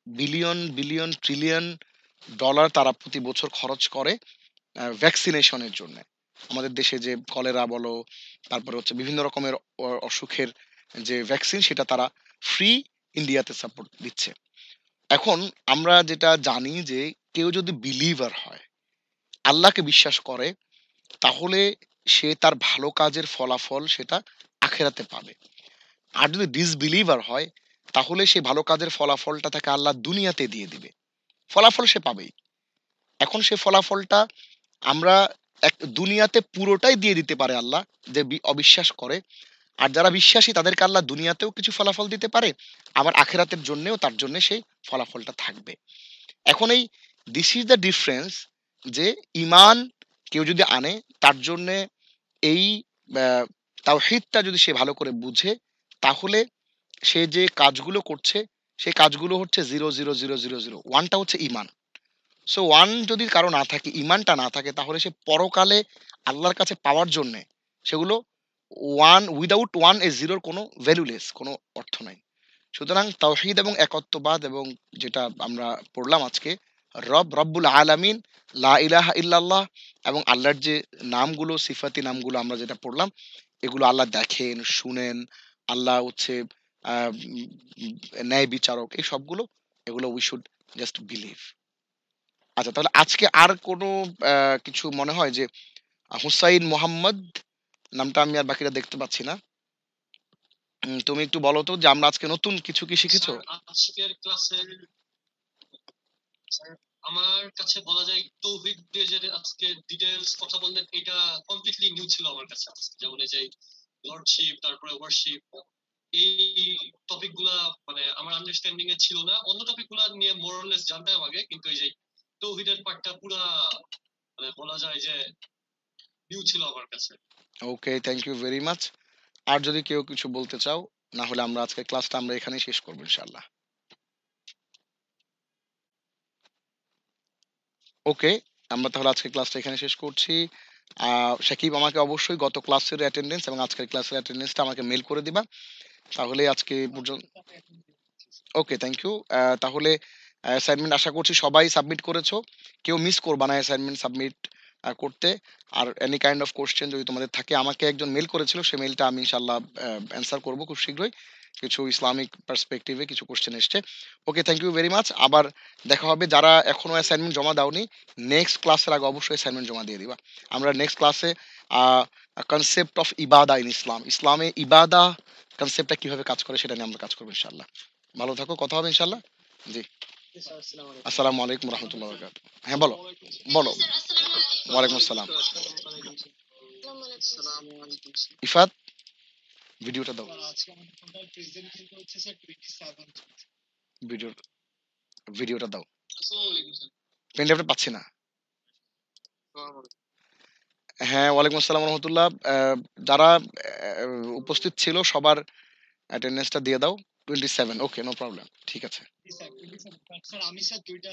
S1: বিলিয়ন, বিলিয়ন, ট্রিলিয়ন ডলার তারা প্রতি বছর খরচ করে ভ্যাকসিনেশনের জন্য। আমাদের দেশে যে কলেরা বলো, তারপরে হচ্ছে বিভিন্ন রকমের অসুখের যে ভ্যাকসিন সেটা তারা ফ্রি ইন্ডিয়াতে সাপোর্ট দিচ্ছে। এখন আমরা যেটা জানি যে কেউ যদি বিলিভার হয়, আল্লাহকে বিশ্বাস করে, তাহলে সে তার ভালো কাজের ফলাফল সেটা আখেরাতে পাবে। আর যদি ডিসবিলিভার হয়, তাহলে সে ভালো কাজের ফলাফলটা তাকে আল্লাহ দুনিয়াতে দিয়ে দিবে। ফলাফল সে পাবেই। এখন সে ফলাফলটা আমরা দুনিয়াতে পুরোটাই দিয়ে দিতে পারে আল্লাহ, যে অবিশ্বাস করে। আর যারা বিশ্বাসী তাদেরকে আল্লাহ দুনিয়াতেও কিছু ফলাফল দিতে পারে, আবার আখেরাতের জন্যেও তার জন্য সেই ফলাফলটা থাকবে। এখন এই দিস ইজ দ্য ডিফারেন্স, যে ইমান কেউ যদি আনে, তার জন্যে এই তাওহীদটা যদি সে ভালো করে বুঝে, তাহলে সে যে কাজগুলো করছে সেই কাজগুলো হচ্ছে 0, 0, 0, 0, 0, 1টা হচ্ছে ইমান। সো 1 যদি কারো না থাকে, ইমানটা না থাকে, তাহলে সে পরকালে আল্লাহর কাছে পাওয়ার জন্যে সেগুলো 1 উইদাউট 1 এ 0-র কোনো ভ্যালুলেস, কোনো অর্থ নাই। সুতরাং তাওহীদ এবং একত্ববাদ এবং যেটা আমরা পড়লাম আজকে, রব্বুল আলামিন, লা ইলাহা ইল্লাল্লাহ, এবং আল্লাহর যে নামগুলো, সিফাতি নামগুলো আমরা যেটা পড়লাম, এগুলো আল্লাহ দেখেন, শুনেন, আল্লাহ হচ্ছে ন্যায় বিচারক, এই সবগুলো, এগুলো উই শুড জাস্ট বিলিভ। আচ্ছা, তাহলে আজকে আর কোনো কিছু মনে হয় যে হুসাইন মোহাম্মদ নামটা আমি আর বাকিটা দেখতে পাচ্ছি না। তুমি একটু বলো তো যে আমরা আজকে নতুন কিছু কি শিখেছো?
S8: আজকের ক্লাসে আমার কাছে বলা যায় তৌহিদের যে আজকে ডিটেইলস কথা বললেন, এটা কমপ্লিটলি নিউ ছিল আমার কাছে। যেমন এই যে লর্ডশিপ, তারপরে ওয়ারশিপ, এই টপিক গুলা মানে আমার আন্ডারস্ট্যান্ডিং এ ছিল না। অন্য টপিক গুলা নিয়ে মোরলেস জানতাম আগে, কিন্তু এই যে তৌহিদের পার্টটা পুরা মানে বলা যায় যে নিউ ছিল আমার কাছে।
S1: ওকে, থ্যাংক ইউ ভেরি মাচ। আর যদি কেউ কিছু বলতে চাও, না হলে আমরা আজকে ক্লাসটা আমরা এখানেই শেষ করবো ইনশাআল্লাহ। ওকে, আমরা তাহলে আজকে ক্লাসটা এখানে শেষ করছি। সাকিব, আমাকে অবশ্যই গত ক্লাসের অ্যাটেন্ডেন্স এবং আজকের ক্লাসের অ্যাটেন্ডেন্সটা আমাকে মেল করে দিবা, তাহলে আজকে পর্যন্ত। ওকে, থ্যাংক ইউ। তাহলে অ্যাসাইনমেন্ট আশা করছি সবাই সাবমিট করেছো, কেউ মিস করবা না অ্যাসাইনমেন্ট সাবমিট করতে। আর এনি কাইন্ড অফ কোশ্চেন যদি তোমাদের থাকে, আমাকে একজন মেল করেছিল, সেই মেলটা আমি ইনশাল্লাহ অ্যান্সার করবো খুব শীঘ্রই। কিছু ইসলামিক পার্সপেক্টিভে কিছু কোশ্চেন এসছে। ওকে, থ্যাংক ইউ ভেরি মাচ। আবার দেখা হবে। যারা এখনো অ্যাসাইনমেন্ট জমা দাওনি, নেক্সট ক্লাসের আগে অবশ্যই অ্যাসাইনমেন্ট জমা দিয়ে দিবা। আমরা নেক্সট ক্লাসে কনসেপ্ট অফ ইবাদা ইন ইসলাম, ইসলামে ইবাদা কনসেপ্টটা কিভাবে কাজ করে সেটা নিয়ে আমরা কাজ করবো ইনশাল্লাহ। ভালো থাকো, কথা হবে ইনশাল্লাহ। জি, আসসালামু আলাইকুম রহমতুল্লাহ বরকাতুহু। হ্যাঁ, বলো বলো।
S7: স্যার আসসালামু আলাইকুম।
S1: ওয়ালাইকুম আসসালাম।
S7: আসসালামু আলাইকুম।
S1: ইফাত, ভিডিওটা দাও। ভিডিও ভিডিওটা দাও।
S8: আসসালামু আলাইকুম স্যার।
S1: পেন ড্রাইভটা পাচ্ছি না। হ্যাঁ, ওয়ালাইকুম আসসালাম রহমতুল্লাহ। যারা উপস্থিত ছিল সবার অ্যাটেন্ডেন্সটা দিয়ে দাও। 27। ওকে, নো প্রবলেম, ঠিক আছে।
S2: স্যার আমি স্যার দুইটা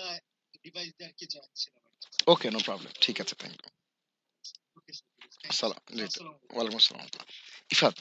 S2: ডিভাইস দিয়ে আর কি জয়েন ছিলাম।
S1: ওকে, নো প্রবলেম, ঠিক আছে, থ্যাংক ইউ। আসসালাম, জি, ওয়ালাইকুম আসসালাম। ইফাত,